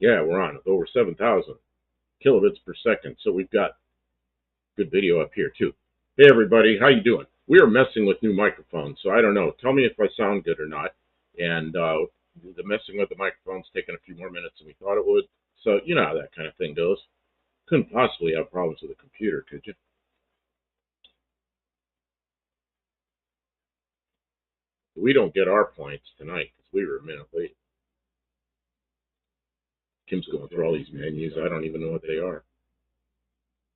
Yeah, we're on with over 7,000 kilobits per second. So we've got good video up here too. Hey everybody, how you doing? We are messing with new microphones, so I don't know. Tell me if I sound good or not. And the messing with the microphone's taking a few more minutes than we thought it would. So you know how that kind of thing goes. Couldn't possibly have problems with a computer, could you? We don't get our points tonight because we were a minute late. Kim's going through all these menus. I don't even know what they are.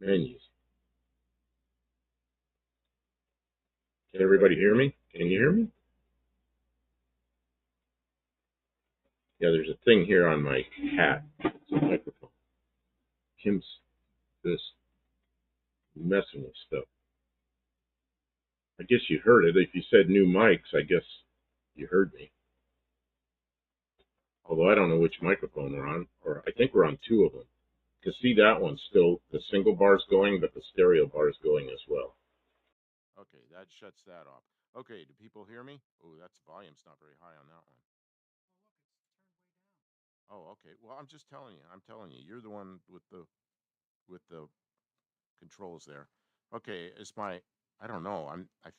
Menus. Can everybody hear me? Can you hear me? Yeah, there's a thing here on my hat. It's a microphone. Kim's this messing with stuff. I guess you heard it. If you said new mics, I guess you heard me. Although I don't know which microphone we're on, or I think we're on two of them. Because see, that one's still, the single bar's going, but the stereo bar is going as well. Okay, that shuts that off. Okay, do people hear me? Oh, that's volume's not very high on that one. Oh, okay. Well, I'm just telling you. I'm telling you. You're the one with the controls there. Okay, is my I don't know. I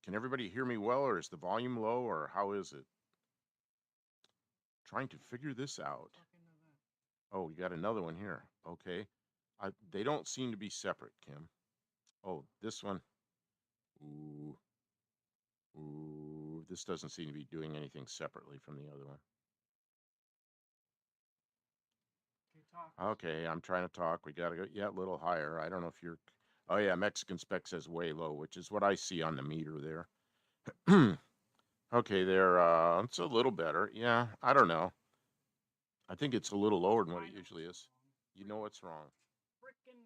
can everybody hear me well, or is the volume low, or how is it? Trying to figure this out. Oh, you got another one here. Okay. They don't seem to be separate, Kim. Oh, this one. Ooh. Ooh, this doesn't seem to be doing anything separately from the other one. Okay, I'm trying to talk. We got to go, yeah, a little higher. I don't know if you're, oh yeah, Mexican spec says way low, which is what I see on the meter there. Okay, there, it's a little better. Yeah, I don't know. I think it's a little lower than what it usually is. You know what's wrong. Frickin'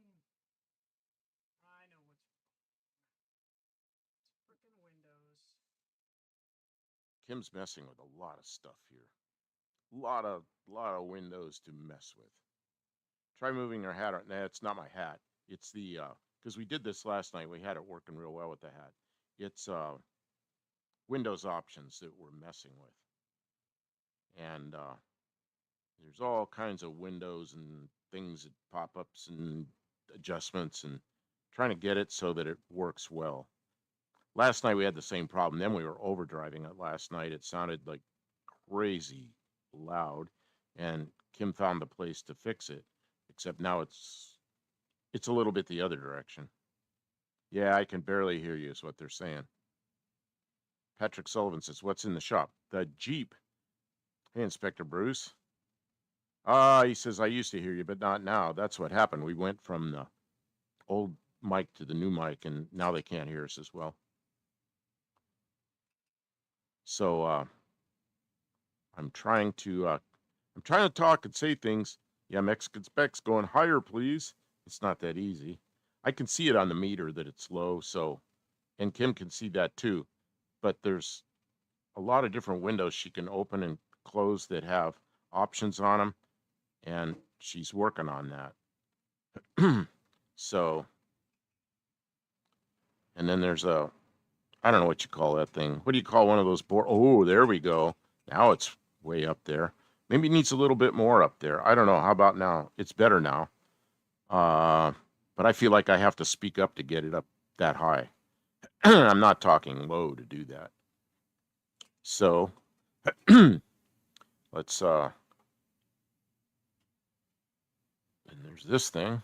I know what's frickin' Windows. Kim's messing with a lot of stuff here. Lot of windows to mess with. Try moving your hat. Nah, it's not my hat. It's the because we did this last night. We had it working real well with the hat. It's Windows options that we're messing with, and there's all kinds of windows and things that pop-ups and adjustments, and trying to get it so that it works well. Last night we had the same problem. Then we were overdriving it last night. It sounded like crazy loud, and Kim found the place to fix it. Except now it's a little bit the other direction. Yeah, I can barely hear you, is what they're saying. Patrick Sullivan says, "What's in the shop?" The Jeep. Hey, Inspector Bruce. He says, "I used to hear you, but not now." That's what happened. We went from the old mic to the new mic, and now they can't hear us as well. So I'm trying to talk and say things. Yeah, Mexican specs going higher, please. It's not that easy. I can see it on the meter that it's low, so, and Kim can see that too. But there's a lot of different windows she can open and close that have options on them, and she's working on that. So, and then there's I don't know what you call that thing. What do you call one of those board? Oh, there we go. Now it's way up there. Maybe it needs a little bit more up there. I don't know. How about now? It's better now. But I feel like I have to speak up to get it up that high. I'm not talking low to do that. So let's and there's this thing.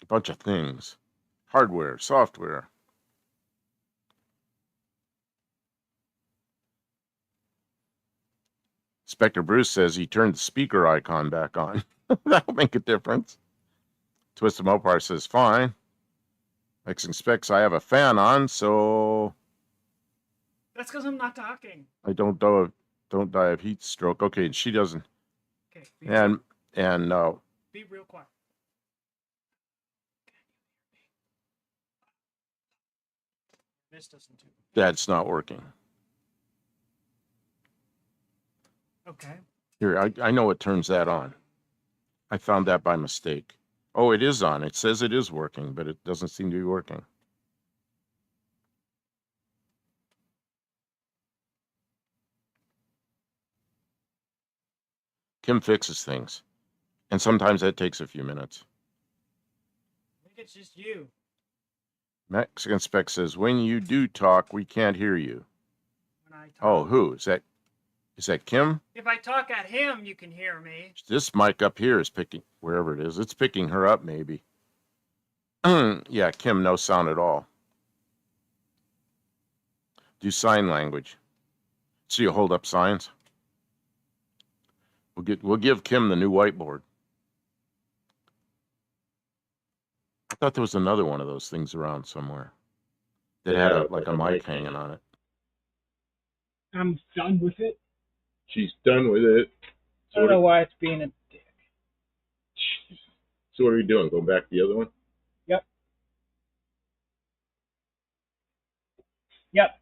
A bunch of things. Hardware, software. Inspector Bruce says he turned the speaker icon back on. That'll make a difference. Twisted Mopar says fine. Mexican Specs, I have a fan on, so That's because I'm not talking. I don't die of heat stroke. Okay, and she doesn't. Okay. And be real quiet. This doesn't do. That's not working. Okay. Here, I know what turns that on. I found that by mistake. Oh, it is on. It says it is working, but it doesn't seem to be working. Kim fixes things, and sometimes that takes a few minutes. I think it's just you. Mexican Spec says, when you do talk, we can't hear you. When I talk. Oh, who? Is that Kim? If I talk at him, you can hear me. This mic up here is picking, wherever it is, it's picking her up maybe. Yeah, Kim, no sound at all. Do sign language. So you hold up signs? We'll give Kim the new whiteboard. I thought there was another one of those things around somewhere that had a mic hanging on it. I'm done with it. She's done with it. I don't know why it's being a dick. So what are we doing? Going back to the other one? Yep.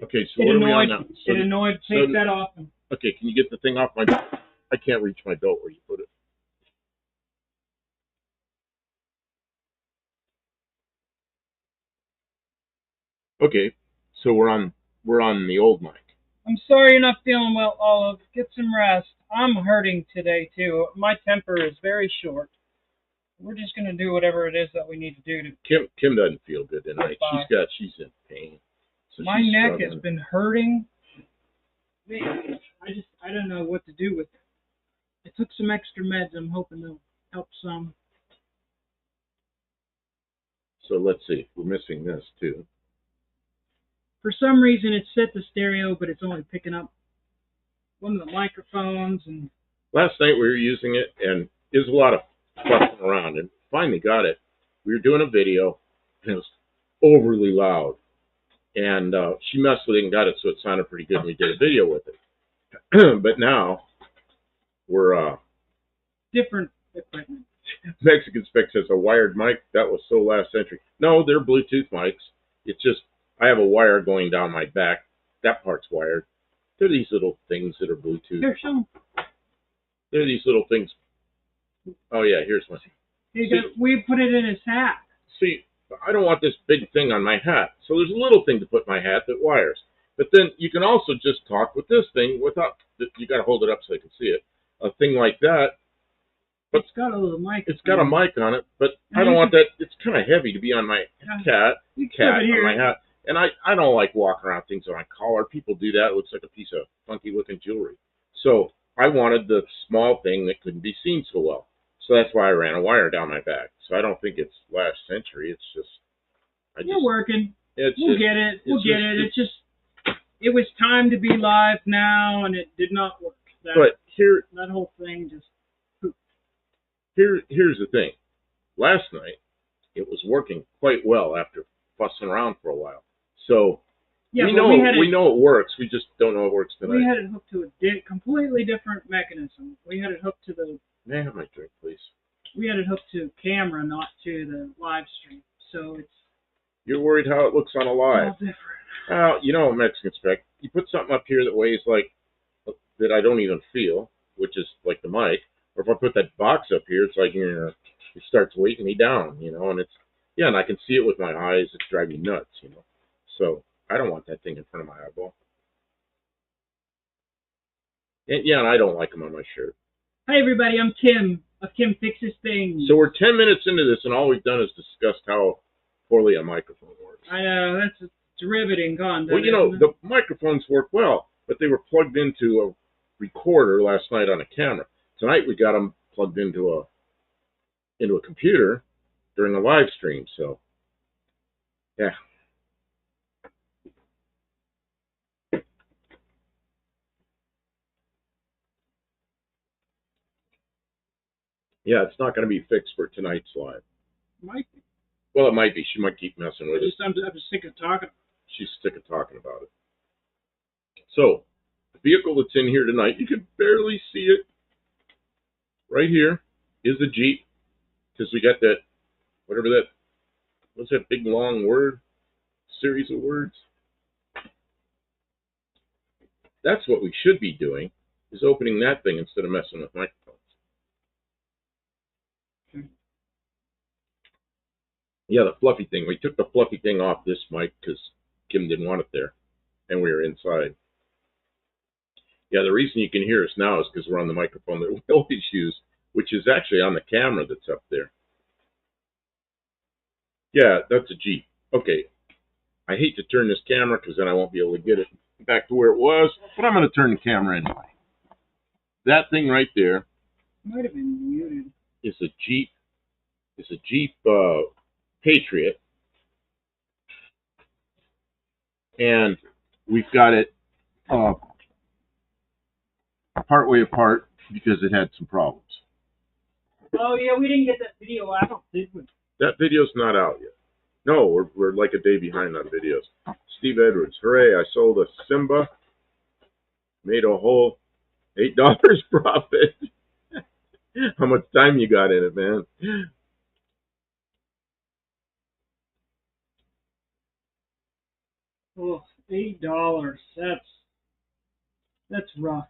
Okay, so what are we on now? So it annoyed. Take that off. Okay, can you get the thing off my... I can't reach my belt where you put it. Okay, so we're on the old mic. I'm sorry you're not feeling well, Olive. Get some rest. I'm hurting today too. My temper is very short. We're just gonna do whatever it is that we need to do to. Kim doesn't feel good tonight. She's in pain. So my neck has been hurting. Man, I don't know what to do with it. I took some extra meds. I'm hoping they'll help some. So let's see. We're missing this too. For some reason, it's set to stereo, but it's only picking up one of the microphones. And last night we were using it, and there's a lot of fussing around, and finally got it. We were doing a video, and it was overly loud. And she messed with it and got it so it sounded pretty good, and we did a video with it. But now we're different equipment. Mexican Spec says a wired mic. That was so last century. No, they're Bluetooth mics. It's just I have a wire going down my back. That part's wired. They're these little things that are Bluetooth. Here, show them. They're these little things. Oh yeah, here's one. We put it in his hat. See, I don't want this big thing on my hat. So there's a little thing to put in my hat that wires. But then you can also just talk with this thing without, you got to hold it up so I can see it. A thing like that. But it's got a little mic. It's got a mic on it, but I don't want that. It's kind of heavy to be on my cat on my hat. And I don't like walking around things on my collar. People do that. It looks like a piece of funky looking jewelry. So I wanted the small thing that couldn't be seen so well. So that's why I ran a wire down my back. So I don't think it's last century. It's just... You're working. We'll get it. It's just... It was time to be live now, and it did not work. That whole thing just... Here's the thing. Last night, it was working quite well after fussing around for a while. So... Yeah, we know it works. We just don't know it works tonight. We had it hooked to a completely different mechanism. We had it hooked to the... May I have my drink, please? We had it hooked to camera, not to the live stream. So it's... You're worried how it looks on a live. All different. You know, Mexican Spec, you put something up here that weighs like... that I don't even feel, which is like the mic. Or if I put that box up here, it's like, it starts weighting me down, and it's... Yeah, and I can see it with my eyes. It's driving me nuts, So... I don't want that thing in front of my eyeball. And I don't like them on my shirt. Hi, everybody. I'm Kim of Kim Fixes Things. So we're 10 minutes into this, and all we've done is discussed how poorly a microphone works. I know. That's riveting content. Well, the microphones work well, but they were plugged into a recorder last night on a camera. Tonight we got them plugged into a computer during the live stream. So, yeah. Yeah, it's not going to be fixed for tonight's live. Might be. Well, it might be. She might keep messing with it. I'm sick of talking. She's sick of talking about it. So, the vehicle that's in here tonight, you can barely see it. Right here is the Jeep, because we got that, what's that big long word? Series of words? That's what we should be doing, is opening that thing instead of messing with microphones. Yeah, the fluffy thing. We took the fluffy thing off this mic because Kim didn't want it there, and we were inside. Yeah, the reason you can hear us now is because we're on the microphone that we always use, which is actually on the camera that's up there. Yeah, that's a Jeep. Okay, I hate to turn this camera because then I won't be able to get it back to where it was, but I'm going to turn the camera anyway. That thing right there Might have been muted. is a Jeep. Is a Jeep Patriot, and we've got it uh, partway apart because it had some problems. Oh yeah, we didn't get that video out, did we? That video's not out yet. No, we're like a day behind on videos. Steve Edwards, hooray! I sold a Simba, made a whole $8 profit. How much time you got in it, man? Oh, $8. That's rough.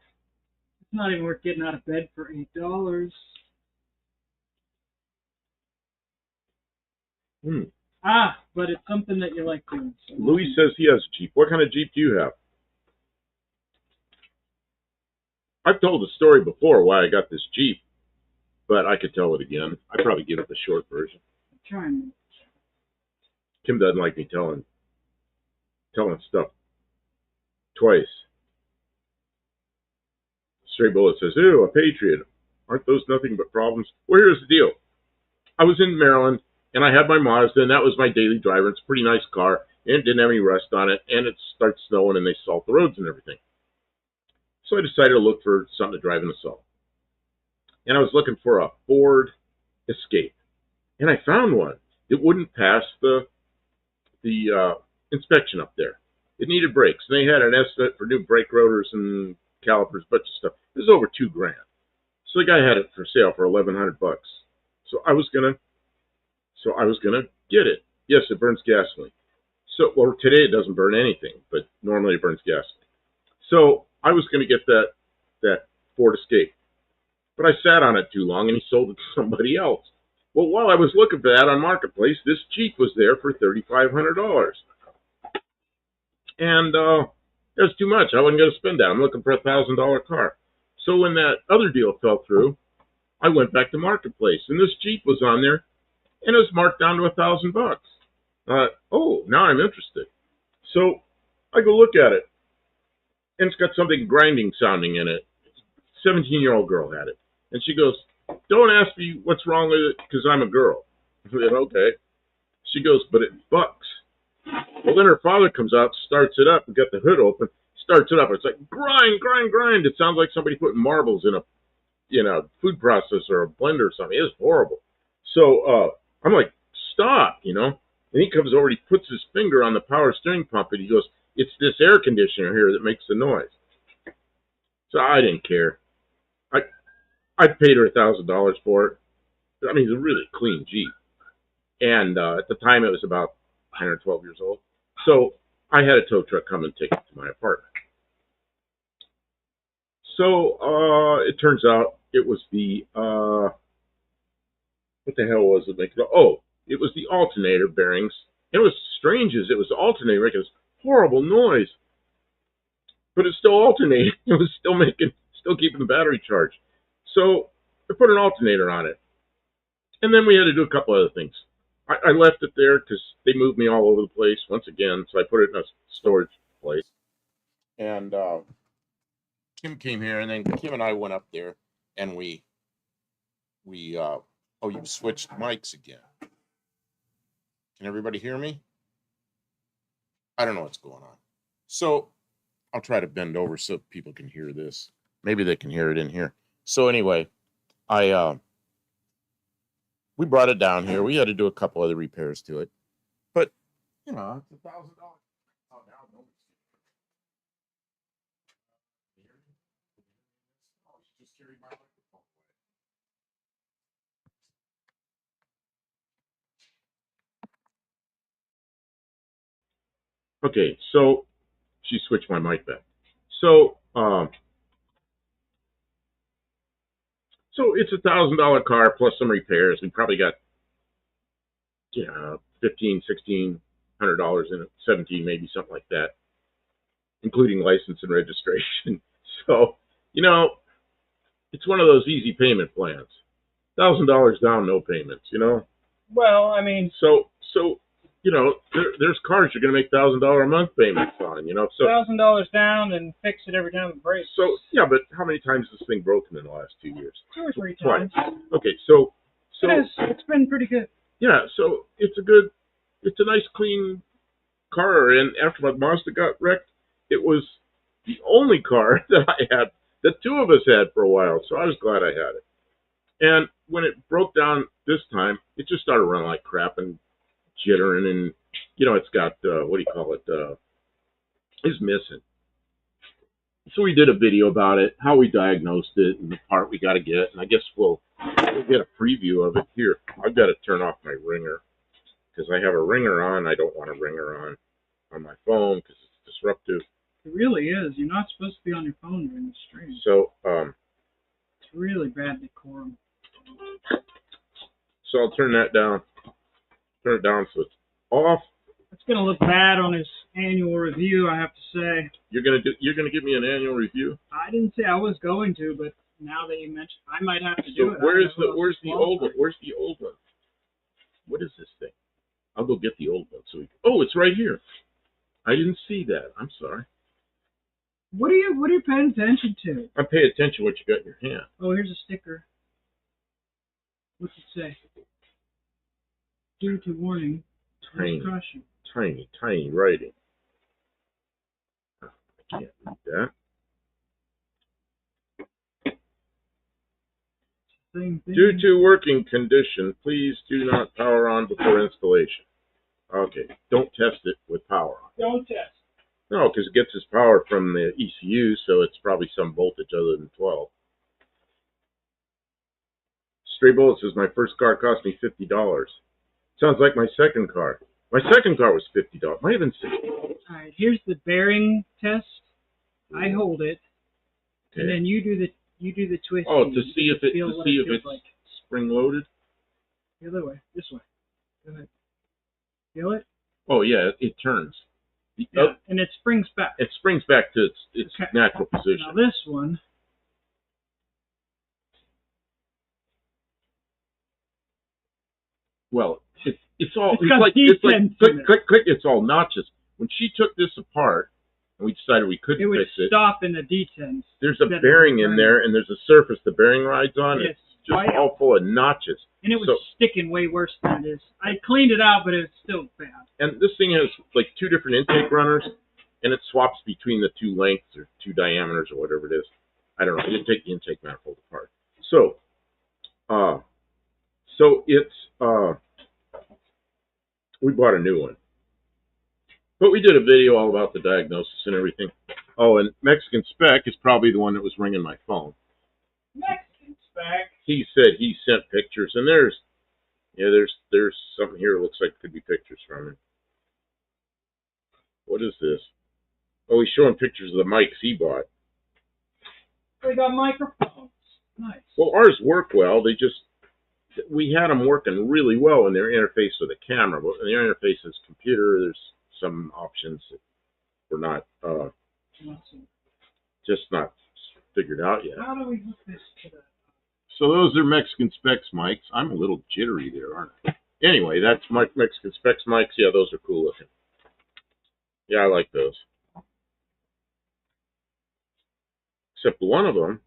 It's not even worth getting out of bed for $8. Hmm. Ah, but it's something that you like doing. So Louis says he has a Jeep. What kind of Jeep do you have? I've told the story before why I got this Jeep, but I could tell it again. I'd probably give it the short version. I'm trying. Kim doesn't like me telling stuff twice. Stray Bullet says, "Ew, a Patriot. Aren't those nothing but problems?" Well, here's the deal. I was in Maryland, and I had my Mazda, and that was my daily driver. It's a pretty nice car, and it didn't have any rust on it, and it starts snowing, and they salt the roads and everything. So I decided to look for something to drive in the salt. And I was looking for a Ford Escape, and I found one. It wouldn't pass the inspection up there. It needed brakes, and they had an estimate for new brake rotors and calipers, bunch of stuff. It was over $2,000. So the guy had it for sale for $1,100. So I was gonna get it. Yes, it burns gasoline. So well, today it doesn't burn anything, but normally it burns gasoline. So I was gonna get that Ford Escape, but I sat on it too long, and he sold it to somebody else. Well, while I was looking for that on Marketplace, this Jeep was there for $3,500. And that's too much. I wasn't going to spend that. I'm looking for $1,000 car. So when that other deal fell through, I went back to Marketplace, and this Jeep was on there, and it was marked down to $1,000. Oh, now I'm interested. So I go look at it, and it's got something grinding sounding in it. 17-year-old girl had it, and she goes, "Don't ask me what's wrong with it, because I'm a girl." I said, "Okay." She goes, "But it bucks." Well, then her father comes out, starts it up, and got the hood open, starts it up. It's like grind, grind, grind. It sounds like somebody putting marbles in a food processor or a blender or something. It's horrible. So I'm like, "Stop." And he comes over, and he puts his finger on the power steering pump, and he goes, "It's this air conditioner here that makes the noise." So I didn't care. I I paid her $1,000 for it. I mean, it's a really clean Jeep, and at the time it was about 10 or 12 years old. So I had a tow truck come and take it to my apartment. So it turns out it was the what the hell was it making? Oh, it was the alternator bearings. It was strange as it was alternating, making this horrible noise, but it's still alternating. It was still keeping the battery charged. So I put an alternator on it, and then we had to do a couple other things. I left it there because they moved me all over the place once again, so I put it in a storage place. And Kim came here, and then Kim and I went up there, and we oh, you switched mics again. Can everybody hear me? I don't know what's going on. So I'll try to bend over so people can hear this. Maybe they can hear it in here. So anyway, I we brought it down here. We had to do a couple other repairs to it, but it's $1,000. Oh, now nobody's oh, she just carried my microphone away. Okay, so she switched my mic back. So so it's $1,000 car plus some repairs. We probably got $1,500, $1,600 in it, 17 maybe, something like that, including license and registration. So, you know, it's one of those easy payment plans. $1,000 down, no payments. You know. Well, I mean, So you know, there's cars you're going to make $1,000 a month payments on. You know. So $1,000 down and fix it every time it breaks. so yeah, but how many times has this thing broken in the last 2 years? 2 or 3 Twice. times. Okay, so It's been pretty good. yeah, so it's a nice clean car. And after my Mazda got wrecked, it was the only car that I had that two of us had for a while. So I was glad I had it. And when it broke down this time, it just started running like crap and jittering, and you know, it's got what do you call it? It's missing. So we did a video about it, how we diagnosed it, and the part we got to get. And I guess we'll get a preview of it here. I've got to turn off my ringer because I have a ringer on. I don't want a ringer on my phone because it's disruptive. It really is. You're not supposed to be on your phone during the stream. So it's really bad decorum. So I'll turn that down. Turn it down so it's off. It's gonna look bad on his annual review, I have to say. You're gonna give me an annual review? I didn't say I was going to, but now that you mentioned, I might have to do it. Where's the old one? Where's the old one? What is this thing? I'll go get the old one oh, it's right here. I didn't see that. I'm sorry. What are you paying attention to? I'm paying attention to what you got in your hand. Oh, here's a sticker. What's it say? Due to warning. Tiny writing. I can't read that. Same thing. Due to working condition, please do not power on before installation. Okay, don't test it with power on. Don't test. No, because it gets its power from the ECU, so it's probably some voltage other than 12. Stray Bullet says, my first car cost me $50. Sounds like my second car. My second car was $50. Might have been $60. All right, here's the bearing test. I hold it, okay. And then you do the twisting. Oh, to see if it's like. spring loaded. The other way, this way. Go ahead. Feel it? Oh yeah, it turns. Yeah, and it springs back. It springs back to its okay. Natural position. Now this one. Well, it's like click. It's all notches. When she took this apart, and we decided we couldn't fix it. It would stop in the D10s. There's a bearing in there, and there's a surface the bearing rides on. It's just all full of notches. And it was sticking way worse than it is. I cleaned it out, but it's still bad. And this thing has like 2 different intake runners, and it swaps between the 2 lengths or 2 diameters or whatever it is. I don't know. I didn't take the intake manifold apart. So it's we bought a new one. But we did a video all about the diagnosis and everything. Oh, and Mexican Spec is probably the one that was ringing my phone. Mexican Spec. He said he sent pictures, and there's something here that looks like it could be pictures from him. What is this? Oh, he's showing pictures of the mics he bought. They got microphones. Nice. Well, ours work well. We had them working really well in their interface with the camera. But in their interface is computer, there's some options that we're not just not figured out yet. How do we hook this to the... So those are Mexican Specs mics. I'm a little jittery there, aren't I? Anyway, that's my Mexican Specs mics. Yeah, those are cool looking. Yeah, I like those. Except one of them,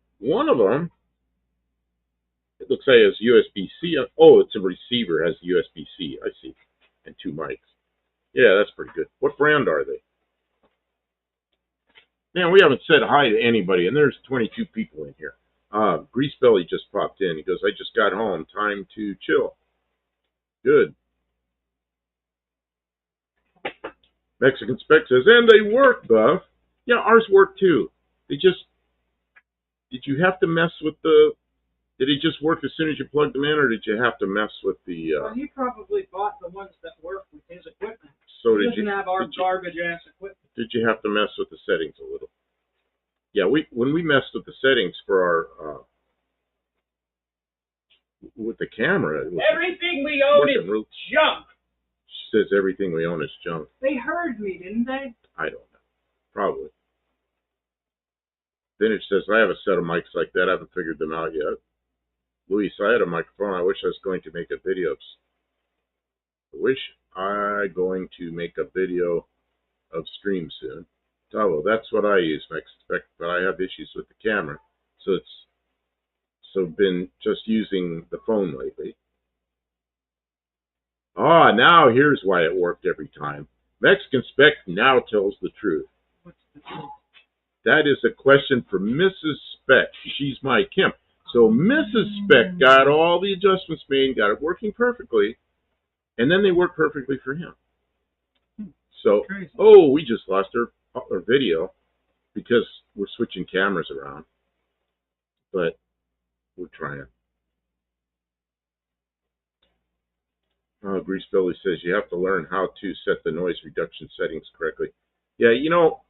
it looks like it has USB-C. Oh, it's a receiver, has USB-C. I see. And 2 mics. Yeah, that's pretty good. What brand are they? Man, we haven't said hi to anybody, and there's 22 people in here. Greasebelly just popped in. He goes, I just got home. Time to chill. Good. Mexican Spec says, and they work, Buff. Yeah, ours work too. Did you have to mess with did it just work as soon as you plugged them in, or did you have to mess with the... Well, he probably bought the ones that work with his equipment. So he doesn't have our garbage-ass equipment. Did you have to mess with the settings a little? Yeah, when we messed with the settings for our... with the camera... Everything we own is junk. She says everything we own is junk. They heard me, didn't they? I don't know. Probably. Vintage says, I have a set of mics like that. I haven't figured them out yet. Luis, I had a microphone. I wish I was going to make a video. Of stream soon. Tavo, that's what I use, but I have issues with the camera. So been just using the phone lately. Ah, now here's why it worked every time. Mexican Spec now tells the truth. What's the truth? That is a question for Mrs. Spec. She's my Kim. So Mrs. Spec got all the adjustments made, got it working perfectly, and then they work perfectly for him. So, Crazy. oh, we just lost our video because we're switching cameras around, but we're trying. Grease Billy says you have to learn how to set the noise reduction settings correctly. Yeah, you know,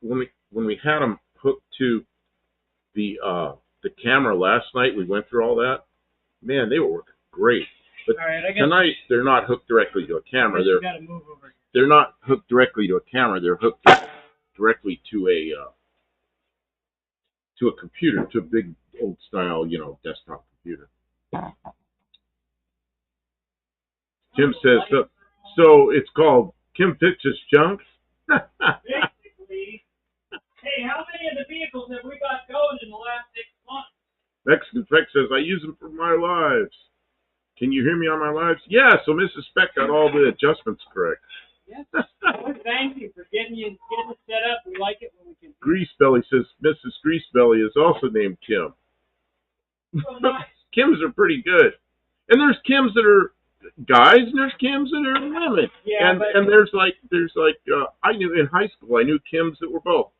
when we had them hooked to the camera last night, we went through all that. Man, they were working great. But all right, I guess tonight they're not hooked directly to a camera. They're not hooked directly to a camera. They're hooked directly to a computer, to a big old style, desktop computer. Tim says, so it's called Kim Fixes Junk? Basically, hey, how many of the vehicles have we got going in the last 6 months? Mexican Spec says, I use them for my lives. Can you hear me on my lives? Yeah, so Mrs. Spec got all the adjustments correct. Yes. Well, thank you for getting it set up. We like it when we can. Greasebelly says Mrs. Greasebelly is also named Kim. Oh, nice. Kims are pretty good. And there's Kims that are guys and there's Kims that are women. Yeah, and there's like I knew in high school I knew Kims that were both.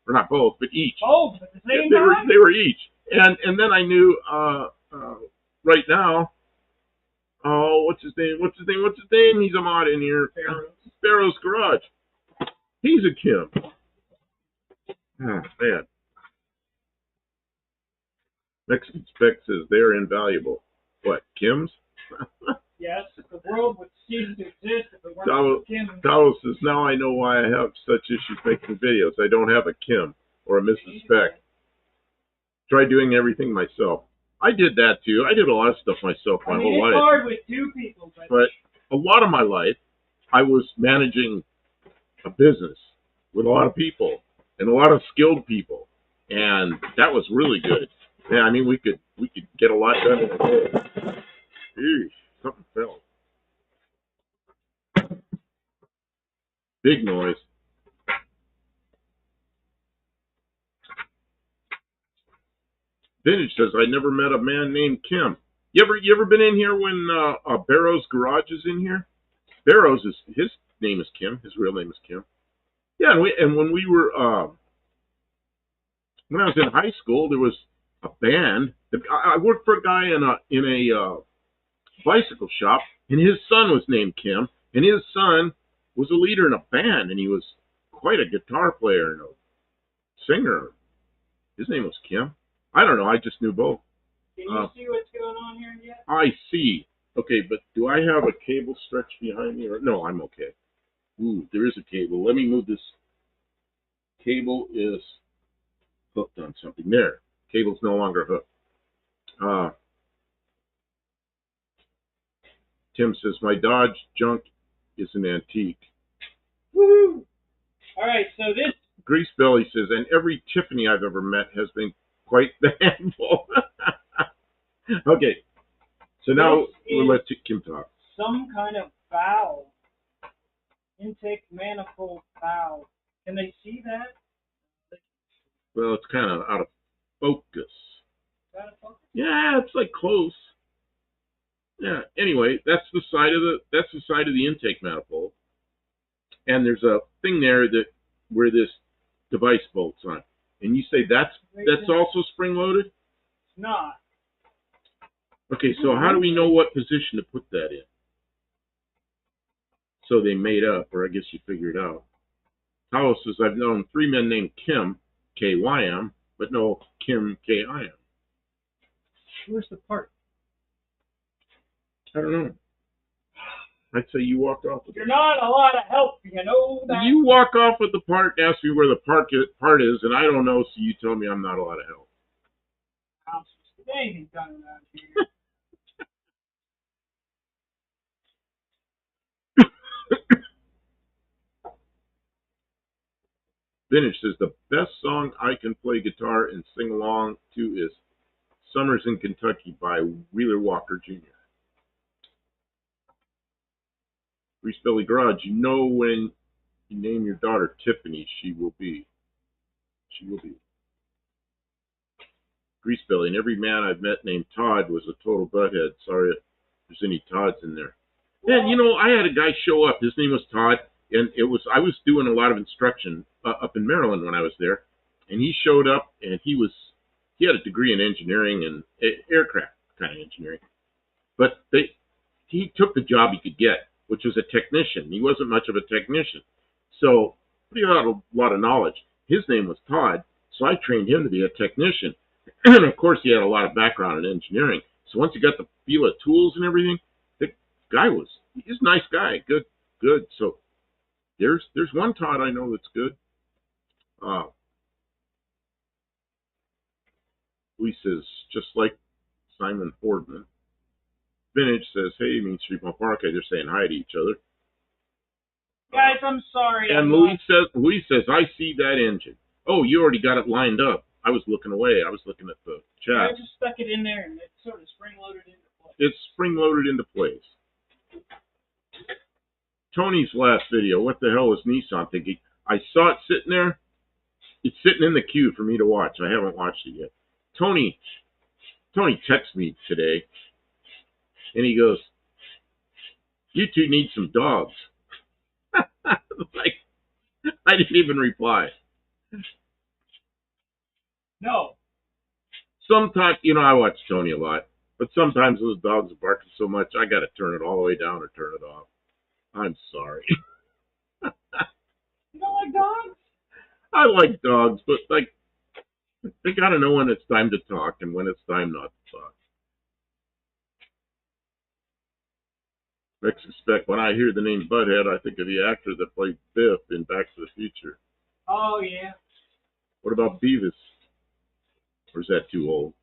Or not both, but each. Both at the same time? They were each. And then I knew right now, oh, what's his name? He's a mod in here. Sparrow's Garage. He's a Kim. Oh, man. Mexican Spec says they're invaluable. What, Kims? Yes, the world would cease to exist if it weren't for Kim. Talos says, now I know why I have such issues making videos. I don't have a Kim or a Mrs. Spec. Try doing everything myself. I did that too. I did a lot of stuff myself my whole life. It's hard with two people. But a lot of my life, I was managing a business with a lot of people and a lot of skilled people. And that was really good. Yeah, I mean, we could get a lot done in a day. Eesh, something fell. Big noise. Vintage says, I never met a man named Kim. You ever been in here when Barrow's Garage is in here? Barrow's his name is Kim. His real name is Kim. Yeah, and when we were when I was in high school, there was a band. I worked for a guy in a bicycle shop, and his son was named Kim, and his son was a leader in a band, and he was quite a guitar player and a singer. His name was Kim. I don't know. I just knew both. Can you see what's going on here yet? I see. Okay, but do I have a cable stretched behind me? No, I'm okay. Ooh, there is a cable. Let me move this. Cable is hooked on something. There. Cable's no longer hooked. Tim says, my Dodge junk is an antique. Woo! All right, so this... Greasebelly says, and every Tiffany I've ever met has been quite the handful. Okay, so now we'll let Kim talk. Some kind of valve. Intake manifold valve. Can they see that? Well, it's kind of out of focus. Out of focus? Yeah, it's like close. Yeah. Anyway, that's the side of the intake manifold, and there's a thing there where this device bolts on. And you say that's also spring loaded? It's not. Okay, so how do we know what position to put that in? So they made up, or I guess you figured out. Carlos says, I've known 3 men named Kim, K-Y-M, but no Kim, K-I-M. Where's the part? I don't know. I'd say you walk off with You're it. not a lot of help, you know that. You walk off with the part and ask me where the part is, and I don't know, so you tell me I'm not a lot of help. Anything done around here. Vintage says the best song I can play guitar and sing along to is Summers in Kentucky by Wheeler Walker Jr. Grease Belly Garage, you know when you name your daughter Tiffany, she will be. Grease Belly, and every man I've met named Todd was a total butthead. Sorry if there's any Todds in there. And you know, I had a guy show up. His name was Todd, and I was doing a lot of instruction up in Maryland when I was there, and he showed up, and he had a degree in engineering and aircraft kind of engineering, but he took the job he could get, which was a technician. He wasn't much of a technician, so he had a lot of knowledge. His name was Todd, so I trained him to be a technician, and of course he had a lot of background in engineering. So once he got the feel of tools and everything, he's a nice guy, good. So there's one Todd I know that's good. Lee says, just like Simon Fordman. Vintage says, hey, Mean Street Mall Park, they're saying hi to each other. Guys, I'm sorry. And Louis says, I see that engine. Oh, you already got it lined up. I was looking away. I was looking at the chat. I just stuck it in there and it sort of spring-loaded into place. It's spring-loaded into place. Tony's last video, what the hell was Nissan thinking? I saw it sitting there. It's sitting in the queue for me to watch. I haven't watched it yet. Tony texted me today, and he goes, you two need some dogs. Like, I didn't even reply. No. Sometimes, I watch Tony a lot, but sometimes those dogs are barking so much, I got to turn it all the way down or turn it off. I'm sorry. You don't like dogs? I like dogs, but they got to know when it's time to talk and when it's time not to talk. Next suspect, when I hear the name Butthead, I think of the actor that played Biff in Back to the Future. Oh, yeah. What about Beavis? Or is that too old?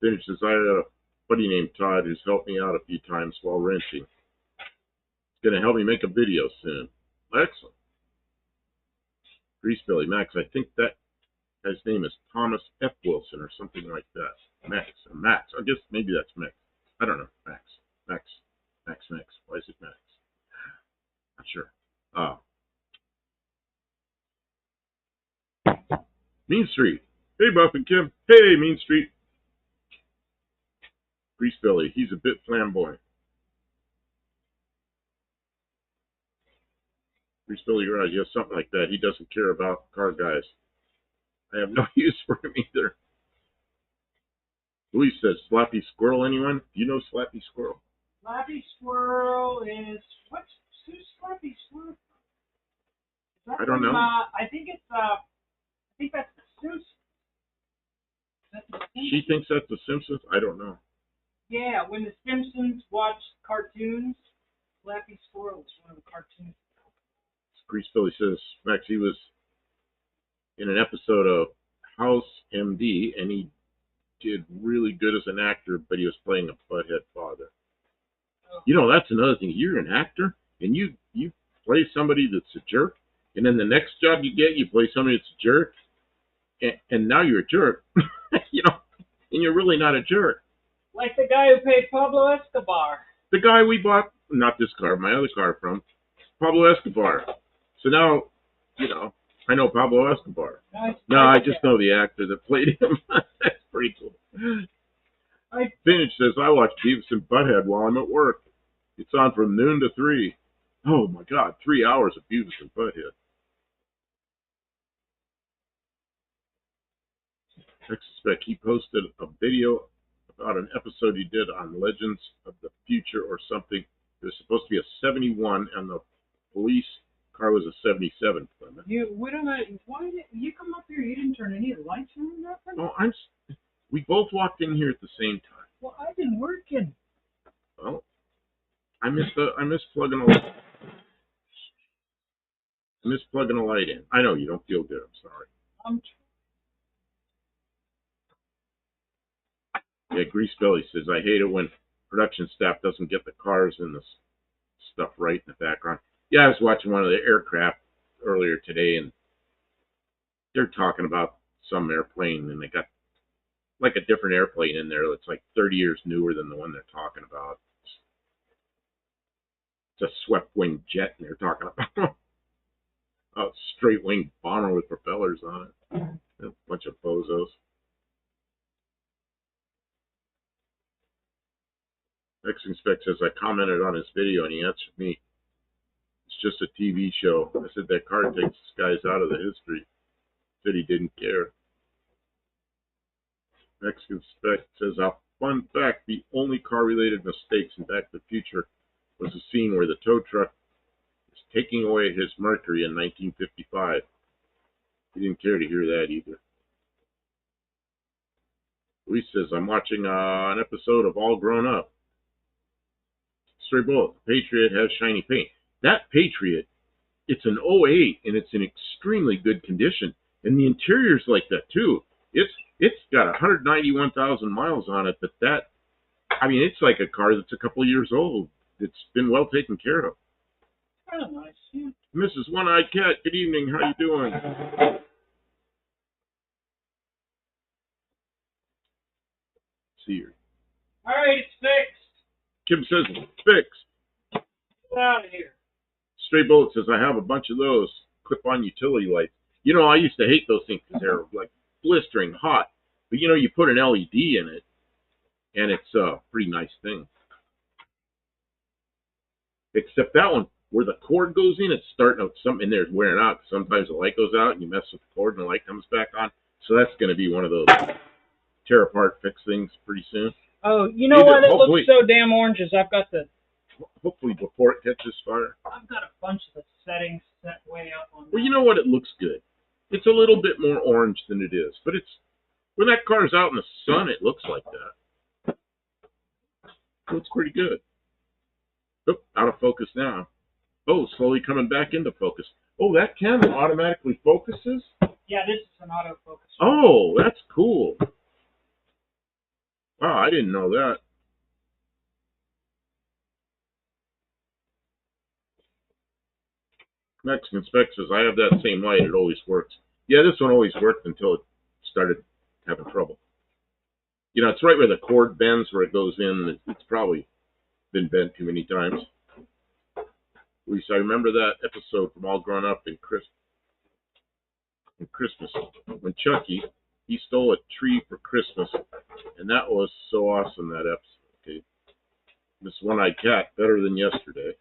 Vintage says, I had a buddy named Todd who's helped me out a few times while renting. He's going to help me make a video soon. Excellent. Grease Belly Max, I think that his name is Thomas F. Wilson or something like that. Max. I guess maybe that's Max. I don't know. Max. Why is it Max? Not sure. Mean Street. Hey, Buff and Kim. Hey, Mean Street. Grease Belly. He's a bit flamboyant. Grease Belly Garage. Yes, something like that. He doesn't care about car guys. I have no use for him either. Louis says, Slappy Squirrel, anyone? Do you know Slappy Squirrel? Slappy Squirrel is... Who's Slappy Squirrel? I don't know. I think that's the Seuss. She thinks that's the Simpsons? I don't know. Yeah, when the Simpsons watched cartoons, Slappy Squirrel was one of the cartoons. Grease Billy says, Max, he was in an episode of House MD, and he did really good as an actor, but he was playing a butthead father. Oh. That's another thing. You're an actor, and you play somebody that's a jerk, and then the next job you get, you play somebody that's a jerk, and now you're a jerk, and you're really not a jerk. Like the guy who played Pablo Escobar. The guy we bought, not this car, my other car from, Pablo Escobar. So now, I know Pablo Escobar. No, I just know the actor that played him. That's pretty cool. Vintage says, I watch Beavis and Butthead while I'm at work. It's on from noon to 3. Oh, my God, 3 hours of Beavis and Butthead. I suspect he posted a video about an episode he did on Legends of the Future or something. It was supposed to be a 71, and the police car was a 77 Plymouth. Why did you come up here? You didn't turn any of the lights on or nothing? Oh, we both walked in here at the same time. Well, I've been working. I miss plugging a light in. I know you don't feel good. I'm sorry. I'm Yeah, Grease Belly says I hate it when production staff doesn't get the cars and the stuff right in the background. Yeah, I was watching one of the aircraft earlier today, and they're talking about some airplane, and they got like a different airplane in there that's like 30 years newer than the one they're talking about. It's a swept wing jet, and they're talking about a straight wing bomber with propellers on it. A bunch of bozos. Mexican Spec says I commented on his video, and he answered me. It's just a TV show. I said that car takes this guy's out of the history. Said he didn't care. Mexican Spec says, a fun fact, the only car-related mistakes in Back to the Future was the scene where the tow truck is taking away his Mercury in 1955. He didn't care to hear that either. Luis says, I'm watching an episode of All Grown Up. Stray Bullet, the Patriot has shiny paint. That Patriot, it's an '08, and it's in extremely good condition. And the interior's like that, too. It's got 191,000 miles on it, but it's like a car that's a couple of years old. It's been well taken care of. kind of nice. Yeah. Mrs. One-Eyed Cat, good evening. How you doing? See her. All right, it's fixed. Kim says, fixed. Get out of here. Stray Bullet says, I have a bunch of those clip-on utility lights. You know, I used to hate those things because they're like blistering hot. But, you know, you put an LED in it, and it's a pretty nice thing. Except that one, where the cord goes in, it's starting out, something in there is wearing out. Sometimes the light goes out, and you mess with the cord, and the light comes back on. So that's going to be one of those tear apart, fix things pretty soon. Oh, you know what? It looks so damn orange. Is I've got hopefully before it catches fire. I've got a bunch of the settings set way up on. Well, you know what? It looks good. It's a little bit more orange than it is, but it's when that car's out in the sun, it looks like that. So it's pretty good. Oh, out of focus now. Oh, slowly coming back into focus. Oh, that camera automatically focuses? Yeah, this is an autofocus. Oh, that's cool. Wow, I didn't know that. Mexican Spec says, I have that same light. It always works. Yeah, this one always worked until it started having trouble. You know, it's right where the cord bends, where it goes in. It's probably been bent too many times. At least I remember that episode from All Grown Up in Christmas when Chucky, he stole a tree for Christmas, and that was so awesome, that episode. Okay, Miss One-Eyed Cat, better than yesterday.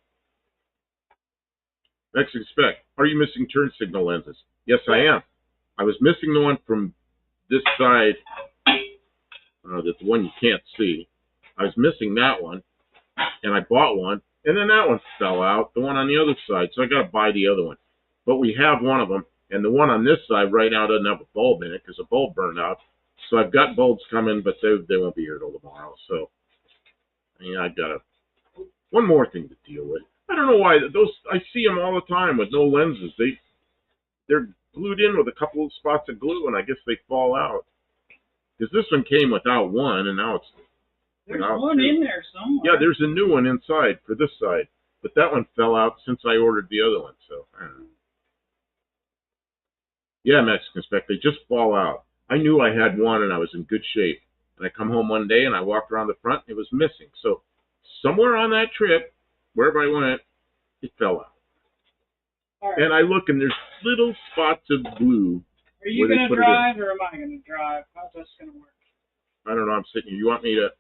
Mexican Spec, are you missing turn signal lenses? Yes, I am. I was missing the one from this side, that's the one you can't see. I was missing that one, and I bought one, and then that one fell out, the one on the other side, so I got to buy the other one. But we have one of them, and the one on this side right now doesn't have a bulb in it because the bulb burned out. So I've got bulbs coming, but they won't be here till tomorrow. So, I've got one more thing to deal with. I don't know why I see them all the time with no lenses. They're glued in with a couple of spots of glue, and I guess they fall out. Because this one came without one, and now it's there's one in there somewhere. Yeah, there's a new one inside for this side, but that one fell out since I ordered the other one. So I don't know. Yeah, Mexican Spec, they just fall out. I knew I had one, and I was in good shape. And I come home one day, and I walked around the front, and it was missing. So somewhere on that trip, wherever I went, it fell out. Right. And I look, and there's little spots of glue. Are you going to drive, or am I going to drive? How's this going to work? I don't know. I'm sitting here. You want me to...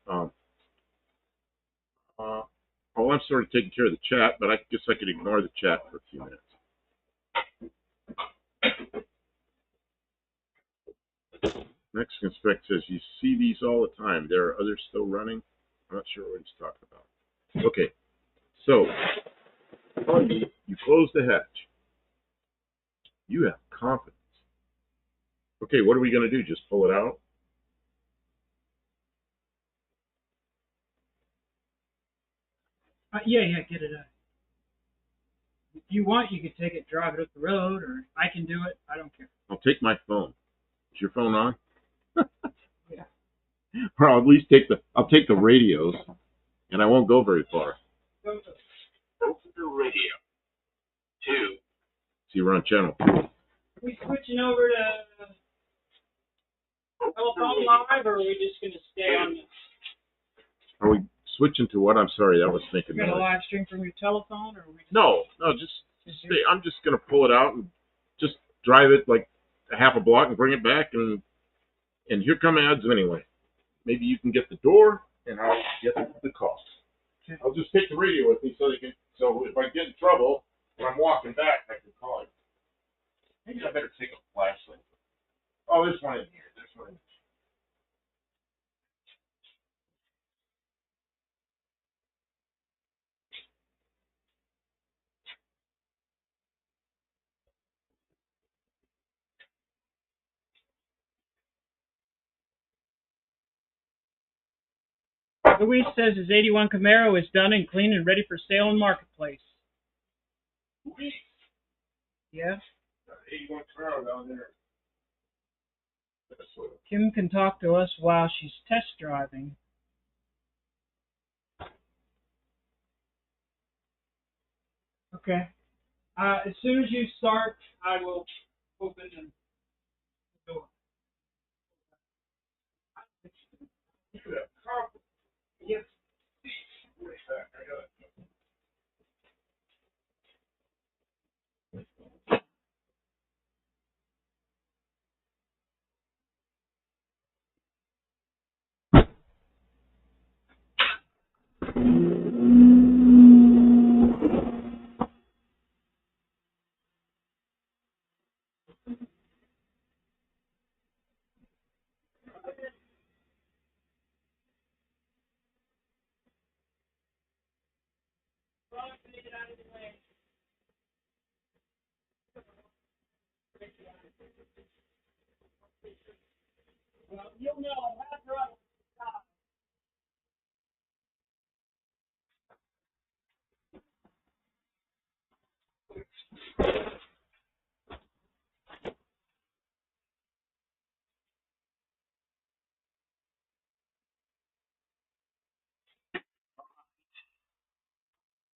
I'm sort of taking care of the chat, but I guess I could ignore the chat for a few minutes. Mexican Spec says, you see these all the time. There are others still running. I'm not sure what he's talking about. Okay. So, you close the hatch. You have confidence. Okay, what are we going to do? Just pull it out? Yeah, get it out. If you want, you could take it, drive it up the road, or I can do it. I don't care. I'll take my phone. Is your phone on? Yeah. Or I'll at least I'll take the radios, and I won't go very far. Open the radio. 2. See, we're on channel 2. Are we switching over to telephone live, or are we just going to stay on this? Are we switching to what? I'm sorry, that was making You're going to noise. live stream from your telephone, or are we just... No, just stay. I'm just gonna pull it out and just drive it like a half a block and bring it back, and here come ads anyway. Maybe you can get the door, and I'll get the call. Okay. I'll just take the radio with me so if I get in trouble when I'm walking back, I can call you. Maybe I better take a flashlight. Oh, there's one in here. There's one in here. Luis says his 81 Camaro is done and clean and ready for sale in marketplace. Luis. Yeah. 81 Camaro down there. Kim can talk to us while she's test driving. Okay. As soon as you start, I will open the door. Look at that Campo. Yes. Way back. I got it. Well, you'll know after I stop.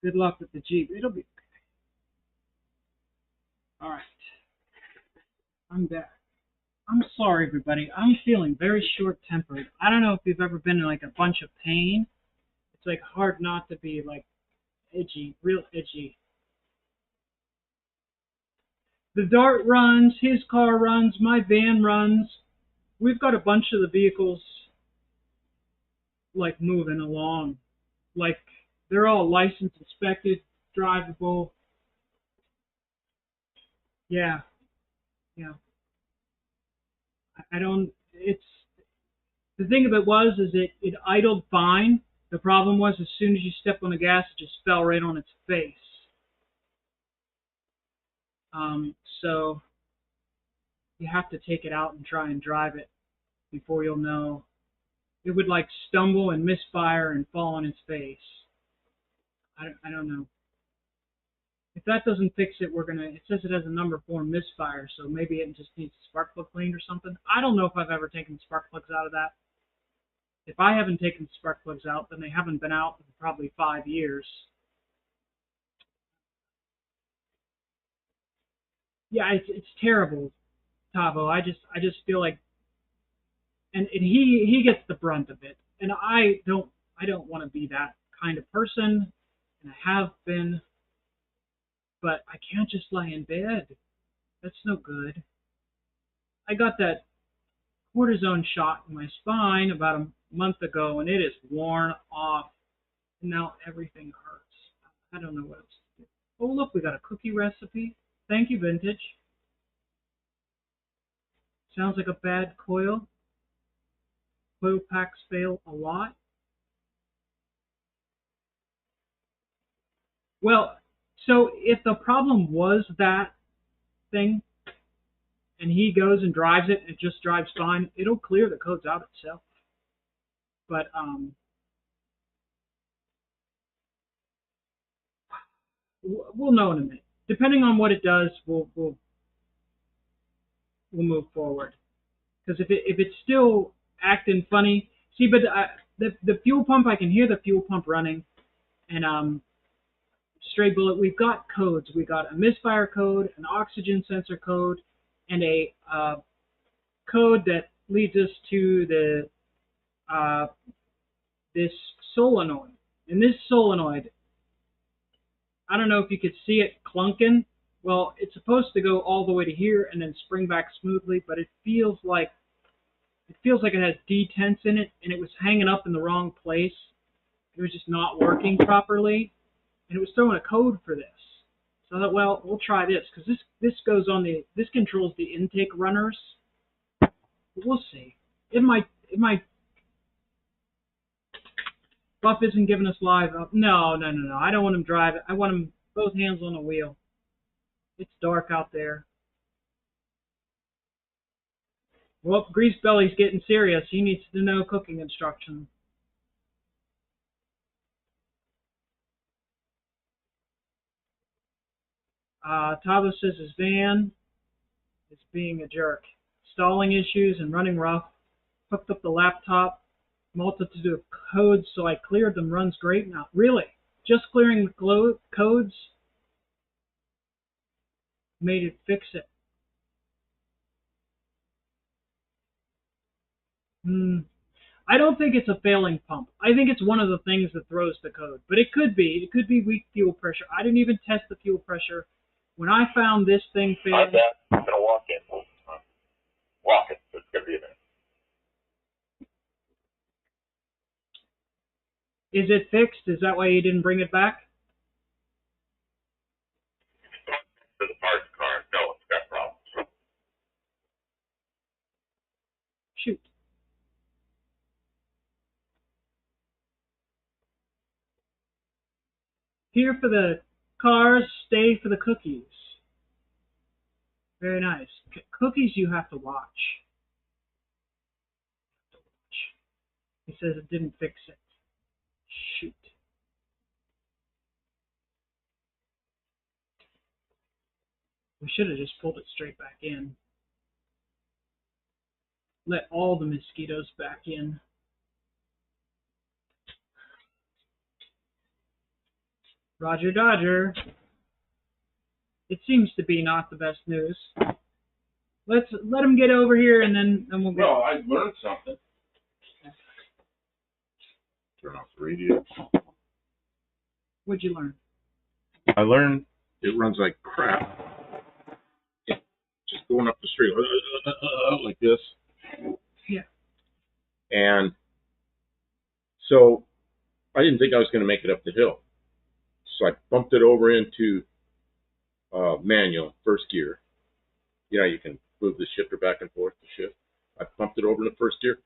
Good luck with the Jeep. It'll be okay. All right. I'm back. I'm sorry, everybody. I'm feeling very short-tempered. I don't know if you've ever been in like a bunch of pain. It's like hard not to be like itchy, real itchy. The Dart runs, his car runs, my van runs. We've got a bunch of the vehicles like moving along. Like they're all licensed, inspected, drivable. Yeah, yeah. I don't. It's the thing of it is it idled fine. The problem was as soon as you stepped on the gas, it just fell right on its face. So you have to take it out and try and drive it before you'll know. It would like stumble and misfire and fall on its face. I don't know. If that doesn't fix it, it says it has a number 4 misfire, so maybe it just needs the spark plug cleaned or something. I don't know if I've ever taken the spark plugs out of that. If I haven't taken the spark plugs out, then they haven't been out in probably 5 years. Yeah, it's terrible, Tavo. I just feel like, and he gets the brunt of it, and I don't want to be that kind of person, and I have been, but I can't just lie in bed. That's no good. I got that cortisone shot in my spine about a month ago, and it is worn off. And now everything hurts. I don't know what else to do. Oh, look, we got a cookie recipe. Thank you, Vintage. Sounds like a bad coil. Coil packs fail a lot. Well, so if the problem was that thing, and he goes and drives it, and it just drives fine, it'll clear the codes out itself. But We'll know in a minute. Depending on what it does, we'll move forward. Because if it's still acting funny, see, but the fuel pump, I can hear the fuel pump running, and stray bullet. We've got codes. We got a misfire code, an oxygen sensor code, and a code that leads us to the this solenoid. And this solenoid, I don't know if you could see it clunking. Well, it's supposed to go all the way to here and then spring back smoothly, but it feels like it has detents in it, and it was hanging up in the wrong place. It was just not working properly, and it was throwing a code for this. So I thought, well, we'll try this because this controls the intake runners. But we'll see. It might. Buff isn't giving us live. No, no, no, no. I don't want him driving. I want him both hands on the wheel. It's dark out there. Well, Grease Belly's getting serious. He needs to know cooking instructions. Tavo says his van is being a jerk. Stalling issues and running rough. Hooked up the laptop. Multitude of codes, so I cleared them. Runs great now. Really? Just clearing the codes made it fix it. I don't think it's a failing pump. I think it's one of the things that throws the code. But it could be. It could be weak fuel pressure. I didn't even test the fuel pressure. When I found this thing failing... I'm going to walk in. Walk it. It's going to be there. Is it fixed? Is that why you didn't bring it back? For the parts car, no, it's got problems. Shoot. Here for the cars, stay for the cookies. Very nice. Cookies you have to watch. He says it didn't fix it. Shoot. We should have just pulled it straight back in. Let all the mosquitoes back in. Roger Dodger. It seems to be not the best news. Let him get over here and then we'll go. Well, I learned something. Turn off the radio. What'd you learn? I learned it runs like crap. Just going up the street like this. Yeah. And so I didn't think I was going to make it up the hill. So I bumped it over into manual, first gear. You know, you can move the shifter back and forth to shift. I bumped it over into first gear.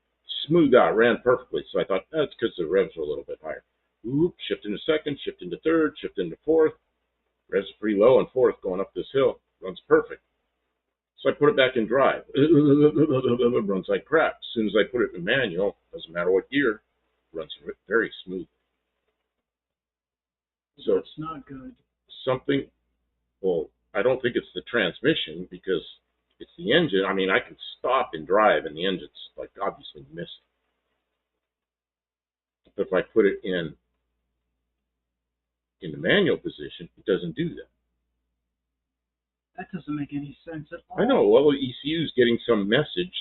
Smooth out, ran perfectly. So I thought, that's because the revs were a little bit higher. Oop, shift into second, shift into third, shift into fourth. Revs are pretty low in fourth going up this hill. Runs perfect. So I put it back in drive. It runs like crap. As soon as I put it in manual, doesn't matter what gear, runs very smooth. So it's not good. Something, well, I don't think it's the transmission because it's the engine. I mean, I can stop and drive and the engine's like obviously missing. But if I put it in the manual position, it doesn't do that. That doesn't make any sense at all. I know. Well, the ECU is getting some message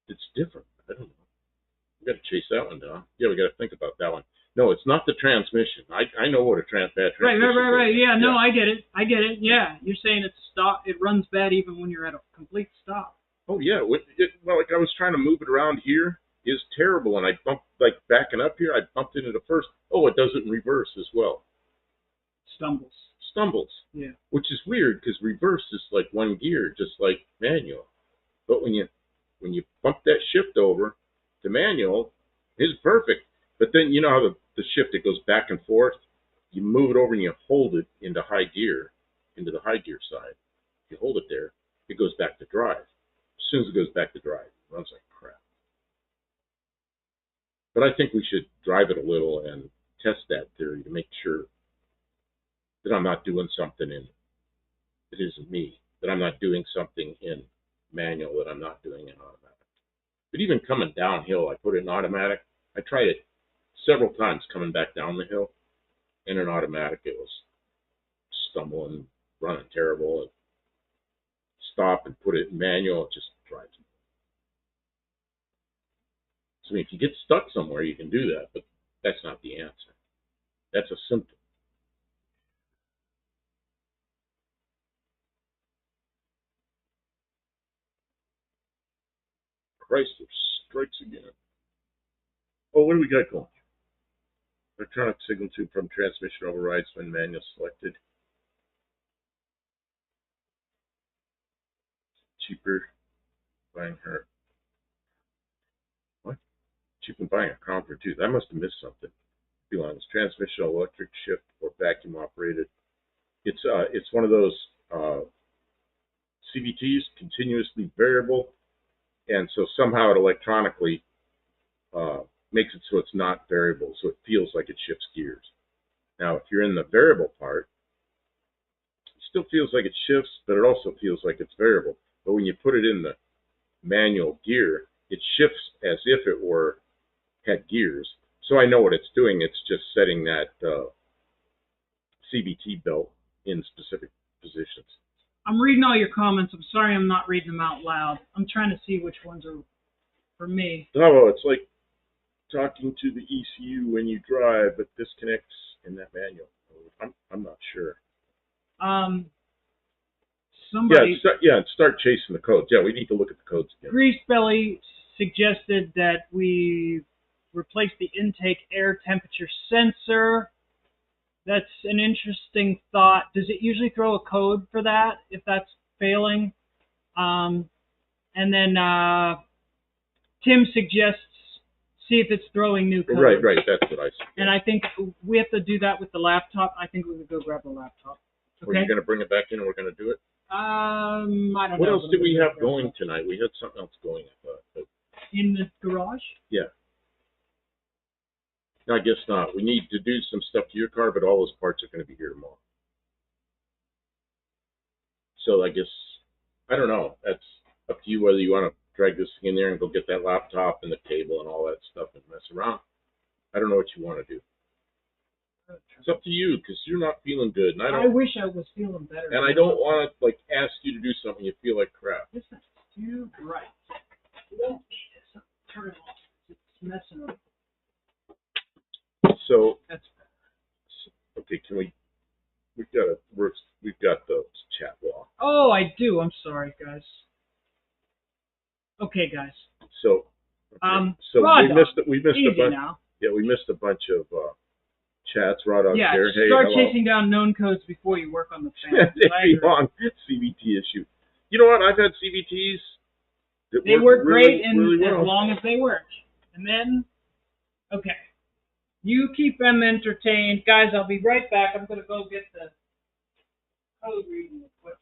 that's different. I don't know. We got to chase that one down. Yeah, we got to think about that one. No, it's not the transmission. I know what a bad transmission is. Right. Yeah, no, I get it. Yeah, you're saying it's stop. It runs bad even when you're at a complete stop. Oh yeah. Well, like I was trying to move it around here is terrible, and I bumped like backing up here. I bumped into the first. Oh, it does it in reverse as well. Stumbles. Yeah. Which is weird because reverse is like one gear, just like manual. But when you bump that shift over to manual, it's perfect. But then you know how the shift, it goes back and forth. You move it over and you hold it into high gear, into the high gear side. You hold it there, it goes back to drive. As soon as it goes back to drive, it runs like crap. But I think we should drive it a little and test that theory to make sure that I'm not doing something in that isn't me, that I'm not doing something in manual that I'm not doing in automatic. But even coming downhill, I put it in automatic. I tried it several times coming back down the hill. In an automatic, it was stumbling, running terrible. And stop and put it in manual, it just drives me. So I mean, if you get stuck somewhere, you can do that, but that's not the answer. That's a symptom. Chrysler strikes again. Oh, what do we got going? Electronic signal tube from transmission overrides when manual selected. Cheaper buying her. What? Cheaper than buying a Campo too. I must have missed something. Belongs transmission, electric shift, or vacuum operated. It's one of those CVTs, continuously variable, and so somehow it electronically makes it so it's not variable, so it feels like it shifts gears. Now, if you're in the variable part, it still feels like it shifts, but it also feels like it's variable. But when you put it in the manual gear, it shifts as if it had gears. So I know what it's doing. It's just setting that CVT belt in specific positions. I'm reading all your comments. I'm sorry I'm not reading them out loud. I'm trying to see which ones are for me. Oh, it's like talking to the ECU when you drive, but disconnects in that manual. I'm not sure. Somebody. Start chasing the codes. Yeah, we need to look at the codes again. Greasebelly suggested that we replace the intake air temperature sensor. That's an interesting thought. Does it usually throw a code for that if that's failing? And then Tim suggests see if it's throwing new code. Right, that's what I said. And I think we have to do that with the laptop. I think we would go grab the laptop. Okay. Are you going to bring it back in and we're going to do it? I don't know. What else did we have going tonight? We had something else going, I thought. But... In the garage? Yeah. No, I guess not. We need to do some stuff to your car, but all those parts are going to be here tomorrow. So I guess, I don't know. That's up to you whether you want to drag this thing in there and go get that laptop and the cable and all that stuff and mess around. I don't know what you want to do. It's up to you because you're not feeling good, and I wish I was feeling better. And I don't want to ask you to do something you feel like crap. This is too bright. You don't need this. Turn it off. It's messing up. So that's okay. We've got the chat log. Oh, I do. I'm sorry, guys. Okay, guys. So we missed a bunch. Now. Yeah, we missed a bunch of chats. Raw Dog there. Hey, start hello. chasing down known codes before you work on the fan. Long CVT issue. You know what? I've had CVTs. They work great really well. as long as they work. And then, okay. You keep them entertained. Guys, I'll be right back. I'm going to go get the code reading equipment.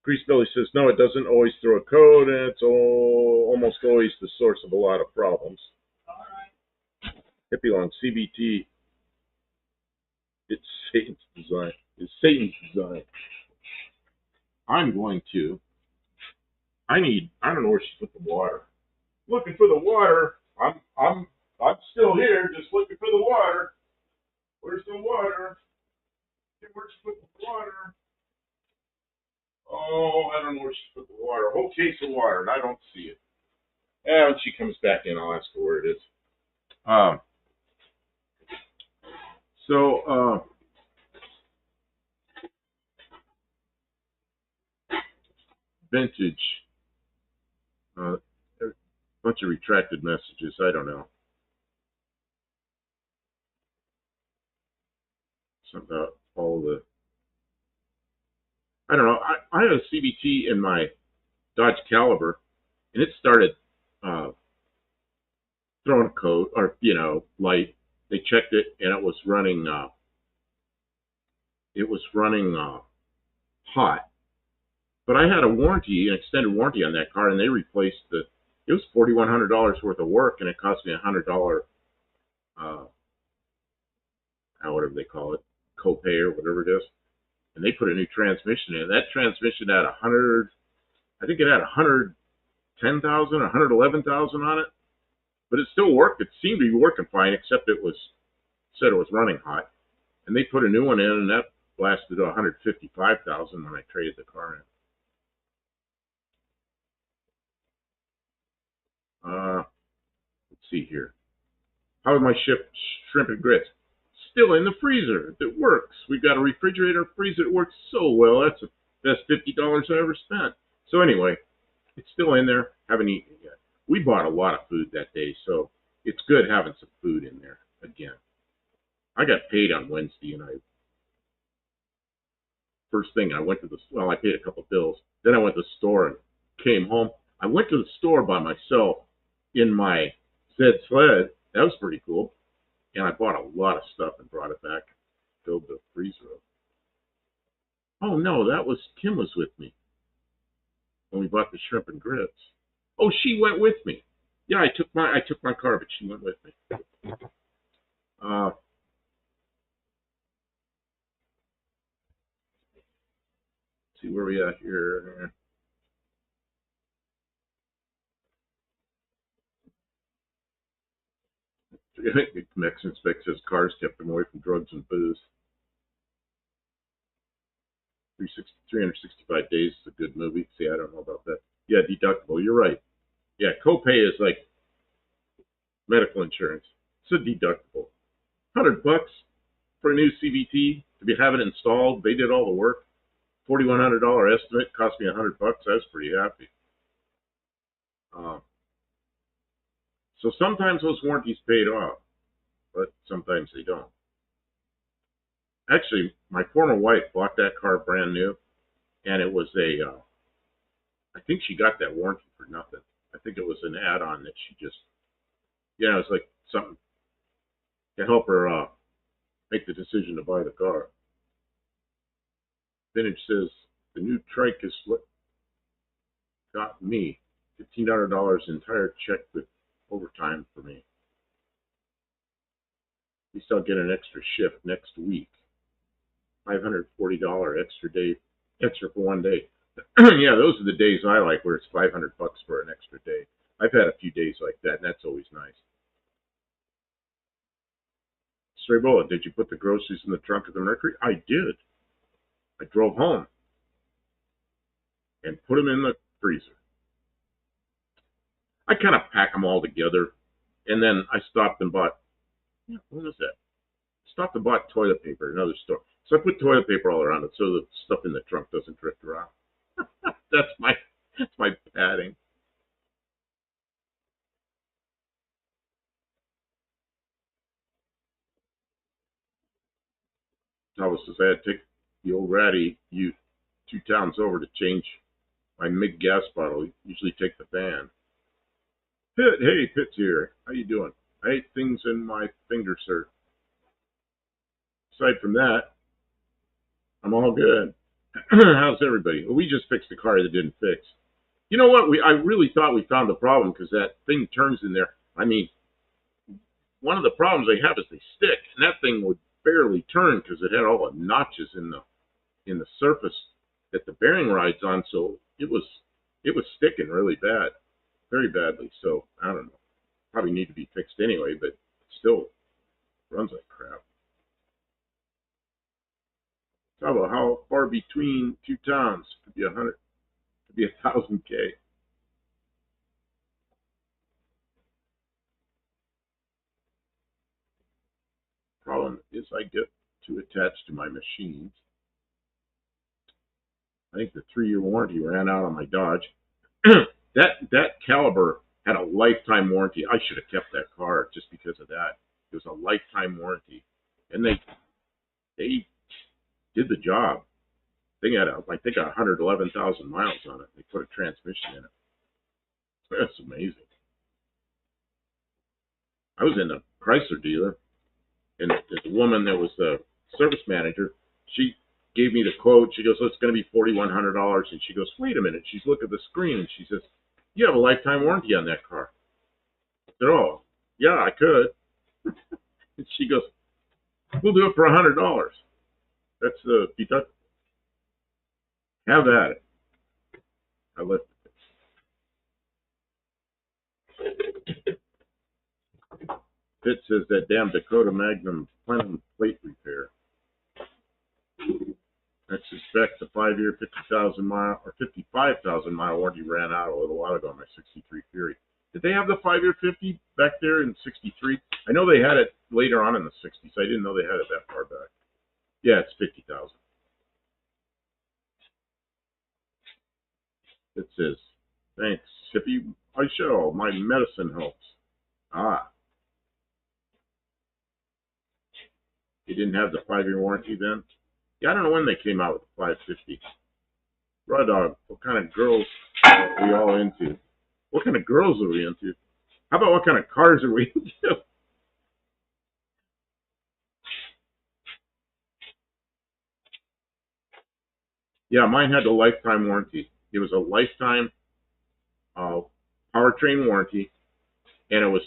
Greasebelly says, no, it doesn't always throw a code, and it's almost always the source of a lot of problems. All right. Hippie Long, CVT, it's Satan's design. It's Satan's design. I don't know where she put the water. Looking for the water. I'm still here, just looking for the water. Where's the water? Where'd she put the water? Oh, I don't know where she put the water. A whole case of water, and I don't see it. And when she comes back in, I'll ask her where it is. Vintage. A bunch of retracted messages. I don't know. Something about all the. I don't know. I had a CVT in my Dodge Caliber, and it started throwing a code, or light. They checked it, and it was running. Hot. But I had an extended warranty on that car, and they replaced it was $4,100 worth of work, and it cost me $100 whatever they call it, copay or whatever it is, and they put a new transmission in. That transmission had 100, I think it had 110,000 or 111,000 on it, but it still worked. It seemed to be working fine, except said it was running hot. And they put a new one in, and that blasted to 155,000 when I traded the car in. Let's see here. How is my shrimp and grits? Still in the freezer. It works. We've got a refrigerator freezer that works so well. That's the best $50 I ever spent. So anyway, it's still in there. Haven't eaten it yet. We bought a lot of food that day, so it's good having some food in there again. I got paid on Wednesday, and first thing I went to I paid a couple bills. Then I went to the store and came home. I went to the store by myself in my Zed sled. That was pretty cool. And I bought a lot of stuff and brought it back, filled the freezer up. Oh no, Kim was with me when we bought the shrimp and grits. Oh, she went with me. Yeah, I took my car, but she went with me. See where we at here. Mexican spec says cars kept them away from drugs and booze. 365 Days is a good movie. See, I don't know about that. Yeah, deductible. You're right. Yeah, copay is like medical insurance. It's a deductible. $100 for a new CVT to have it installed. They did all the work. $4,100 estimate cost me $100. I was pretty happy. So sometimes those warranties paid off, but sometimes they don't. Actually, my former wife bought that car brand new, and it was I think she got that warranty for nothing. I think it was an add-on that she just, it was like something to help her make the decision to buy the car. Vintage says, the new trike is what got me $1,500 entire check with overtime for me. At least I'll get an extra shift next week. $540 extra for one day. Yeah, those are the days I like where it's $500 for an extra day. I've had a few days like that, and that's always nice. Stray Bullet, did you put the groceries in the trunk of the Mercury? I did. I drove home and put them in the freezer. I kind of pack them all together, and then I stopped and bought, what was that? Stopped and bought toilet paper at another store. So I put toilet paper all around it so the stuff in the trunk doesn't drift around. That's my padding. Thomas says I had to take the old ratty Ute 2 towns over to change my MIG gas bottle. Usually take the van. Pitt, hey, Pitt's here. How you doing? I ate things in my finger, sir. Aside from that, I'm all good. How's everybody? Well, we just fixed a car that didn't fix. You know what? I really thought we found the problem because that thing turns in there. I mean, one of the problems they have is they stick, and that thing would barely turn because it had all the notches in the surface that the bearing rides on. So it was sticking really bad, very badly. So I don't know. Probably need to be fixed anyway, but it still runs like crap. Talk about how far between 2 towns could be 100, could be 1,000 K. Problem is I get too attached to my machines. I think the 3-year warranty ran out on my Dodge. That Caliber had a lifetime warranty. I should have kept that car just because of that. It was a lifetime warranty, and they did the job. Thing had I think 111,000 miles on it. They put a transmission in it. That's amazing. I was in a Chrysler dealer, and the woman that was the service manager, she gave me the quote. She goes, "Oh, it's going to be $4,100," and she goes, "Wait a minute." She's looking at the screen, and she says, "You have a lifetime warranty on that car." I said, "Oh, yeah, I could." And she goes, We'll do it for $100. That's the deductible. Have at it. I let. Pitt says that damn Dakota Magnum plenum plate repair. I suspect the 5-year, 50,000 mile or 55,000 mile warranty ran out a little while ago on my '63 Fury. Did they have the 5-year 50 back there in '63? I know they had it later on in the '60s. I didn't know they had it that far back. Yeah, it's 50,000. It says, thanks, Hippie. I shall. My medicine helps. Ah. They didn't have the 5-year warranty then? Yeah, I don't know when they came out with the 550. Raw Dog, what kind of girls are we all into? What kind of girls are we into? How about what kind of cars are we into? Yeah, mine had a lifetime warranty. It was a lifetime powertrain warranty, and it was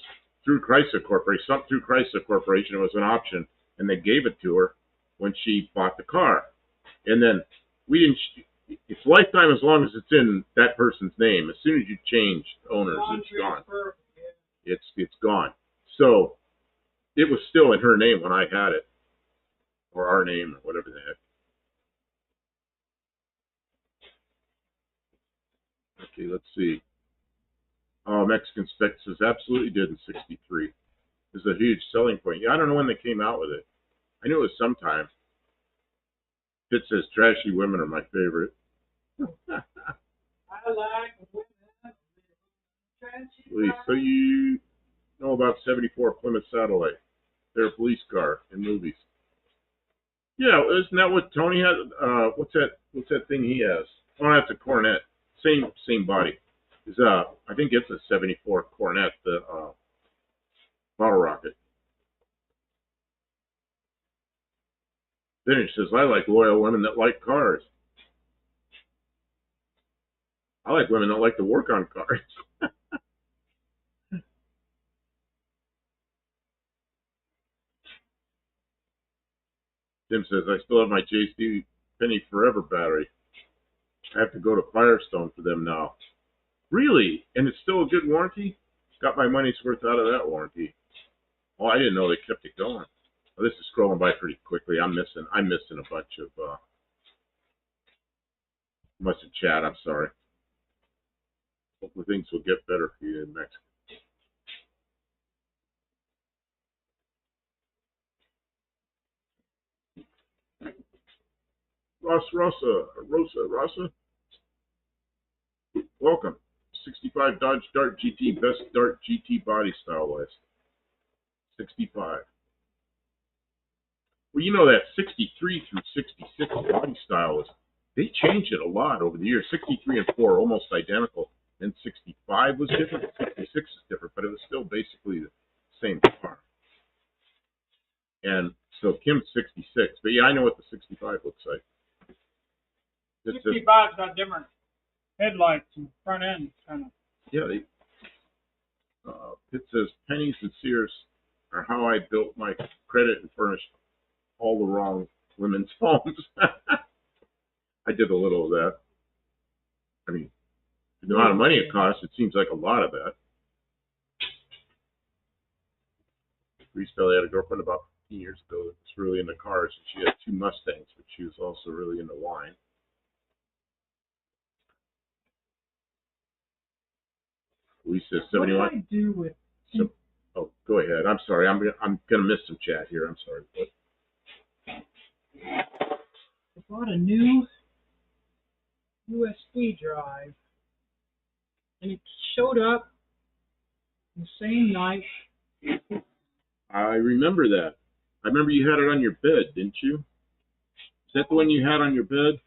through Chrysler Corporation. Something through Chrysler Corporation. It was an option, and they gave it to her when she bought the car. And then we didn't. It's lifetime as long as it's in that person's name. As soon as you change owners, it's gone. It's gone. So it was still in her name when I had it, or our name, or whatever the heck. Okay, let's see. Oh, Mexican Spec says absolutely did in '63. This is a huge selling point. Yeah, I don't know when they came out with it. I knew it was sometime. Pitt says trashy women are my favorite. I like women. Please, so you know about '74 Plymouth Satellite? They're a police car in movies. Yeah, isn't that what Tony has? What's that thing he has? Oh, that's a Cornet. Same body. I think it's a '74 Cornet, the bottle rocket. Then he says, I like loyal women that like cars. I like women that like to work on cars. Tim says, I still have my JC Penny Forever battery. I have to go to Firestone for them now. Really? And it's still a good warranty? Got my money's worth out of that warranty. Oh, I didn't know they kept it going. Oh, this is scrolling by pretty quickly. I'm missing a bunch of must have chat. I'm sorry. Hopefully things will get better for you in Mexico. Rosa. Welcome. 65 Dodge Dart GT, best Dart GT body style list. 65. Well, you know that 63 through 66 body style is, they changed it a lot over the years. 63 and 4 are almost identical. Then 65 was different. 66 is different, but it was still basically the same car. And so Kim's 66. But yeah, I know what the 65 looks like. 65's got different headlights and front end kind of. Yeah, it says pennies and Sears are how I built my credit and furnished all the wrong women's homes. I did a little of that. I mean, the amount of money it costs, it seems like a lot of that. Reese Belly had a girlfriend about 15 years ago that was really into cars, and she had 2 Mustangs, but she was also really into wine. Lisa says 71. What do I do with? Oh, go ahead. I'm sorry. I'm gonna miss some chat here. I'm sorry. I bought a new USB drive, and it showed up the same night. I remember that. I remember you had it on your bed, didn't you? Is that the one you had on your bed?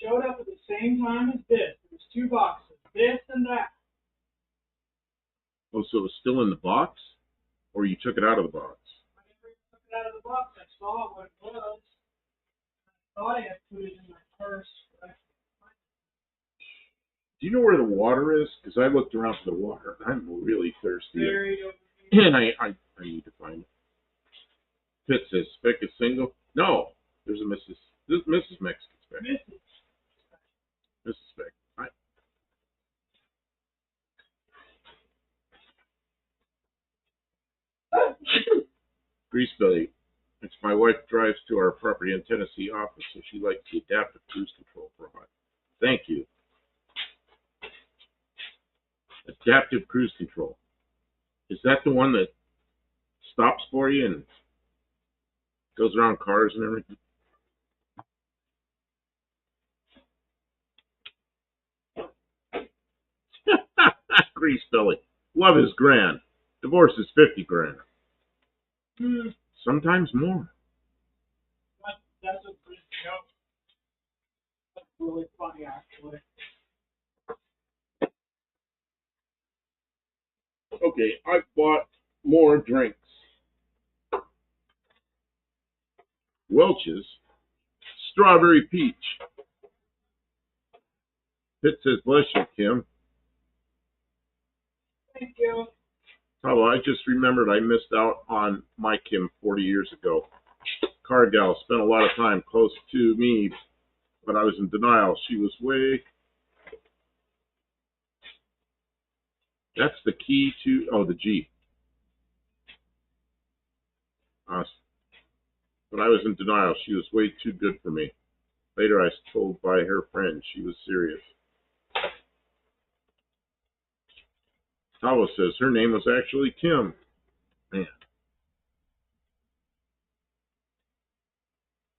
Showed up at the same time as this. It was 2 boxes, this and that. Oh, so it was still in the box, or you took it out of the box? I never took it out of the box. I saw what it was. I thought I had put it in my purse. Do you know where the water is? Because I looked around for the water. I'm really thirsty. Buried over here. And I need to find it. Pitt says Speck is single. No, there's a Mrs. This is Mrs. Mexican Speck. Mrs. Speck. Greasebelly. It's my wife drives to our property in Tennessee office, so she likes the adaptive cruise control product. Thank you. Adaptive cruise control. Is that the one that stops for you and goes around cars and everything? Greasebelly. Love is grand. Divorce is 50 grand. Sometimes more. That's a good joke. That's really funny, actually. Okay, I bought more drinks. Welch's Strawberry Peach. Pitt says, bless you, Kim. Thank you. Oh, I just remembered I missed out on my Kim 40 years ago. Car gal spent a lot of time close to me, but I was in denial. She was way. That's the key to. Oh, the Jeep. But I was in denial. She was way too good for me. Later, I was told by her friend she was serious. Tavo says her name was actually Kim. Man.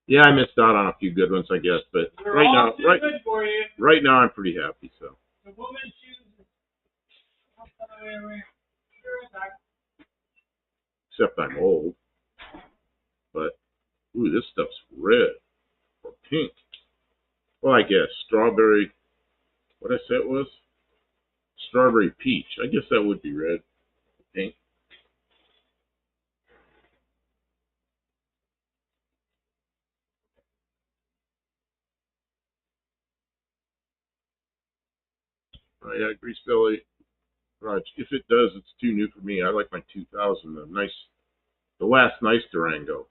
Yeah, I missed out on a few good ones, I guess, but They're all too good for you. right now I'm pretty happy. So. The woman chooses. Except I'm old. But ooh, this stuff's red or pink. Well, I guess strawberry. What I said was strawberry peach. I guess that would be red, pink. Yeah, Greasebelly. Raj, if it does, it's too new for me. I like my 2000, the last nice Durango.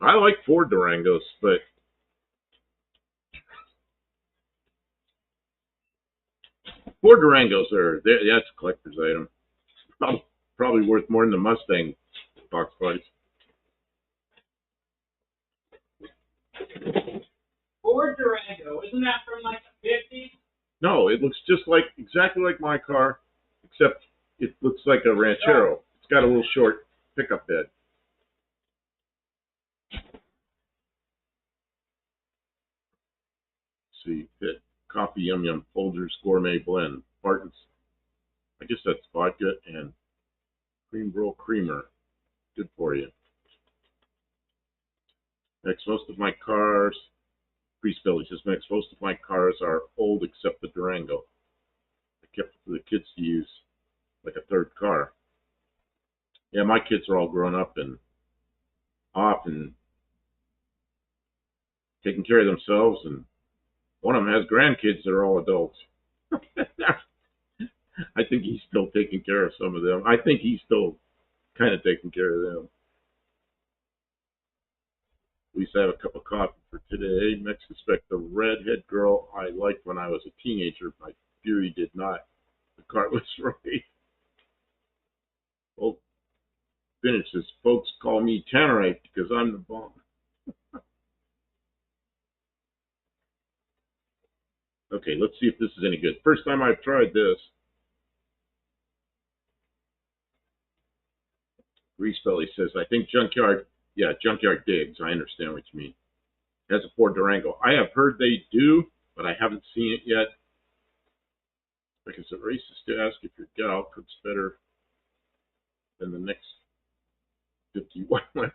I like Ford Durangos, but Ford Durangos that's a collector's item. Probably worth more than the Mustang box bodies. Ford Durango, isn't that from like the 50s? No, it looks just exactly like my car, except it looks like a Ranchero. It's got a little short pickup bed. Let's see, Pitt, Coffee Yum Yum, Folgers Gourmet Blend, Barton's. I guess that's vodka and cream roll creamer. Good for you. Next, most of my cars, Greasebelly says, next, most of my cars are old except the Durango. I kept it for the kids to use like a third car. Yeah, my kids are all grown up and off and taking care of themselves, and one of them has grandkids that are all adults. I think he's still taking care of some of them. I think he's still kind of taking care of them. At least I have a cup of coffee for today. Next, suspect the redhead girl I liked when I was a teenager. My fury did not. The cart was right. Well, finishes. Folks call me Tannerite because I'm the bomb. Okay, let's see if this is any good. First time I've tried this. Greasebelly says, I think Junkyard Digs. I understand what you mean. Has a Ford Durango. I have heard they do, but I haven't seen it yet. Because it racist to ask if your gal cooks better than the next 51 women.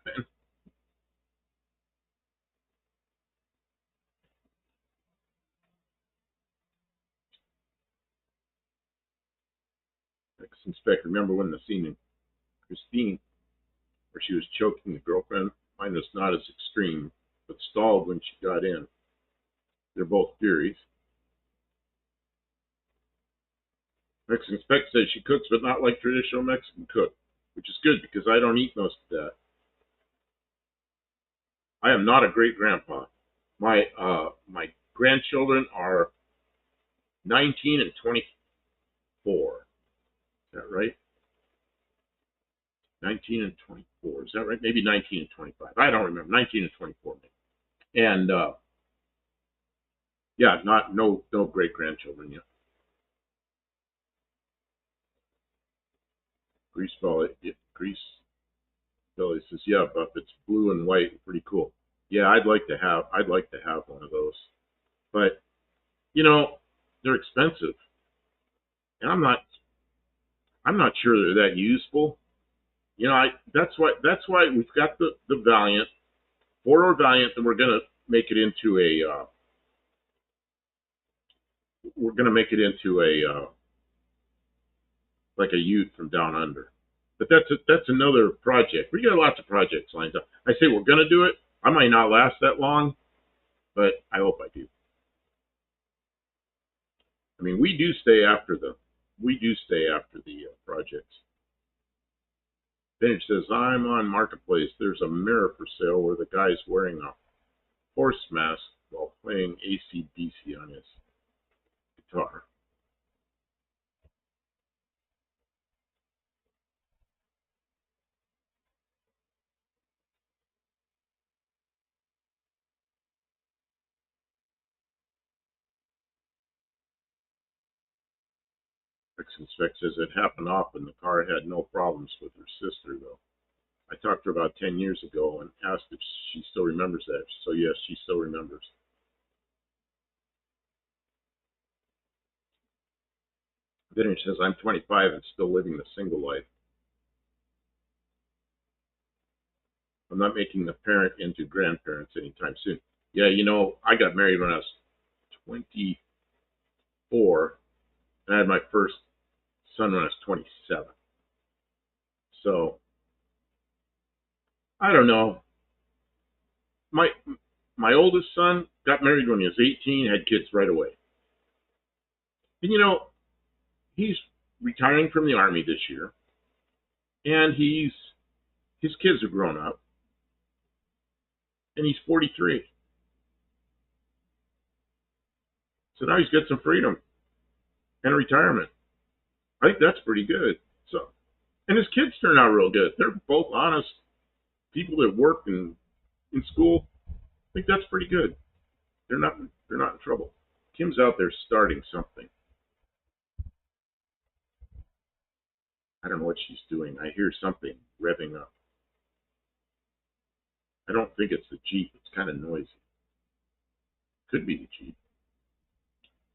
Inspect, remember when the scene in Christine where she was choking the girlfriend? Mine was not as extreme, but stalled when she got in. They're both furies. Mexican Spec says she cooks, but not like traditional Mexican cook, which is good because I don't eat most of that. I am not a great grandpa. My grandchildren are 19 and 24. Is that right? 19 and 24. Is that right? Maybe 19 and 25. I don't remember. 19 and 24. Maybe. And yeah, not no great grandchildren yet. Grease Belly says, yeah, Buff, it's blue and white, pretty cool. Yeah, I'd like to have one of those. But they're expensive. And I'm not sure they're that useful. That's why we've got the Valiant, 4-door Valiant, and we're gonna make it into a like a Ute from down under. But that's another project. We got lots of projects lined up. I say we're gonna do it. I might not last that long, but I hope I do. I mean, we do stay after the projects. Vintage says, I'm on Marketplace. There's a mirror for sale where the guy's wearing a horse mask while playing AC/DC on his guitar. Spec says it happened often. The car had no problems with her sister, though. I talked to her about 10 years ago and asked if she still remembers that. So, yes, she still remembers. Then she says, I'm 25 and still living the single life. I'm not making the parent into grandparents anytime soon. Yeah, I got married when I was 24, and I had my first son when I was 27. So, I don't know. My oldest son got married when he was 18, had kids right away. And he's retiring from the Army this year, and his kids are grown up, and he's 43. So now he's got some freedom and a retirement. I think that's pretty good. So, and his kids turn out real good. They're both honest people that work in school. I think that's pretty good. They're not in trouble. Kim's out there starting something. I don't know what she's doing. I hear something revving up. I don't think it's the Jeep. It's kind of noisy. Could be the Jeep.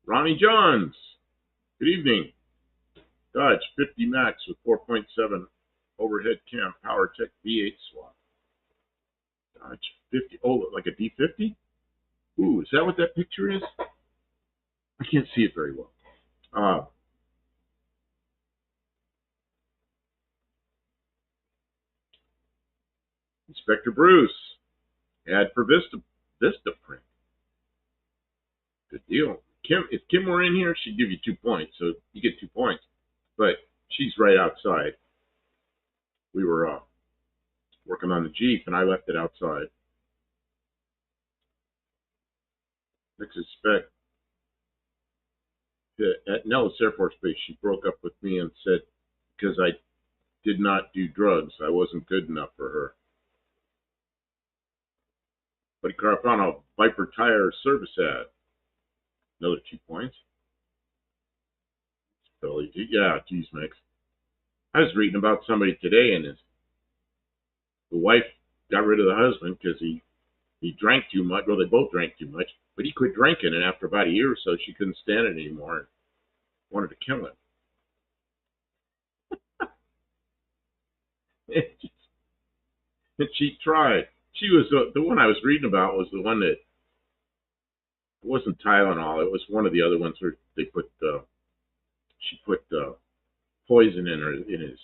Ronnie Johns. Good evening. Dodge 50 Max with 4.7 overhead cam PowerTech V8 swap. Dodge 50. Oh, like a D50? Ooh, is that what that picture is? I can't see it very well. Inspector Bruce. Ad for Vistaprint. Good deal. Kim, if Kim were in here, she'd give you 2 points, so you get 2 points. But she's right outside. We were working on the Jeep, and I left it outside. Next inspect. At Nellis Air Force Base, she broke up with me and said because I did not do drugs, I wasn't good enough for her. Buddy Car found a Viper tire service ad. Another 2 points. Yeah, geez, Mix. I was reading about somebody today, and the wife got rid of the husband because he drank too much. Well, they both drank too much, but he quit drinking, and after about a year or so, she couldn't stand it anymore and wanted to kill him. And she tried. She was the one I was reading about was the one that it wasn't Tylenol. It was one of the other ones where they put she put poison in his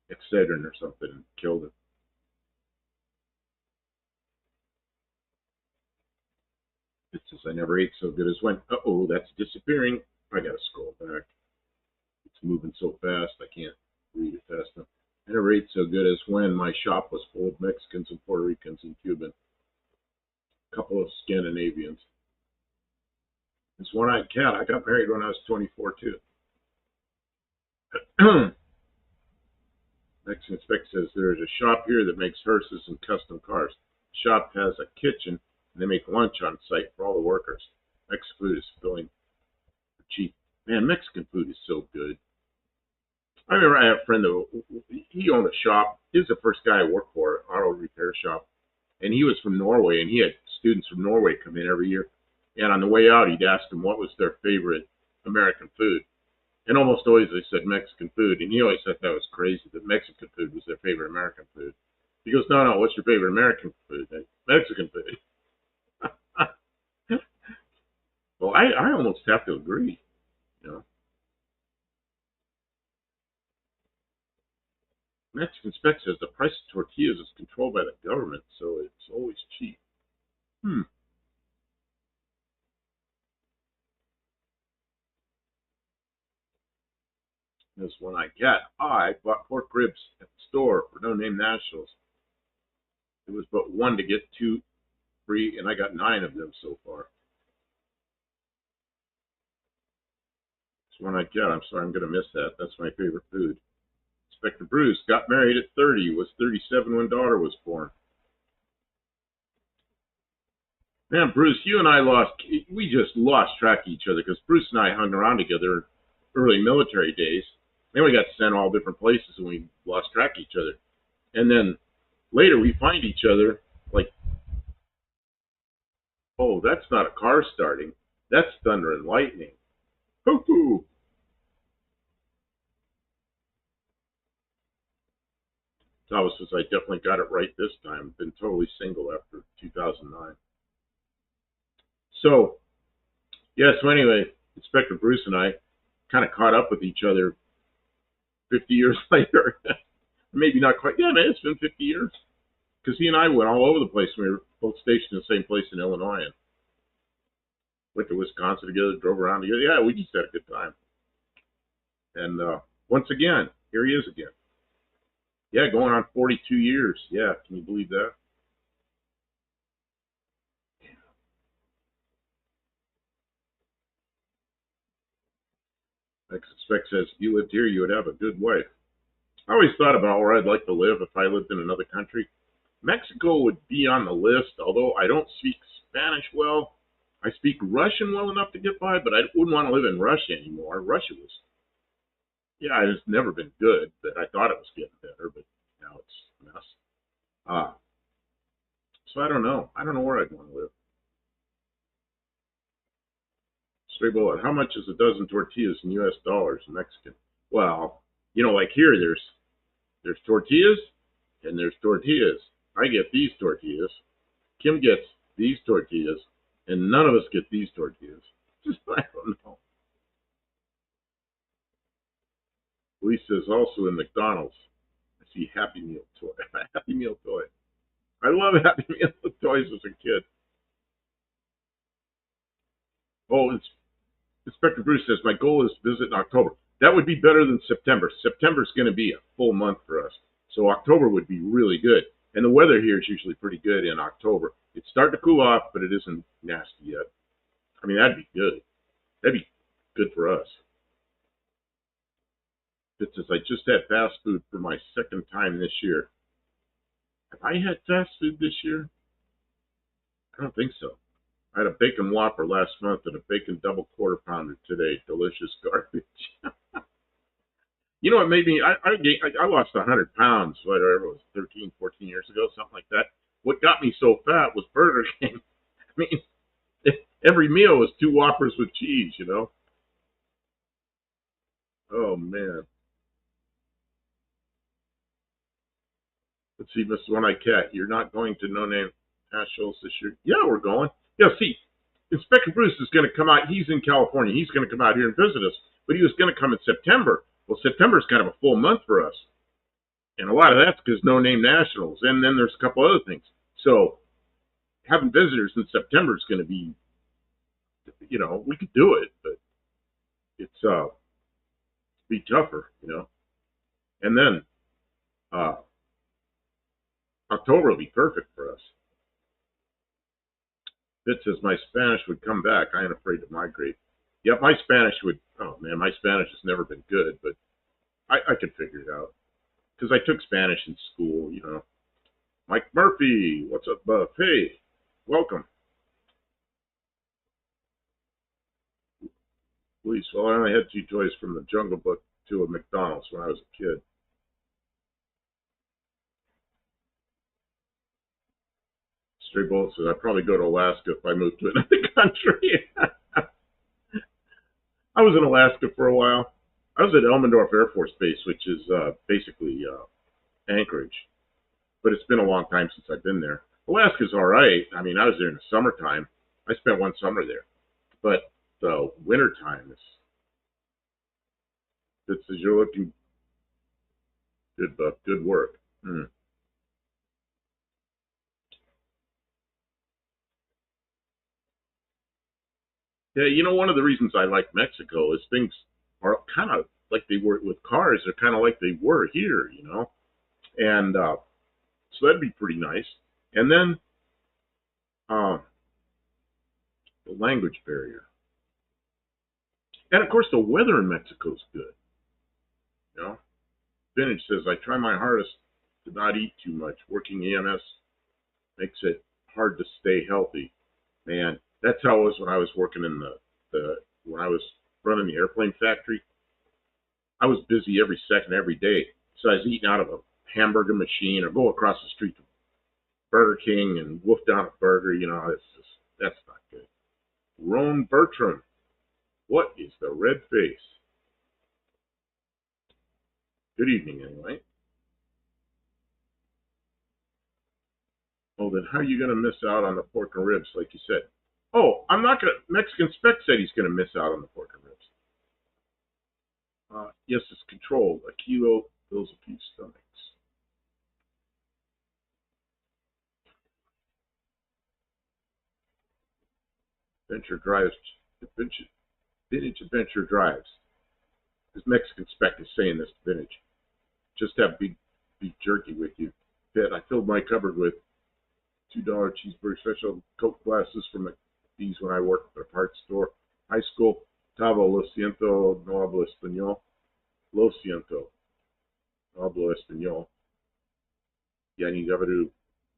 Excedrin or something and killed him. It says I never ate so good as when. Uh-oh, that's disappearing. I gotta scroll back. It's moving so fast I can't read it fast enough. I never ate so good as when my shop was full of Mexicans and Puerto Ricans and Cubans. couple of Scandinavians. This one-eyed cat, I got married when I was 24 too. Mexican Spec says there is a shop here that makes hearses and custom cars. The shop has a kitchen and they make lunch on site for all the workers. Mexican food is filling for cheap. Man, Mexican food is so good. I remember I had a friend that he owned a shop. He was the first guy I worked for, an auto repair shop, and he was from Norway, and he had students from Norway come in every year. And on the way out, he'd ask them what was their favorite American food, and almost always they said Mexican food, and he always thought that was crazy that Mexican food was their favorite American food. He goes, no, what's your favorite American food? Mexican food. Well, I almost have to agree, you know. Mexican Spec says the price of tortillas is controlled by the government, so it's always cheap. This one I bought pork ribs at the store for no-name nationals. It was but one to get 2 free, and I got 9 of them so far. This one I'm sorry, I'm going to miss that. That's my favorite food. Inspector Bruce got married at 30, was 37 when daughter was born. Man, Bruce, you and I we just lost track of each other because Bruce and I hung around together early military days. Then we got sent all different places and we lost track of each other. And then later we find each other like, oh, that's not a car starting. That's thunder and lightning. Hoo-hoo. Thomas says, I definitely got it right this time. Been totally single after 2009. So anyway, Inspector Bruce and I kind of caught up with each other 50 years later. Maybe not quite. Yeah, man, it's been 50 years. Because he and I went all over the place. We were both stationed in the same place in Illinois. And went to Wisconsin together, drove around together. Yeah, we just had a good time. And once again, here he is again. Yeah, going on 42 years. Yeah, can you believe that? Spec says, if you lived here, you would have a good wife. I always thought about where I'd like to live if I lived in another country. Mexico would be on the list, although I don't speak Spanish well. I speak Russian well enough to get by, but I wouldn't want to live in Russia anymore. Russia was, yeah, it's never been good, but I thought it was getting better, but now it's a mess. So I don't know. I don't know where I'd want to live. Straight bullet. How much is a dozen tortillas in U.S. dollars in Mexican? Well, like here, there's tortillas and there's tortillas. I get these tortillas. Kim gets these tortillas, and none of us get these tortillas. Just I don't know. Lisa's also in McDonald's. I see Happy Meal toy. Happy Meal toy. I love Happy Meal toys as a kid. Oh, Inspector Bruce says, my goal is to visit in October. That would be better than September. September's going to be a full month for us. So October would be really good. And the weather here is usually pretty good in October. It's starting to cool off, but it isn't nasty yet. I mean, that'd be good. That'd be good for us. It says, I just had fast food for my second time this year. Have I had fast food this year? I don't think so. I had a bacon Whopper last month and a bacon double quarter pounder today. Delicious garbage. You know what made me, I lost 100 pounds, whatever it was, 13, 14 years ago, something like that. What got me so fat was Burger King. I mean, every meal was 2 Whoppers with cheese, Oh, man. Let's see, Mrs. One-Eyed Cat, you're not going to No Name Nationals this year? Yeah, we're going. Yeah, see, Inspector Bruce is going to come out. He's in California. He's going to come out here and visit us. But he was going to come in September. Well, September's kind of a full month for us. And a lot of that's because No Name Nationals. And then there's a couple other things. So having visitors in September is going to be, we could do it, but it's be tougher, And then October will be perfect for us. It says my Spanish would come back. I ain't afraid to migrate. Yep, my Spanish would. Oh man, my Spanish has never been good, but I could figure it out because I took Spanish in school. You know, Mike Murphy, what's up, Buff? Hey, welcome. Please. Well, I only had two toys from the Jungle Book to a McDonald's when I was a kid. Stray Bullet says I'd probably go to Alaska if I moved to another country. I was in Alaska for a while. I was at Elmendorf Air Force Base, which is basically Anchorage, but it's been a long time since I've been there. Alaska's all right. I mean, I was there in the summertime. I spent one summer there, but the wintertime is. It says you're looking good, Buck. Good work. Yeah, you know, one of the reasons I like Mexico is things are kind of like they were with cars. They're kind of like they were here, you know, and so that'd be pretty nice. And then uh, the language barrier, and of course the weather in Mexico's good. You know, Vintage says I try my hardest to not eat too much. Working EMS makes it hard to stay healthy. Man, that's how it was when I was working in the when I was running the airplane factory. I was busy every second, every day. So I was eating out of a hamburger machine or go across the street to Burger King and wolf down a burger. You know, that's not good. Roan Bertram, what is the red face? Good evening, anyway. Oh, then how are you going to miss out on the pork and ribs, like you said? Oh, I'm not going to. Mexican Spec said he's going to miss out on the pork and ribs. Yes, it's controlled. A kilo fills a few stomachs. Adventure drives. Vintage Adventure drives. This Mexican Spec is saying this to Vintage. Just have big beef jerky with you. Pit, I filled my cupboard with $2 cheeseburger special Coke glasses from these when I worked at a parts store. High school. Tavo, lo siento, no hablo español. Lo siento, no hablo español. Я не говорю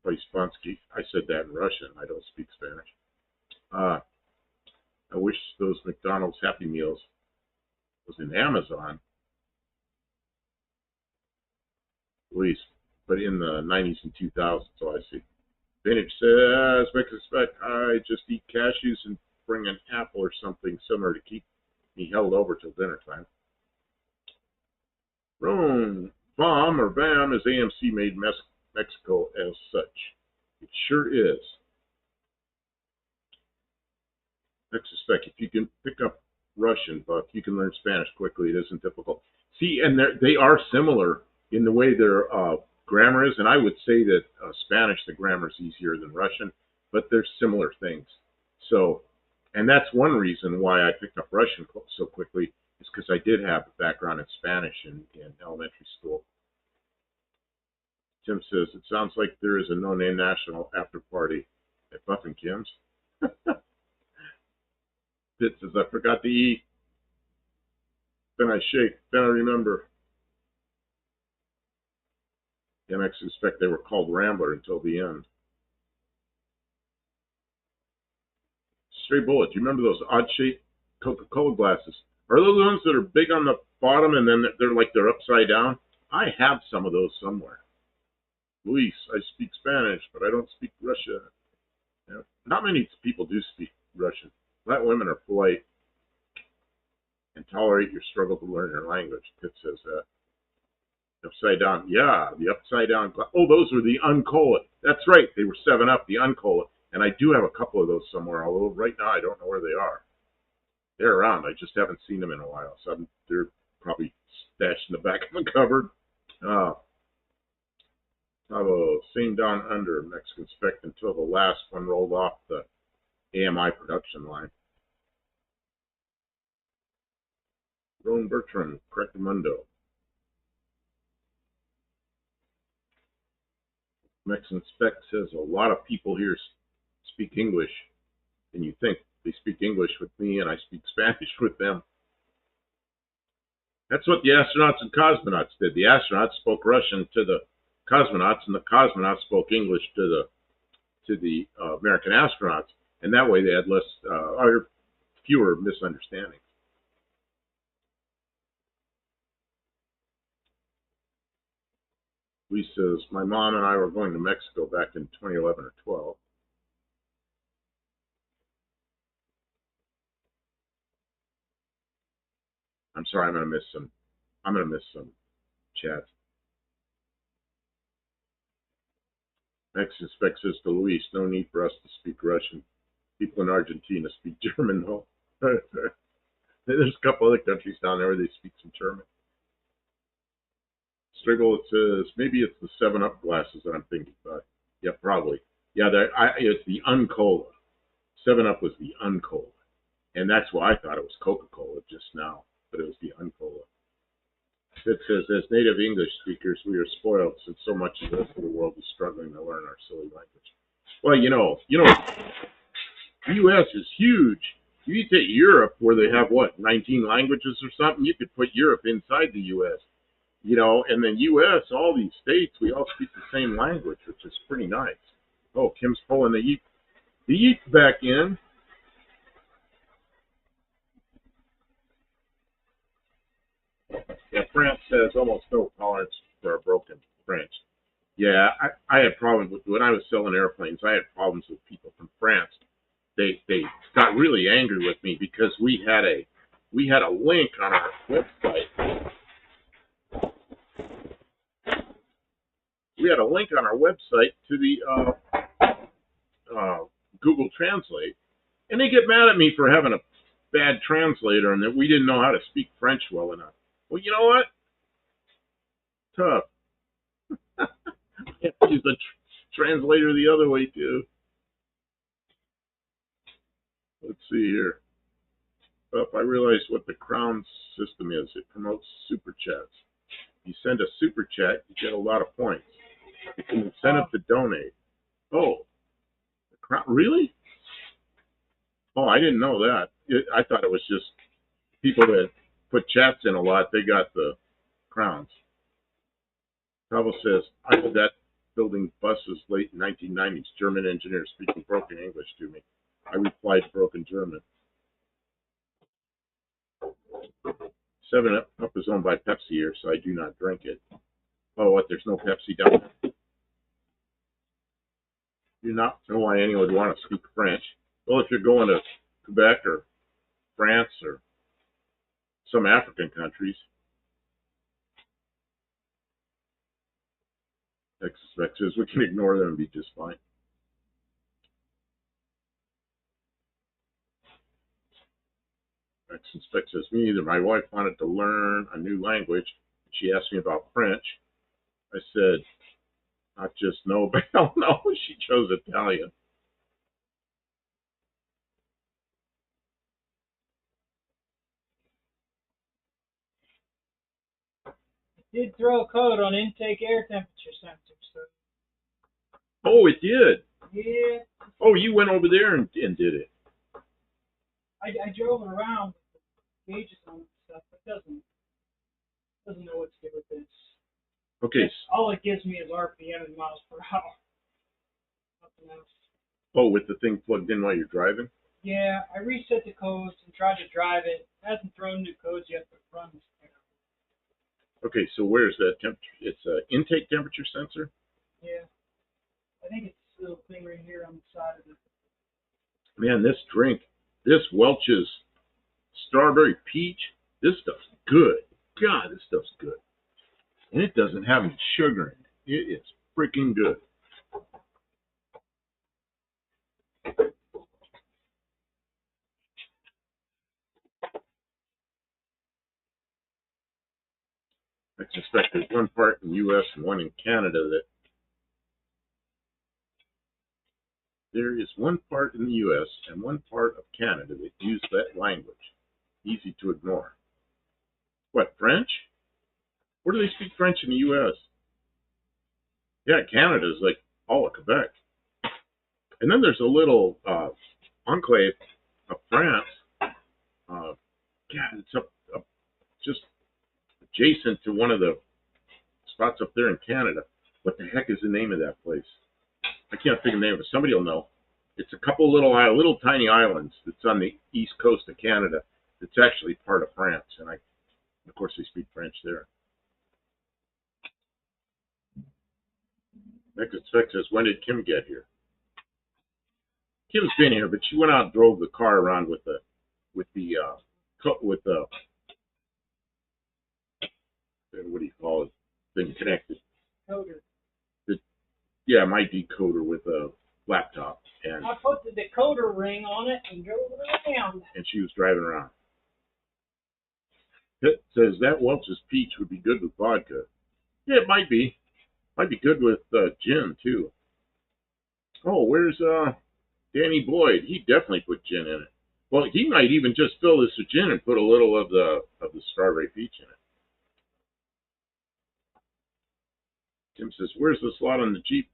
по-испански. I said that in Russian. I don't speak Spanish. I wish those McDonald's Happy Meals was in Amazon, Luis, but in the 90s and 2000s, so I see. Vintage says, expect I just eat cashews and bring an apple or something similar to keep me held over till dinner time. Rome, Vom or Vam is AMC made Mexico as such. It sure is. I suspect if you can pick up Russian, Buck, you can learn Spanish quickly. It isn't difficult. See, and they are similar in the way their grammar is, and I would say that Spanish, the grammar is easier than Russian, but they're similar things. So, and that's one reason why I picked up Russian so quickly, is because I did have a background in Spanish in elementary school. Tim says, it sounds like there is a no-name national after party at Buff and Kim's. Pitt says, I forgot to eat. Then I shake. Then I remember. I suspect they were called Rambler until the end. Stray Bullet, do you remember those odd-shaped Coca-Cola glasses? Are those the ones that are big on the bottom and then they're upside down? I have some of those somewhere. Luis, I speak Spanish, but I don't speak Russian. Yeah. Not many people do speak Russian. Latin women are polite and tolerate your struggle to learn their language. Pitt says that. Upside down. Yeah, the upside down. Oh, those were the Uncola. That's right. They were 7-Up, the Uncola. And I do have a couple of those somewhere, although right now I don't know where they are. They're around. I just haven't seen them in a while. So they're probably stashed in the back of the cupboard. Same down under Mexican Spec until the last one rolled off the AMI production line. Ron Bertrand, Correctamundo. Mexican Spec says a lot of people here speak English. and you think they speak English with me and I speak Spanish with them. That's what the astronauts and cosmonauts did. The astronauts spoke Russian to the cosmonauts, and the cosmonauts spoke English to the American astronauts, and that way they had less or fewer misunderstandings. Lee says, my mom and I were going to Mexico back in 2011 or 12. I'm sorry, I'm gonna miss some chats. Mexican spec says to Luis, no need for us to speak Russian. People in Argentina speak German, though. There's a couple other countries down there where they speak some German. Striggle, it says, maybe it's the 7-Up glasses that I'm thinking about. Yeah, probably. Yeah, it's the Uncola. 7-Up was the Uncola. And that's why I thought it was Coca-Cola just now, but it was the Uncola. It says, as native English speakers, we are spoiled since so much of the rest of the world is struggling to learn our silly language. Well, the U.S. is huge. If you take Europe, where they have, 19 languages or something, you could put Europe inside the U.S., and then U.S., all these states, we all speak the same language, which is pretty nice. Oh, Kim's pulling the yeet back in. Yeah, France has almost no tolerance for a broken French. Yeah, I had problems when I was selling airplanes. I had problems with people from France. They got really angry with me because we had a link on our website. We had a link on our website to the Google Translate, and they get mad at me for having a bad translator and that we didn't know how to speak French well enough. Well, you know what? Tough. Use the translator the other way too. Let's see here. If I realize what the Crown system is, it promotes super chats. You send a super chat, you get a lot of points. It's an incentive to donate. Oh, the Crown, really? Oh, I didn't know that. I thought it was just people that put chats in a lot, they got the crowns. Pavel says, I did that building buses late 1990s, German engineers speaking broken English to me. I replied broken German. 7-Up is owned by Pepsi here, so I do not drink it. Oh, what, there's no Pepsi down there? Do not know why anyone would want to speak French. Well, if you're going to Quebec or France or some African countries, Texas says we can ignore them and be just fine. Spec says, me either. My wife wanted to learn a new language. She asked me about French. I said, not just no, but hell no. She chose Italian. It did throw a code on intake air temperature sensor, so. Oh, it did? Yeah. Oh, you went over there and did it. I drove it around with the gauges on and stuff. It doesn't know what to do with this. Okay. All it gives me is RPM and miles per hour. Nothing else. Oh, with the thing plugged in while you're driving? Yeah, I reset the codes and tried to drive it. It hasn't thrown new codes yet, but it runs. Okay, so where's that temperature? It's an intake temperature sensor? Yeah. I think it's this little thing right here on the side of it. Man, this drink, this Welch's strawberry peach, this stuff's good. God, this stuff's good. And it doesn't have any sugar in it. It is freaking good. I suspect there's one part in the U.S. and one in Canada that there is one part in the U.S. and one part of Canada that use that language. Easy to ignore. What, French? Where do they speak French in the U.S.? Yeah, Canada's like all of Quebec. And then there's a little enclave of France. God, it's up just adjacent to one of the spots up there in Canada. What the heck is the name of that place? I can't think of the name of it. Somebody will know. It's a couple little tiny islands that's on the east coast of Canada. It's actually part of France, and of course, they speak French there. Next says, when did Kim get here? Kim's been here, but she went out and drove the car around with the what do you call it, thing connected. Decoder. Yeah, my decoder with a laptop, and I put the decoder ring on it and drove it around. And she was driving around. It says that Welch's peach would be good with vodka. Yeah, it might be. Might be good with gin too. Oh, where's Danny Boyd? He definitely put gin in it. Well, he might even just fill this with gin and put a little of the strawberry peach in it. Tim says, "Where's the slot on the Jeep?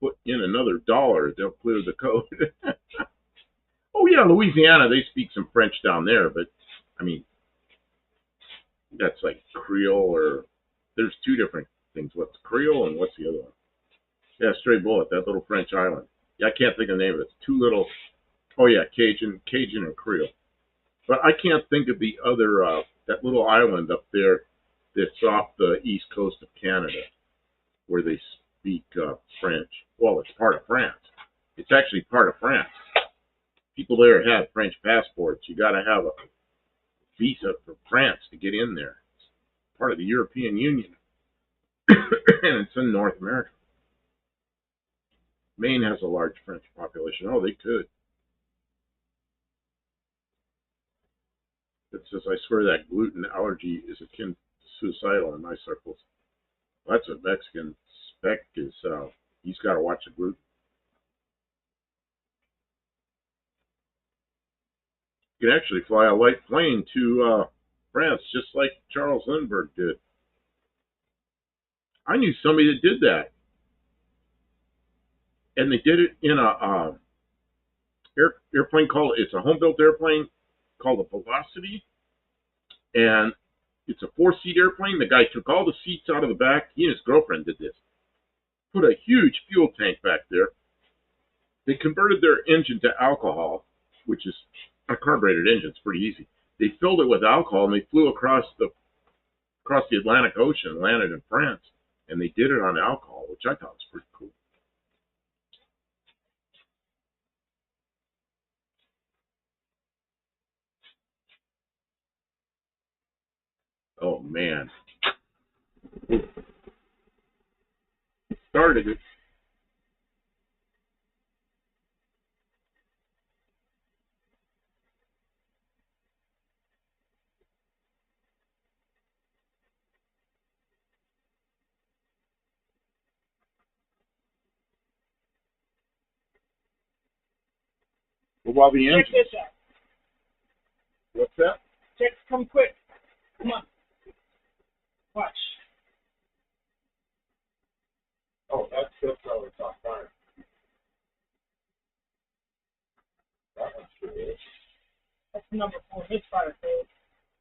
Put in another $1. They'll clear the code." Oh yeah, Louisiana. They speak some French down there, but I mean, that's like Creole, or there's two different things. What's Creole and what's the other one? Yeah, Stray Bullet, that little French island. Yeah, I can't think of the name of it. It's two little. Oh yeah, Cajun and Creole. But I can't think of the other, that little island up there that's off the east coast of Canada, where they speak French. Well, it's part of France. It's actually part of France. People there have French passports. You got to have a visa for France to get in there. It's part of the European Union, and it's in North America. Maine has a large French population. Oh, they could. It says, I swear that gluten allergy is akin to suicidal in my circles. Well, that's what Mexican spec is. He's got to watch the gluten. You can actually fly a light plane to France, just like Charles Lindbergh did. I knew somebody that did that. And they did it in a airplane called, it's a home-built airplane called the Velocity. And it's a 4-seat airplane. The guy took all the seats out of the back. He and his girlfriend did this. Put a huge fuel tank back there. They converted their engine to alcohol, which is a carbureted engine. It's pretty easy. They filled it with alcohol, and they flew across the Atlantic Ocean and landed in France. And they did it on alcohol, which I thought was pretty cool. Oh, man. Started it. Well, while the engine. Check this out. What's that? Check, come quick. Come on. Watch. Oh, that's how it's on fire. That one's sure is. That's the number 4 misfire code.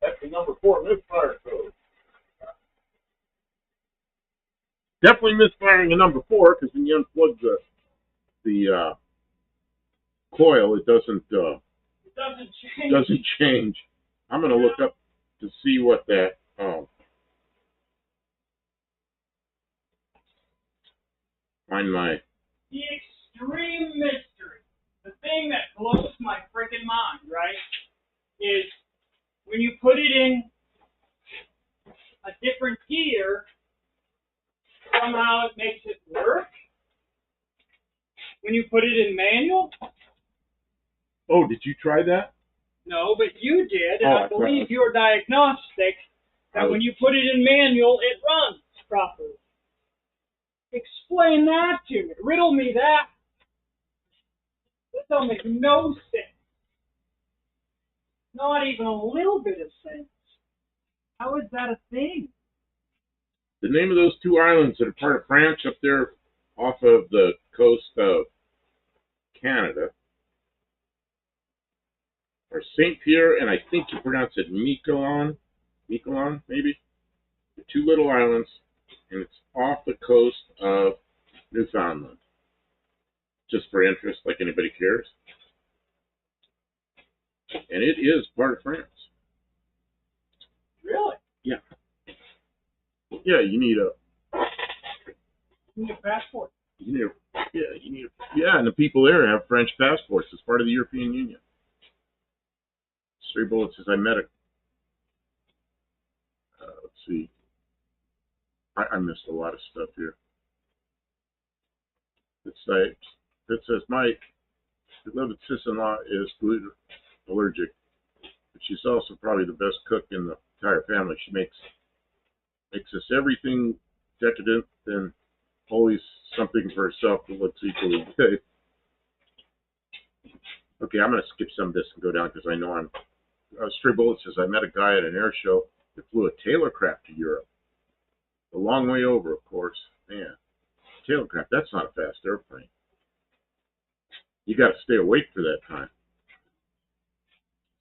That's the number 4 misfire code. Definitely misfiring a number 4, because when you unplug the coil, it doesn't change. I'm going to look up to see what that. Find my. The extreme mystery, the thing that blows my freaking mind, right, is when you put it in a different gear, somehow it makes it work. When you put it in manual, Oh, did you try that? no, but you did, and Oh, I believe your diagnostic that when you put it in manual, it runs properly. Explain that to me. Riddle me that. This don't make no sense. Not even a little bit of sense. How is that a thing? The name of those two islands that are part of France up there off of the coast of Canada are St. Pierre, and I think you pronounce it Miquelon, maybe? The two little islands, and it's off the coast of Newfoundland. Just for interest, like anybody cares. And it is part of France. Really? Yeah. Yeah, you need a passport. yeah, and the people there have French passports as part of the European Union. Stray Bullet says I met a. Let's see. I missed a lot of stuff here. It says my beloved sister-in-law is gluten allergic, but she's also probably the best cook in the entire family. She makes us everything decadent and always something for herself that looks equally good. Okay, I'm going to skip some of this and go down because I know I'm. Stray Bullet says I met a guy at an air show that flew a Taylorcraft to Europe. A long way over, of course. Man, Taylorcraft, that's not a fast airplane. You got to stay awake for that time,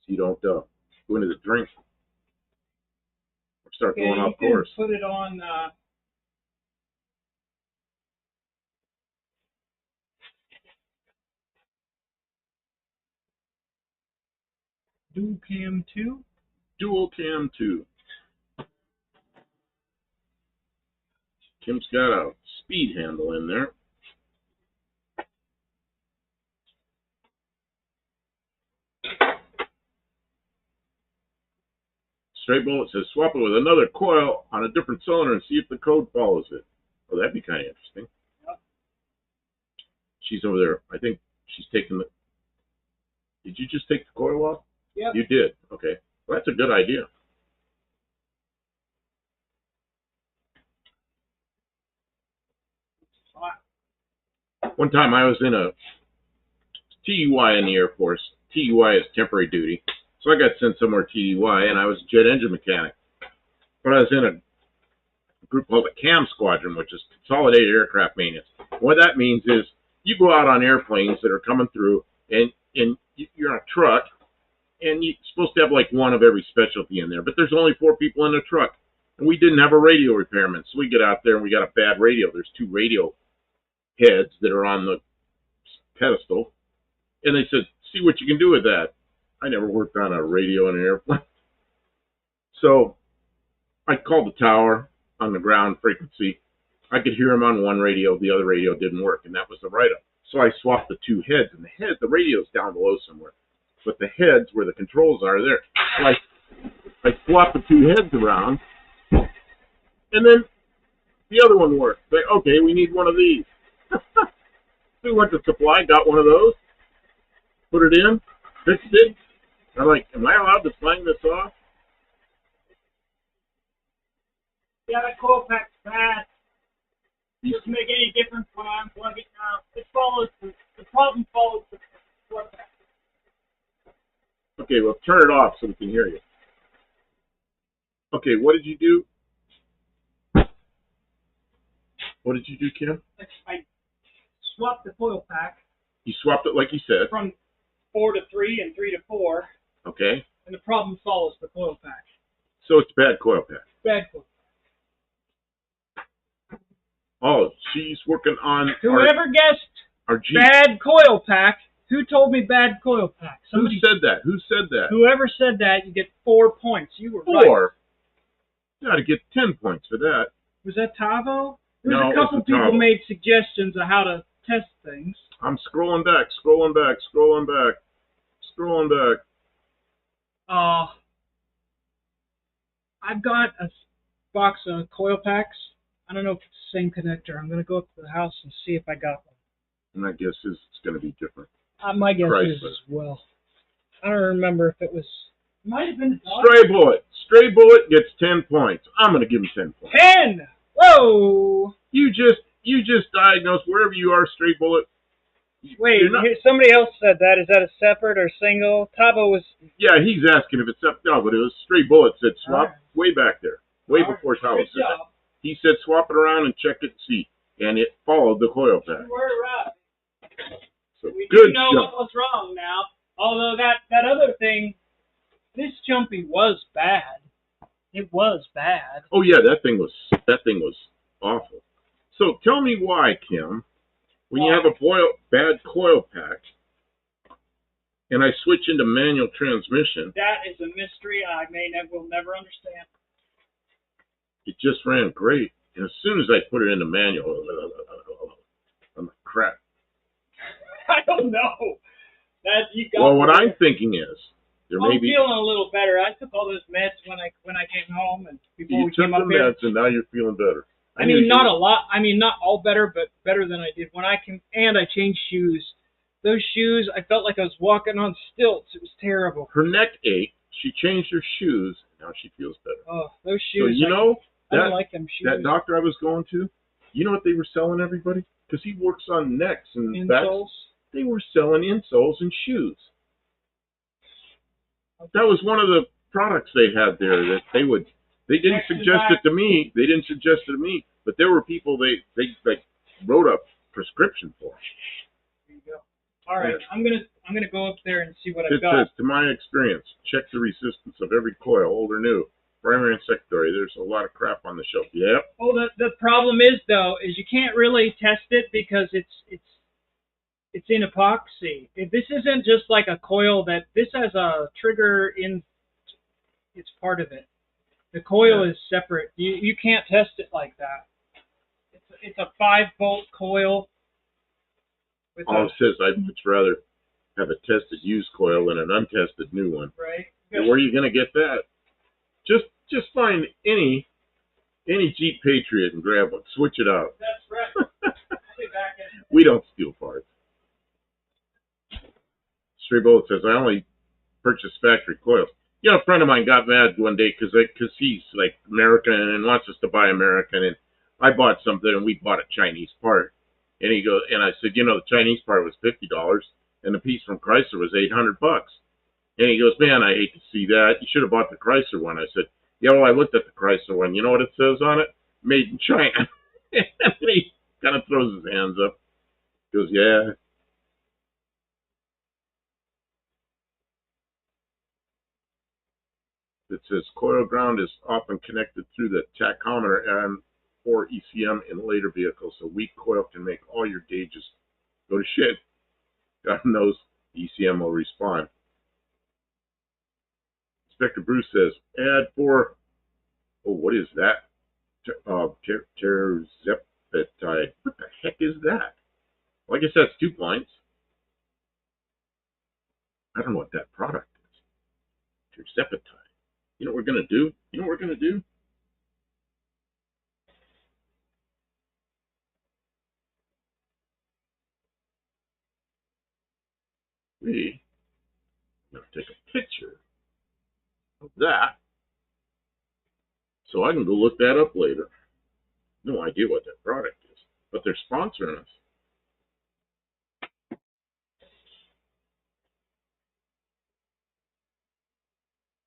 so you don't go into the drink or start going off course. Put it on. Dual Cam 2. Dual Cam 2. Kim's got a speed handle in there. Stray Bullet says swap it with another coil on a different cylinder and see if the code follows it. Oh, that'd be kind of interesting. Yep. She's over there. I think she's taking the. Did you just take the coil off? Yep. You did. Okay. Well, that's a good idea. One time I was in a TUI in the Air Force. TUI is temporary duty. So I got sent somewhere TUI, and I was a jet engine mechanic. But I was in a group called the CAM Squadron, which is Consolidated Aircraft Maintenance. What that means is you go out on airplanes that are coming through, and you're on a truck, and you're supposed to have like one of every specialty in there. But there's only 4 people in the truck, and we didn't have a radio repairman. So we get out there, and we got a bad radio. There's 2 radio heads that are on the pedestal, and they said, see what you can do with that. I never worked on a radio in an airplane. So I called the tower on the ground frequency. I could hear them on one radio, the other radio didn't work, and that was the write-up. So I swapped the 2 heads, and the radio's down below somewhere, but the heads where the controls are there. So I swapped the 2 heads around, and then the other one worked. Like, okay, we need one of these. So we went to supply, got one of those, put it in, fixed it. I'm like, am I allowed to slang this off? Yeah, that coil pack's bad. It doesn't make any difference when I unplug it now. It follows the problem follows the coil pack. Okay, well, turn it off so we can hear you. Okay, what did you do? What did you do, Kim? I swapped the coil pack. You swapped it like you said. From 4 to 3 and 3 to 4. Okay. And the problem follows the coil pack. So it's bad coil pack. Bad coil pack. Oh, she's working on. Whoever guessed our Jeep. Bad coil pack. Who told me bad coil pack? Somebody. Who said that? Who said that? Whoever said that, you get 4 points. You were 4? right. You got to get 10 points for that. Was that Tavo? There was No, a couple people Tavo. made suggestions of how to test things. I'm scrolling back. I've got a box of coil packs. I don't know if it's the same connector. I'm going to go up to the house and see if I got one. And my guess is it's going to be different. My guess Chrysler. is as well. I don't remember if it was. It might have been. Stray Bullet. Stray Bullet gets 10 points. I'm going to give him 10 points. 10! Whoa! You just diagnosed wherever you are, Stray Bullet. Wait, somebody else said that. Is that a separate or single? Tavo was. Yeah, he's asking if it's up. No, but it was Stray Bullet said swap way back there, way before Tavo said that. He said swap it around and check it and see, and it followed the coil pack. We're right. So We good do know job. what was wrong now. Although that other thing, this Jumpy was bad. It was bad. Oh yeah, that thing was awful. So tell me why, Kim, when you have a bad coil pack, and I switch into manual transmission, That is a mystery will never understand. it just ran great. And as soon as I put it into manual, I'm like, crap. I don't know. That you got. Well, what I'm thinking is there may I'm be. feeling a little better. I took all those meds when I came home and before You we took came the up here. meds, and now you're feeling better. I mean, not a lot. I mean, not all better, but better than I did when I came. And I changed shoes. Those shoes, I felt like I was walking on stilts. It was terrible. Her neck ached. She changed her shoes. Now she feels better. Oh, those So shoes. I don't like them shoes. That doctor I was going to, you know what they were selling everybody? Because he works on necks and backs. Insoles. They were selling insoles and shoes. That was one of the products they had there that they didn't suggest it to me. They didn't suggest it to me, but there were people they like wrote a prescription for. There you go. All right, I'm gonna go up there and see what I've It got. says, to my experience, check the resistance of every coil, old or new, primary and secondary. There's a lot of crap on the shelf. Yep. Oh, the problem is though, is you can't really test it because it's in epoxy. This isn't just like a coil this has a trigger in. It's part of it. The coil is separate. You can't test it like that. It's a 5-volt coil. All it says, I'd much rather have a tested used coil than an untested new one. Right. And where are you going to get that? Just find any Jeep Patriot and grab one. Switch it out. That's right. I'll be back in. We don't steal parts. Stray Bullet says, I only purchase factory coils. You know, a friend of mine got mad one day because he's like American and wants us to buy American, and I bought something and we bought a Chinese part, and he goes, and I said, you know, the Chinese part was $50 and the piece from Chrysler was $800, and he goes, man, I hate to see that. You should have bought the Chrysler one. I said, yeah, well, I looked at the Chrysler one. You know what it says on it? Made in China. And he kind of throws his hands up. He goes, yeah. It says coil ground is often connected through the tachometer and or ECM in later vehicles. A weak coil can make all your gauges go to shit. God knows ECM will respond. Inspector Bruce says, add 4, what is that? Terzepatide. What the heck is that? Well, I guess that's 2 points. I don't know what that product is. Terzepatide. You know what we're going to do? We are going to take a picture of that so I can go look that up later. No idea what that product is, but they're sponsoring us.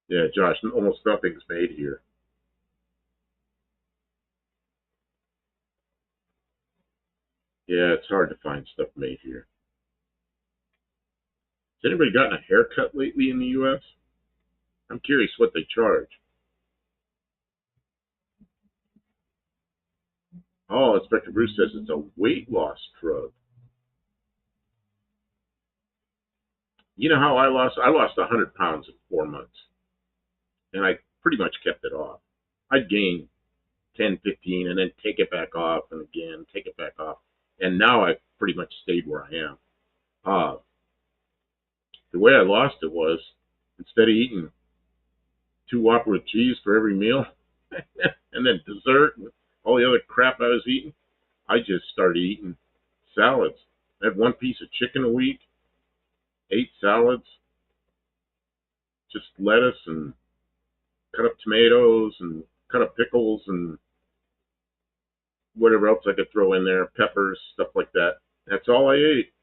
Yeah, Josh, almost nothing's made here. Yeah, it's hard to find stuff made here. Has anybody gotten a haircut lately in the U.S.? I'm curious what they charge. Oh, Inspector Bruce says it's a weight loss drug. You know how I lost 100 pounds in 4 months. And I pretty much kept it off. I'd gain 10, 15, and then take it back off, and again, take it back off. And now I've pretty much stayed where I am. The way I lost it was, instead of eating 2 Whopper with cheese for every meal, and then dessert, and all the other crap I was eating, I just started eating salads. I had 1 piece of chicken a week, 8 salads, just lettuce and cut up tomatoes and cut up pickles and whatever else I could throw in there, peppers, stuff like that. That's all I ate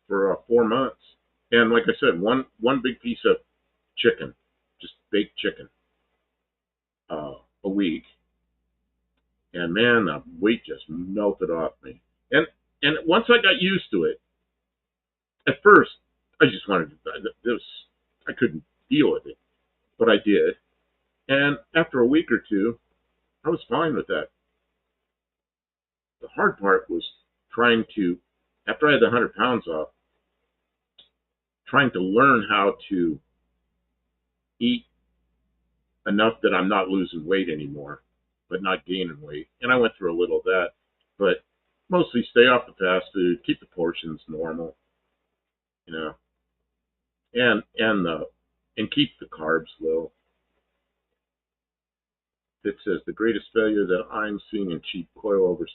for 4 months. And like I said, one big piece of chicken, just baked chicken, a week. And man, the weight just melted off me. And once I got used to it, at first I just wanted to, this, I couldn't deal with it, but I did. And after a week or two, I was fine with that. The hard part was trying to, after I had the 100 pounds off, trying to learn how to eat enough that I'm not losing weight anymore, but not gaining weight. And I went through a little of that, but mostly stay off the fast food, keep the portions normal, you know, and keep the carbs low. It says the greatest failure that I'm seeing in cheap coilovers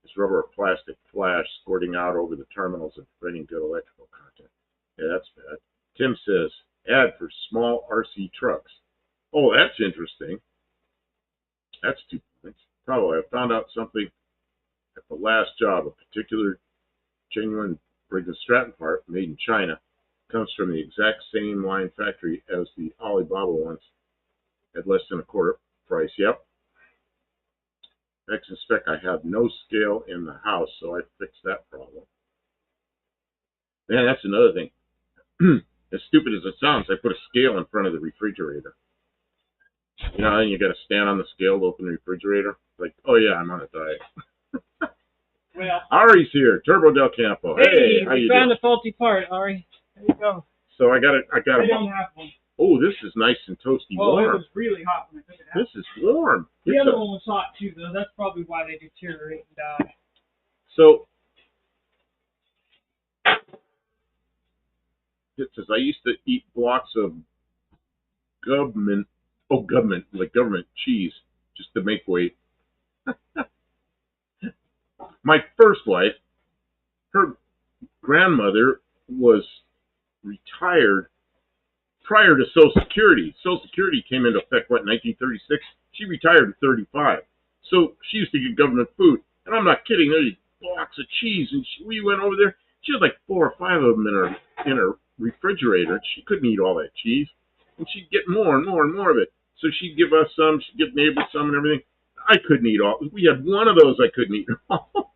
is rubber or plastic flash squirting out over the terminals and preventing good electrical content. Yeah, that's bad. Tim says ad for small RC trucks. Oh, that's interesting. That's 2 points. Probably I found out something at the last job. A particular genuine Briggs & Stratton part made in China comes from the exact same line factory as the Alibaba ones at less than a quarter price. Yep. Next spec, I have no scale in the house, so I fixed that problem. Man, that's another thing. As stupid as it sounds, I put a scale in front of the refrigerator. You know, and you got to stand on the scale to open the refrigerator. Like, oh yeah, I'm on a diet. Well, Ari's here, Turbo Del Campo. Hey, how you found doing? a faulty part, Ari. There you go. So I got it. I don't have one. Oh, this is nice and toasty Oh, it warm. was really hot when I took it out. This is warm. The other one was hot too, though. That's probably why they deteriorate and die. So it says I used to eat blocks of government cheese just to make weight. My first wife, her grandmother was retired prior to Social Security. Social Security came into effect, what, 1936? She retired at 35. So she used to get government food. And I'm not kidding, there's blocks of cheese. And we went over there. She had like 4 or 5 of them in her refrigerator. She couldn't eat all that cheese. And she'd get more and more and more of it. So she'd give us some, she'd give neighbors some and everything. I couldn't eat all. We had one of those I couldn't eat all.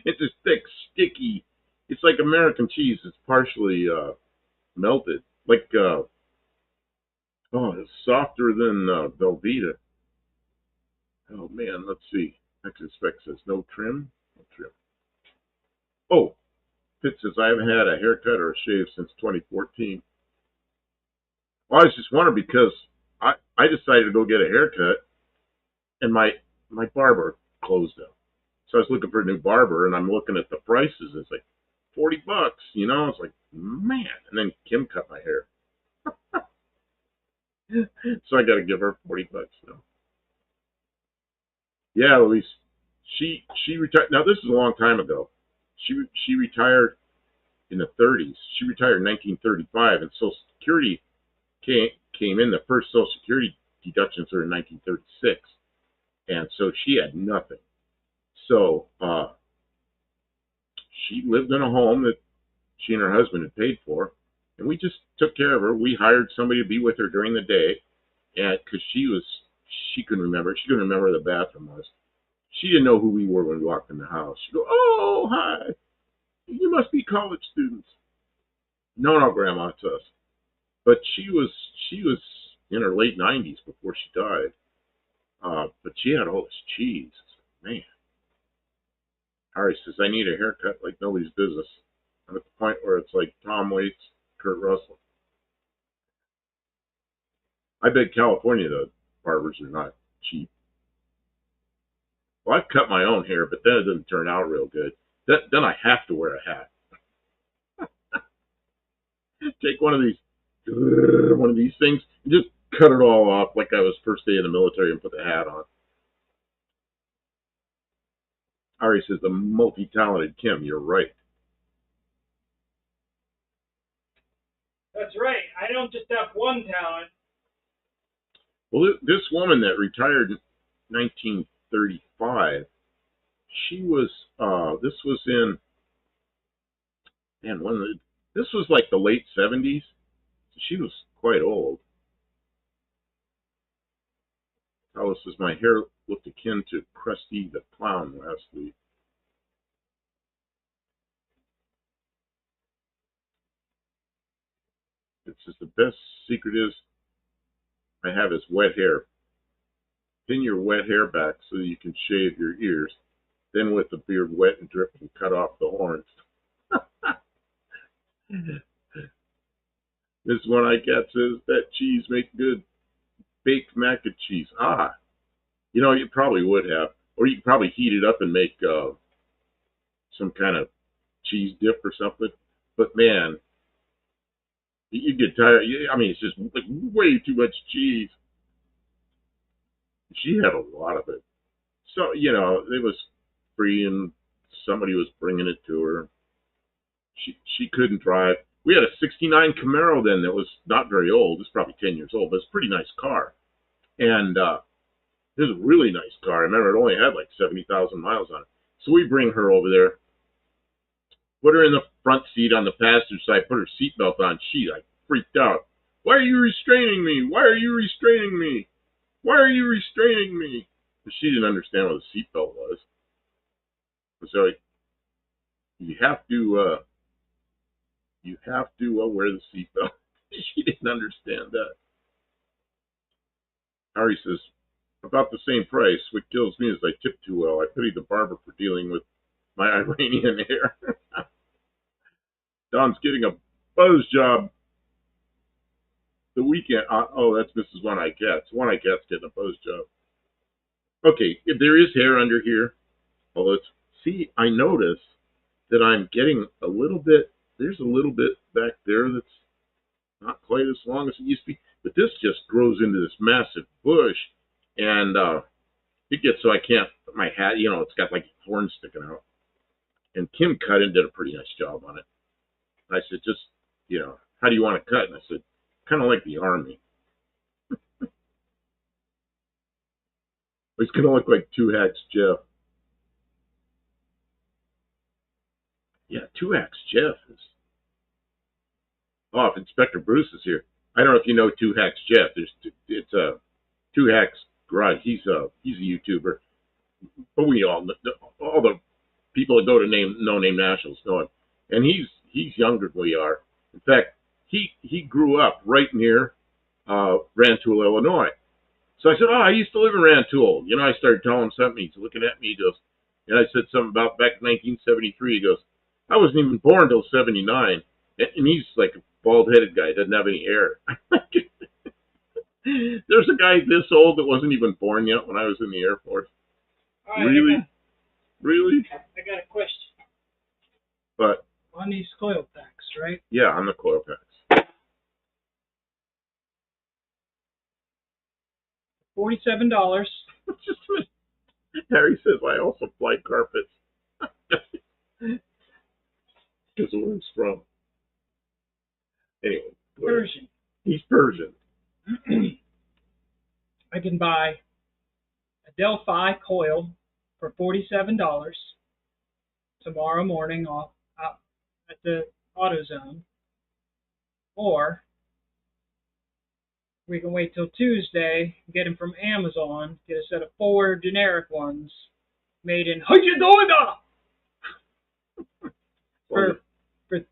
It's this thick, sticky. It's like American cheese. It's partially melted. Like, it's softer than Velveeta. Oh, man, let's see. Next spec says no trim. No trim. Oh, Pitt says I haven't had a haircut or a shave since 2014. Well, I was just wondering because I decided to go get a haircut, and my barber closed up. So I was looking for a new barber, and I'm looking at the prices. It's like $40, you know. It's like, man. And then Kim cut my hair, so I got to give her $40 now. Yeah, Louise. She retired. Now this is a long time ago. She retired in the 30s. She retired in 1935, and Social Security came in. The first Social Security deductions were in 1936, and so she had nothing. So she lived in a home that she and her husband had paid for, and we just took care of her. We hired somebody to be with her during the day, and because she couldn't remember. She couldn't remember where the bathroom was. She didn't know who we were when we walked in the house. She'd go, "Oh, hi, you must be college students." No, Grandma, it's us. But she was in her late 90s before she died. But she had all this cheese. Man. Harry says, I need a haircut like nobody's business. I'm at the point where it's like Tom Waits, Kurt Russell. I bet California, the barbers are not cheap. Well, I've cut my own hair, but then it doesn't turn out real good. Then I have to wear a hat. Take one of these things and just cut it all off like I was first day in the military and put the hat on. Ari says, the multi-talented Kim, you're right. That's right. I don't just have one talent. Well, this woman that retired in 1935, she was, this was in, man, this was like the late 70s. So she was quite old. Alice says, my hair looked akin to Krusty the Clown last week. It says the best secret is I have is wet hair. Pin your wet hair back so you can shave your ears. Then with the beard wet and dripping, cut off the horns. This one I got says that cheese make good baked mac and cheese. Ah, you probably would have, or you could probably heat it up and make some kind of cheese dip or something. But man, you get tired. I mean, it's just like way too much cheese. She had a lot of it. So, it was free and somebody was bringing it to her. She couldn't drive. We had a 69 Camaro then that was not very old. It's probably 10 years old, but it's a pretty nice car. And it was a really nice car. I remember it only had like 70,000 miles on it. So we bring her over there, put her in the front seat on the passenger side, put her seatbelt on. She like freaked out. Why are you restraining me? Why are you restraining me? Why are you restraining me? But she didn't understand what a seatbelt was. So you have to wear the seatbelt. She didn't understand that. Harry says, about the same price. What kills me is I tip too well. I pity the barber for dealing with my Iranian hair. Don's getting a buzz job the weekend. Oh, that's Mrs. One-Eye Cats. One-Eye Cat's getting a buzz job. Okay, if there is hair under here. See, I notice that I'm getting a little bit, there's a little bit back there that's not quite as long as it used to be. But this just grows into this massive bush. And it gets so I can't put my hat, it's got like horns sticking out. And Kim cut and did a pretty nice job on it. I said, just, how do you want to cut? And I said, kind of like the Army. He's going to look like Two Hacks Jeff. Yeah, Two Hacks Jeff is. Oh, if Inspector Bruce is here. I don't know if you know Two Hacks Jeff. It's Two Hacks Garage. He's a YouTuber. But we all the people that go to No Name Nationals know him. And he's younger than we are. In fact, he grew up right near Rantoul, Illinois. So I said, I used to live in Rantoul. I started telling him something. He's looking at me. He goes, and I said something about back in 1973. He goes, I wasn't even born until 79. And he's like a bald-headed guy. Doesn't have any hair. There's a guy this old that wasn't even born yet when I was in the Air Force. Right, really? Really? I got a question. But On these coil packs, right? yeah, on the coil packs. $47. Just a minute. Harry says I also fly carpets. Because of where he's from. Anyway. Persian. He's Persian. I can buy a Delphi coil for $47 tomorrow morning out at the AutoZone, or we can wait till Tuesday, get them from Amazon, get a set of 4 generic ones made in Hajidona for $37.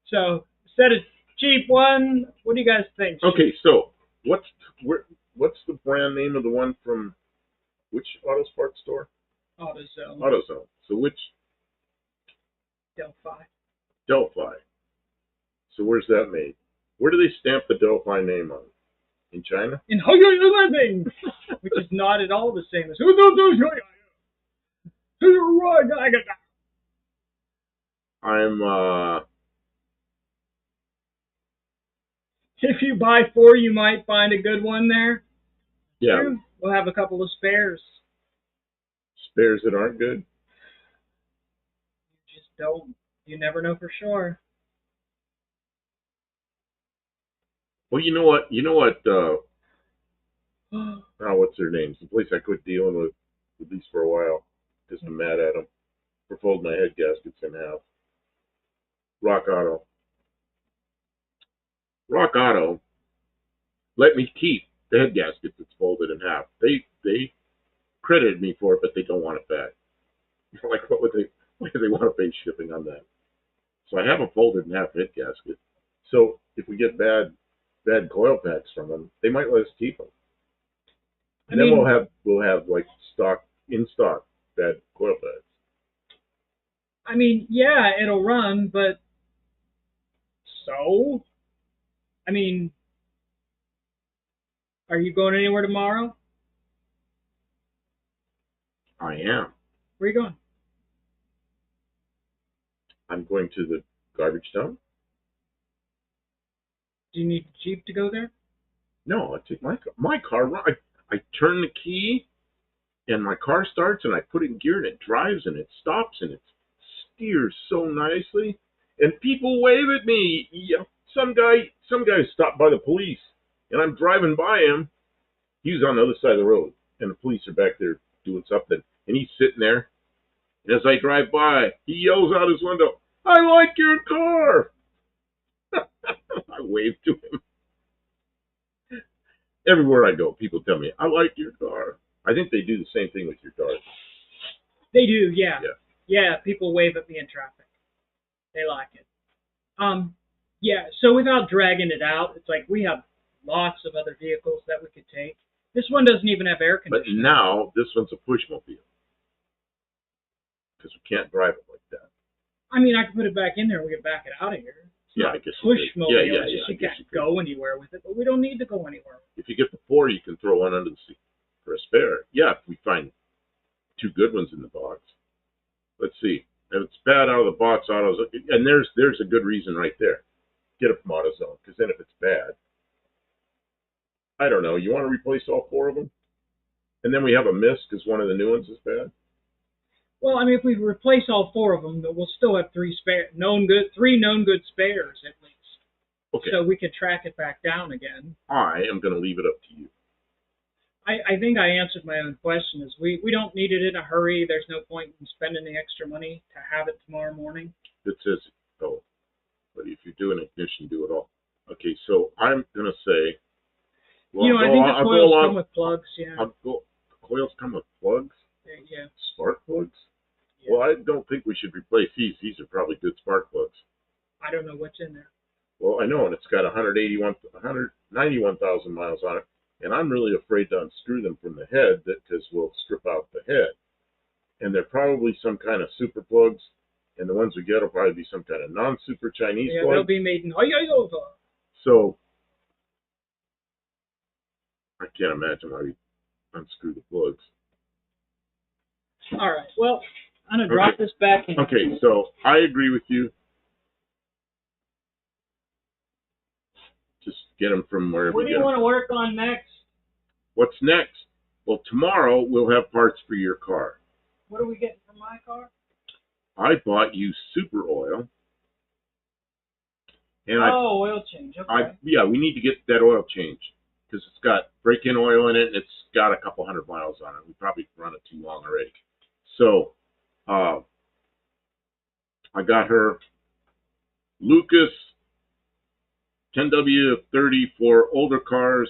So instead of cheap one, what do you guys think? Okay, so what's the brand name of the one from which auto parts store? AutoZone. AutoZone. So which? Delphi. Delphi. So where's that made? Where do they stamp the Delphi name on? In China? In Hajidona, which is not at all the same as I'm If you buy 4, you might find a good one there. yeah. We'll have a couple of spares. Spares that aren't good? You just don't. You never know for sure. Well, you know what? What's their names? The place I quit dealing with these for a while. Just I'm mad at them for folding my head gaskets in half. Rock Auto. Rock Auto let me keep the head gasket that's folded in half. They credited me for it, but they don't want it back. Like, why do they want to pay shipping on that? So I have a folded in half head gasket. So if we get bad coil packs from them, they might let us keep them. And then we'll have like in stock bad coil packs. I mean, yeah, it'll run, but so? I mean, are you going anywhere tomorrow? I am. Where are you going? I'm going to the garbage dump. Do you need a Jeep to go there? No, I take my car. My car. I turn the key, and my car starts, and I put it in gear, and it drives, and it stops, and it steers so nicely. And people wave at me. Yeah, some guy stopped by the police, and I'm driving by him. He was on the other side of the road, and the police are back there doing something, and he's sitting there. And as I drive by, he yells out his window, "I like your car!" I wave to him. Everywhere I go, people tell me, "I like your car." I think they do the same thing with your car. They do, yeah. Yeah. Yeah, people wave at me in traffic. They like it. Yeah, so without dragging it out, it's like we have lots of other vehicles that we could take. This one doesn't even have air But conditioning. now, this one's a pushmobile. Because we can't drive it like that. I mean, I can put it back in there and we can back it out of here. It's Yeah, not I guess push you could. mobile. Yeah, It's just I you guess can't you could. go anywhere with it, but we don't need to go anywhere. If you get the 4, you can throw one under the seat for a spare. Yeah, if we find 2 good ones in the box. Let's see. If it's bad out of the box, and there's a good reason right there. Get it from AutoZone, because then if it's bad, I don't know. You want to replace all 4 of them, and then we have a miss because one of the new ones is bad. Well, I mean, if we replace all 4 of them, we'll still have 3 known good spares at least. Okay. So we could track it back down again. I am going to leave it up to you. I think I answered my own question. Is we don't need it in a hurry. There's no point in spending the extra money to have it tomorrow morning. It says, oh, but if you do an ignition, do it all. Okay, so I'm going to say, well, I think the coils come with plugs. Yeah. Coils come with plugs? Yeah. Spark plugs? Yeah. Well, I don't think we should replace these. These are probably good spark plugs. I don't know what's in there. Well, I know, and it's got 191,000 miles on it, and I'm really afraid to unscrew them from the head because we'll strip out the head. And they're probably some kind of super plugs, and the ones we get will probably be some kind of non-super Chinese Yeah, plugs. they'll be made in Toyota. So I can't imagine why we unscrew the plugs. All right. Well, I'm gonna drop this back in. Okay, so I agree with you. Just get them from wherever What do you want to work on next? What's next? Well, tomorrow we'll have parts for your car. What are we getting for my car? I bought you super oil. And oil change. Okay. We need to get that oil changed because it's got break-in oil in it and it's got a couple hundred miles on it. We probably run it too long already. So, I got her Lucas 10W30 for older cars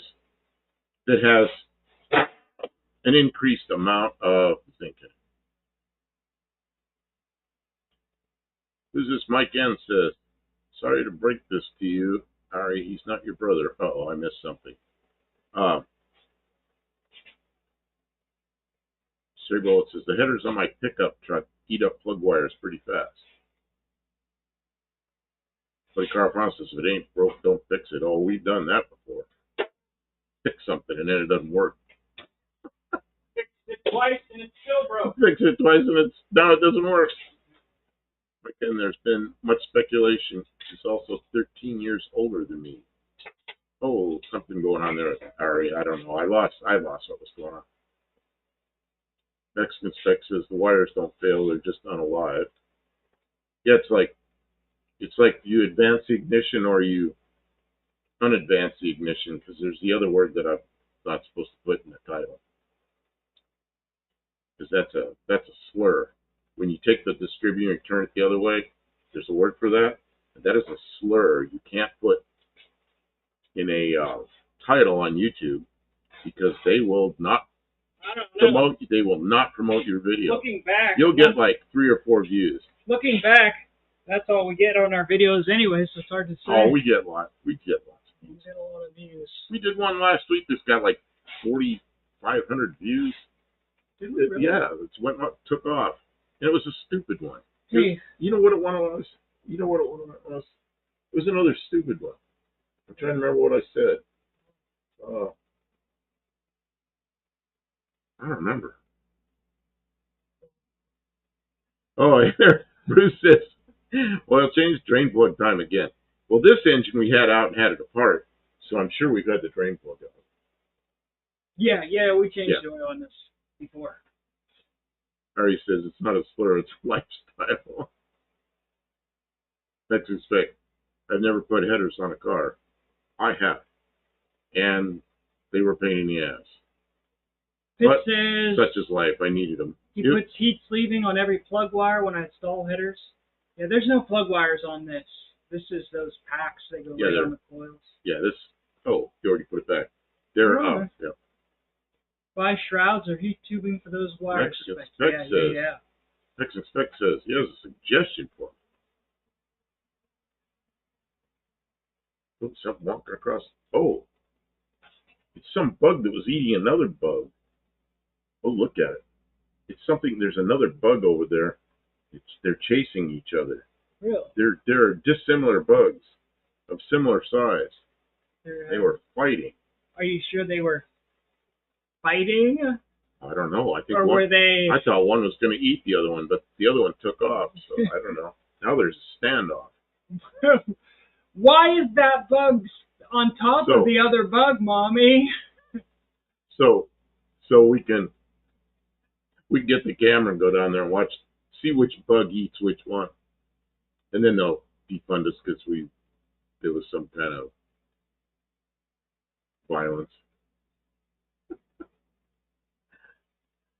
that has an increased amount of zinc in it. Who's this? Mike N says, sorry to break this to you, Harry. He's not your brother. Uh-oh, I missed something. Sir Bullet says, the headers on my pickup truck eat up plug wires pretty fast. But Carl promises, if it ain't broke, don't fix it. Oh, we've done that before. Fix something and then it doesn't work. Fixed it twice and it's still broke. Fix it twice and now it doesn't work. Again, there's been much speculation. He's also 13 years older than me. Oh, something going on there, Harry. I don't know. I lost what was going on. Mexican Spec says the wires don't fail; they're just unalive. Yeah, it's like you advance the ignition or you unadvance the ignition, because there's the other word that I'm not supposed to put in the title, because that's a slur. When you take the distributor and turn it the other way, there's a word for that. That is a slur. You can't put in a title on YouTube because they will not promote. They will not promote your video. Looking back, you'll get like 3 or 4 views. Looking back, That's all we get on our videos anyway, so it's hard to say. Oh, we get lots. We get lots. We get a lot of views. We did one last week that's got like 4,500 views. Did we really? Yeah, it went up, took off. And it was a stupid one. Hey. You know what it was? You know what it was? It was another stupid one. I'm trying to remember what I said. I don't remember. Oh, Bruce says, oil change, drain plug time again. Well, this engine we had out and had it apart, so I'm sure we've had the drain plug out. Yeah, we changed the oil on this before. Harry says it's not a slur, it's a lifestyle. That's respect. I've never put headers on a car. I have. And they were a pain in the ass. It but says such is life. I needed them. He puts heat sleeving on every plug wire when I install headers. Yeah, there's no plug wires on this. This is those packs that go right on the coils. Yeah, this. Oh, you already put it back. They're up. Yeah. Buy shrouds or heat tubing for those wires. Mexican Spec says he has a suggestion for him. Oops, something walking across. Oh, it's some bug that was eating another bug. Oh, look at it. It's something. There's another bug over there. They're chasing each other. Really? They're dissimilar bugs of similar size. They were fighting. Are you sure they were fighting? I don't know. I think. Or were they? I thought one was going to eat the other one, but the other one took off. So I don't know. Now there's a standoff. Why is that bug on top of the other bug, Mommy? So we can get the camera and go down there and see which bug eats which one, and then they'll defund us because there was some kind of violence.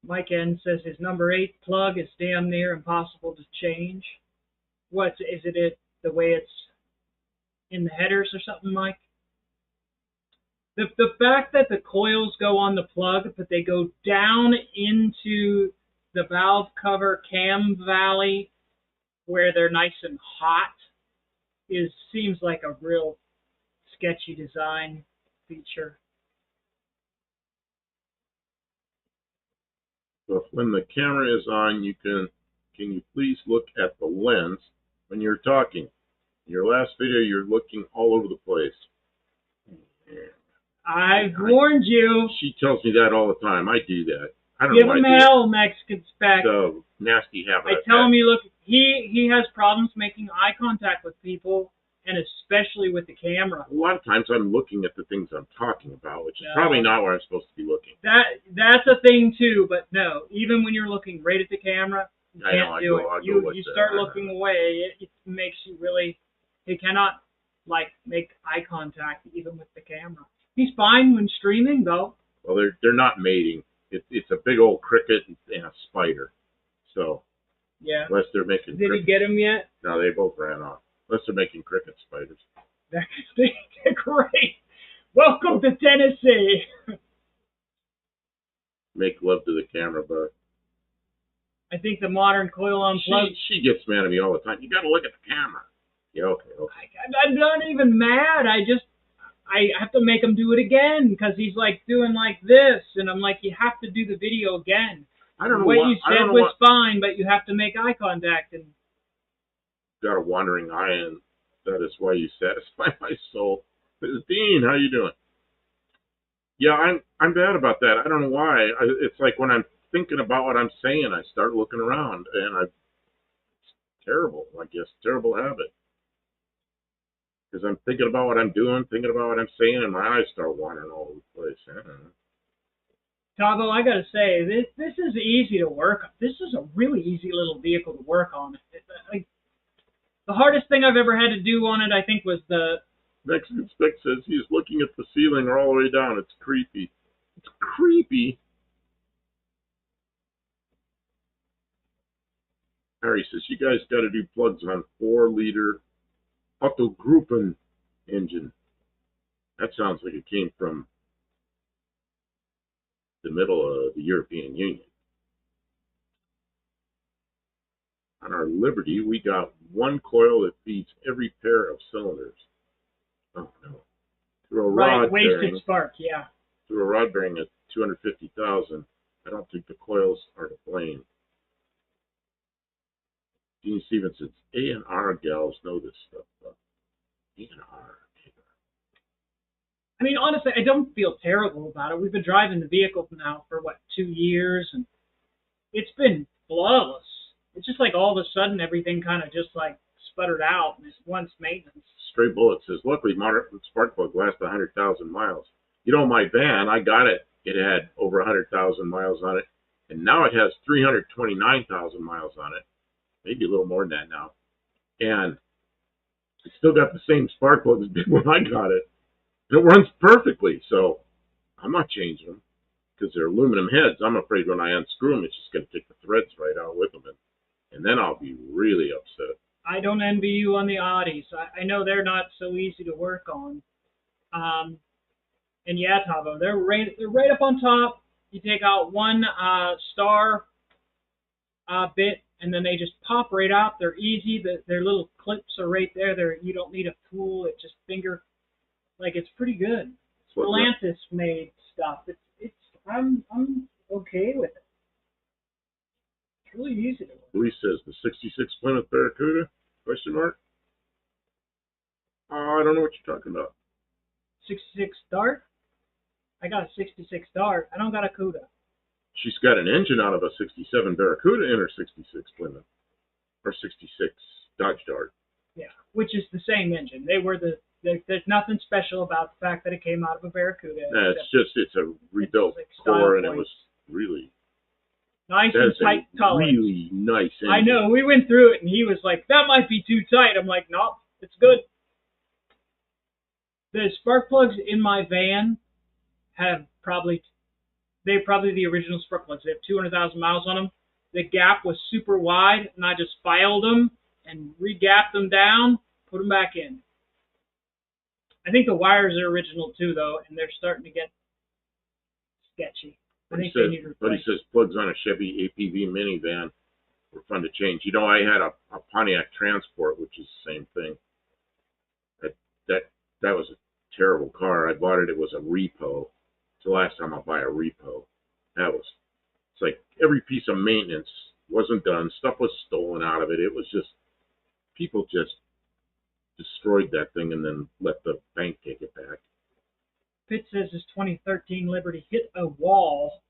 Mike N says his number 8 plug is damn near impossible to change. What is it? The way it's in the headers or something, Mike? The fact that the coils go on the plug, but they go down into the valve cover cam valley where they're nice and hot seems like a real sketchy design feature. So when the camera is on, can you please look at the lens when you're talking? In your last video, you're looking all over the place. I've warned you. She tells me that all the time. I do that. I don't Give know why him I do hell, Mexican Spec. So nasty habit. I tell him, you look. He has problems making eye contact with people, and especially with the camera. A lot of times I'm looking at the things I'm talking about, which is probably not where I'm supposed to be looking. That's a thing too, but no. Even when you're looking right at the camera, you can't do it. You start looking away. It makes you really. He cannot make eye contact even with the camera. He's fine when streaming though. Well, they're not mating. It's a big old cricket and a spider. So yeah. Unless they're making. Did he get him yet? No, they both ran off. Unless they're making cricket spiders. That's great. Welcome to Tennessee. Make love to the camera, but I think the modern coil unplugged. She gets mad at me all the time. You got to look at the camera. Yeah, okay. I'm not even mad. I have to make him do it again because he's doing like this, and I'm like, you have to do the video again. I don't know what you said was fine, but you have to make eye contact. And got a wandering eye, and that is why you satisfy my soul. Dean, how you doing? Yeah, I'm bad about that. I don't know why. It's like when I'm thinking about what I'm saying, I start looking around, and it's terrible. I guess terrible habit. Because I'm thinking about what I'm doing, thinking about what I'm saying, and my eyes start wandering all over the place. I don't know. Tavo, I gotta say, this is easy to work on. This is a really easy little vehicle to work on. The hardest thing I've ever had to do on it, I think, was the... Mexican Spec says he's looking at the ceiling all the way down. It's creepy. It's creepy. Harry says, you guys got to do plugs on 4-liter Autogruppen engine. That sounds like it came from the middle of the European Union. on our Liberty, we got one coil that feeds every pair of cylinders. Oh no! Through a rod wasted bearing, spark, yeah. through a rod bearing at 250,000. I don't think the coils are to blame. Gene Stevens says A&R gals know this stuff. A&R. I mean, honestly, I don't feel terrible about it. We've been driving the vehicle now for, 2 years, and it's been flawless. It's just like all of a sudden everything kind of just like sputtered out and it's once maintenance. Stray Bullet says, luckily, modern spark plug lasts 100,000 miles. You know, my van, I got it. It had over 100,000 miles on it, and now it has 329,000 miles on it. Maybe a little more than that now. And it's still got the same spark plug as did when I got it. And it runs perfectly, so I'm not changing them because they're aluminum heads. I'm afraid when I unscrew them, it's just going to take the threads right out with them, and then I'll be really upset. I don't envy you on the Audis. I know they're not so easy to work on. And yeah, Tavo, they're right up on top. You take out one star bit, and then they just pop right out. They're easy. Their little clips are right there. You don't need a tool. It just finger. Like, it's pretty good. Stellantis made stuff. I'm okay with it. It's really easy to work. Louis says the '66 Plymouth Barracuda? Question mark. I don't know what you're talking about. 66 Dart. I got a 66 Dart. I don't got a Cuda. She's got an engine out of a '67 Barracuda in her '66 Plymouth or '66 Dodge Dart. Yeah, which is the same engine. There's nothing special about the fact that it came out of a Barracuda. It's a rebuilt core, and it was really nice and tight tolerance. Really nice engine. I know. We went through it, and he was like, "That might be too tight." I'm like, "No, it's good." The spark plugs in my van have probably the original spark plugs. They have 200,000 miles on them. The gap was super wide, and I just filed them and re-gapped them down, put them back in. I think the wires are original too, though, and they're starting to get sketchy. I think they need to replace. But he says plugs on a Chevy APV minivan were fun to change. You know, I had a Pontiac Transport, which is the same thing. That was a terrible car. I bought it. It was a repo. It's the last time I buy a repo. It's like every piece of maintenance wasn't done. Stuff was stolen out of it. It was just, people just destroyed that thing and then let the bank take it back. Pitt says his 2013 Liberty hit a wall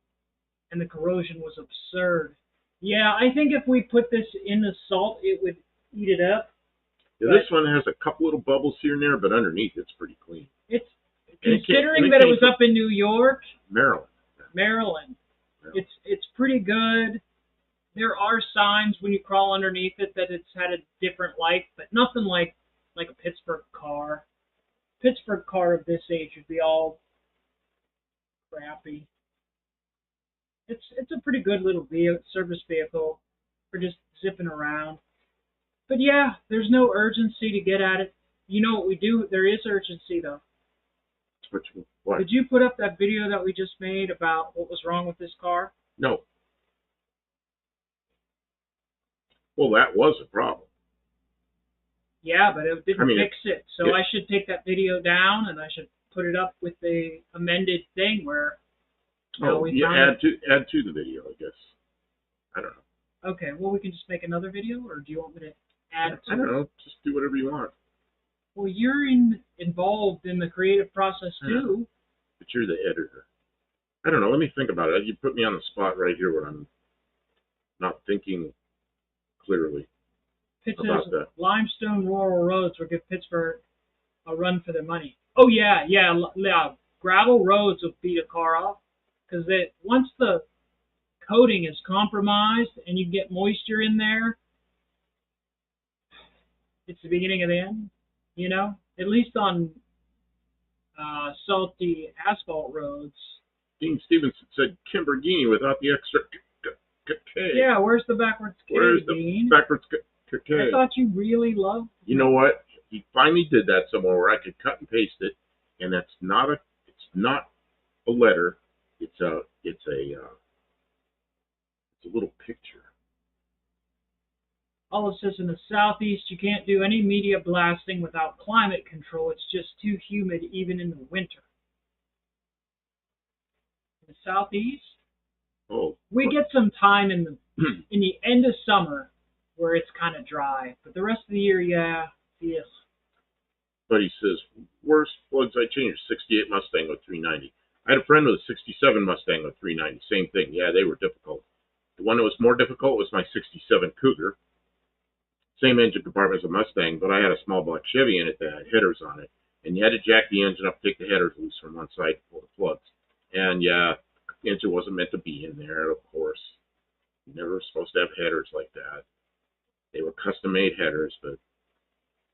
and the corrosion was absurd. Yeah, I think if we put this in the salt, it would eat it up. Yeah, this one has a couple little bubbles here and there, but underneath it's pretty clean. It's considering that it was up in New York, Maryland. It's pretty good. There are signs when you crawl underneath it that it's had a different life, but nothing like a Pittsburgh car. Pittsburgh car of this age would be all crappy. It's a pretty good little service vehicle for just zipping around. But yeah, there's no urgency to get at it. You know what we do? There is urgency though. What? Did you put up that video that we just made about what was wrong with this car? No. Well, that was a problem. Yeah, but it didn't fix it. So I should take that video down and I should put it up with the amended thing where. Add to the video, I guess. I don't know. Okay, well, we can just make another video, or do you want me to add to it? I don't know. Just do whatever you want. Well, you're involved in the creative process too. But you're the editor. I don't know. Let me think about it. You put me on the spot right here when I'm not thinking clearly about that. Limestone rural roads will give Pittsburgh a run for their money. Oh yeah. Gravel roads will beat a car off because once the coating is compromised and you get moisture in there, it's the beginning of the end. You know, at least on salty asphalt roads. Dean Stevenson said Kimbergini without the extra K. Yeah, where's the backwards K, Dean? Backwards K? I thought you really loved. You know what? He finally did that somewhere where I could cut and paste it, and it's not a letter. It's a little picture. All it says in the southeast, you can't do any media blasting without climate control. It's just too humid even in the winter. In the southeast, Oh, we get some time in the end of summer where it's kind of dry, but the rest of the year, yeah, yes. but he says, worst plugs I changed, 68 Mustang with 390. I had a friend with a 67 Mustang with 390. Same thing. Yeah, they were difficult. The one that was more difficult was my 67 Cougar. Same engine compartment as a Mustang, but I had a small block Chevy in it that had headers on it. And you had to jack the engine up, take the headers loose from one side to pull the plugs. And yeah, the engine wasn't meant to be in there, of course. You never were supposed to have headers like that. They were custom made headers, but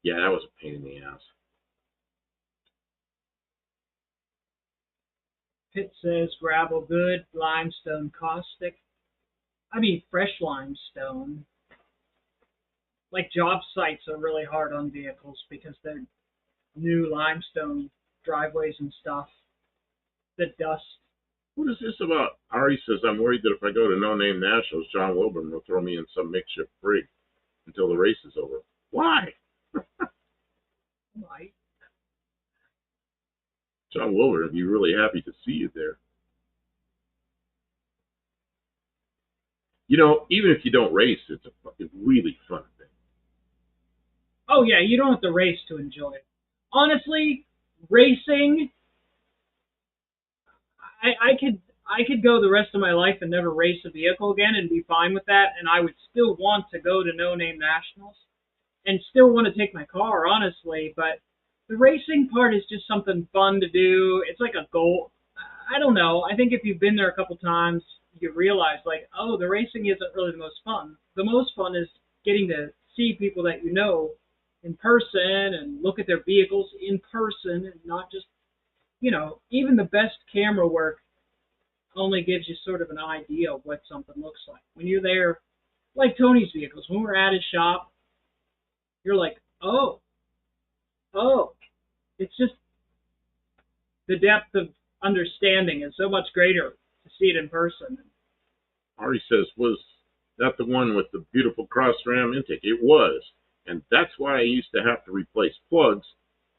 yeah, that was a pain in the ass. Pitt says gravel good, limestone caustic. I mean, fresh limestone. Like job sites are really hard on vehicles because they're new limestone driveways and stuff. The dust. What is this about? Ari says, I'm worried that if I go to No Name Nationals, John Wilburn will throw me in some makeshift rig until the race is over. Why? Right. John Wilburn would be really happy to see you there. You know, even if you don't race, it's a fucking really fun thing. Oh yeah, you don't have to race to enjoy it. Honestly, racing, I could go the rest of my life and never race a vehicle again and be fine with that, and I would still want to go to No Name Nationals and still want to take my car, honestly. But the racing part is just something fun to do. It's like a goal. I don't know. I think if you've been there a couple times, you realize like, oh, the racing isn't really the most fun. The most fun is getting to see people that you know in person and look at their vehicles in person and not just, even the best camera work only gives you sort of an idea of what something looks like. When you're there, like Tony's vehicles, when we're at his shop, you're like, oh, it's just the depth of understanding is so much greater to see it in person. Ari says, was that the one with the beautiful cross ram intake? It was. And that's why I used to have to replace plugs.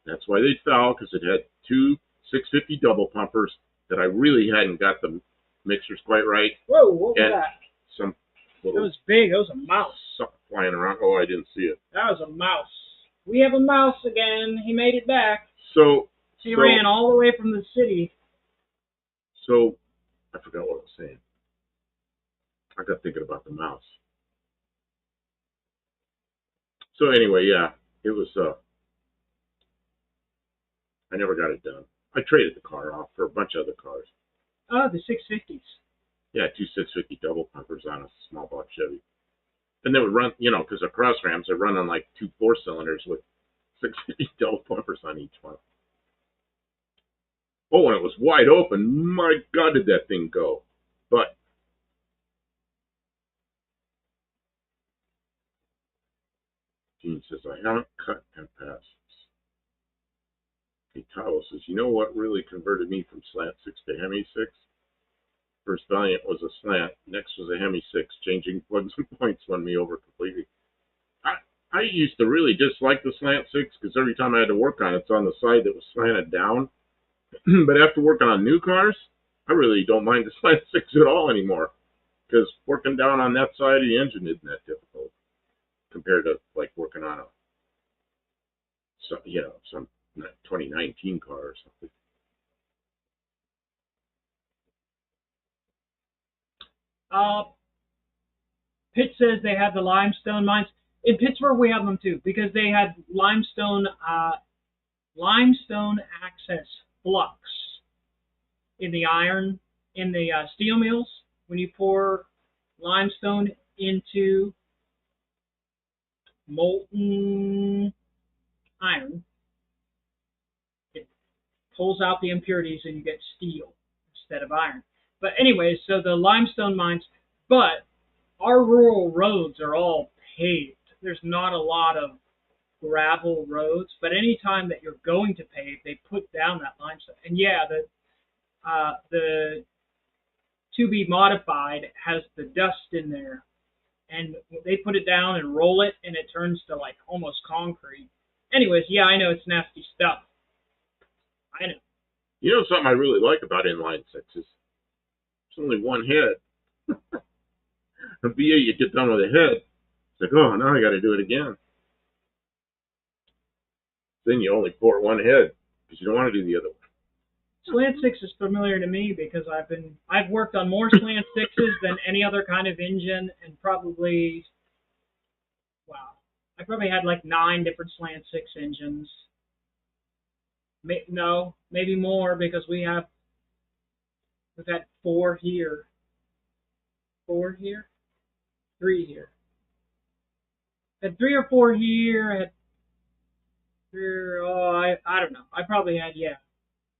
That's why they'd foul, because it had two 650 double pumpers that I really hadn't got the mixers quite right. Whoa, what was And that? some It little was big. It was a mouse. sucker flying around. Oh, I didn't see it. That was a mouse. We have a mouse again. He made it back. So He ran all the way from the city. So I forgot what I was saying. I got thinking about the mouse. So anyway, yeah, it was. I never got it done. I traded the car off for a bunch of other cars. Oh, the 650s. Yeah, two 650 double pumpers on a small block Chevy. And they would run, because they're cross rams, they run on like two 4-cylinders with 650 double pumpers on each one. Oh, when it was wide open, my God, did that thing go. But Gene says, I haven't cut and passed. Okay, Tahoe says, you know what really converted me from slant 6 to Hemi 6? First Valiant was a slant, next was a Hemi 6. Changing plugs and points won me over completely. I used to really dislike the slant 6 because every time I had to work on it, it's on the side that was slanted down. But after working on new cars, I really don't mind the slant 6 at all anymore because working down on that side of the engine isn't that difficult compared to like working on some 2019 car or something. Pitt says they have the limestone mines. In Pittsburgh, we have them too because they had limestone access flux in the iron, in the steel mills. When you pour limestone into molten iron, it pulls out the impurities and you get steel instead of iron. But anyway, so the limestone mines, but our rural roads are all paved. There's not a lot of gravel roads, but anytime that you're going to pave, they put down that limestone. And yeah, the to be modified has the dust in there and they put it down and roll it, and it turns to like almost concrete. Anyways, yeah, I know it's nasty stuff. I know. You know something I really like about inline sixes? It's only one head. A VA, you get done with a head. It's like, oh, now I got to do it again. Then you only pour one head because you don't want to do the other one. Slant six is familiar to me because I've worked on more slant sixes than any other kind of engine, and probably, wow, I probably had like 9 different slant six engines. No, maybe more because we've had 4 here, 3 here. Had 3 or 4 here. Had 3. Oh, I don't know. I probably had, yeah,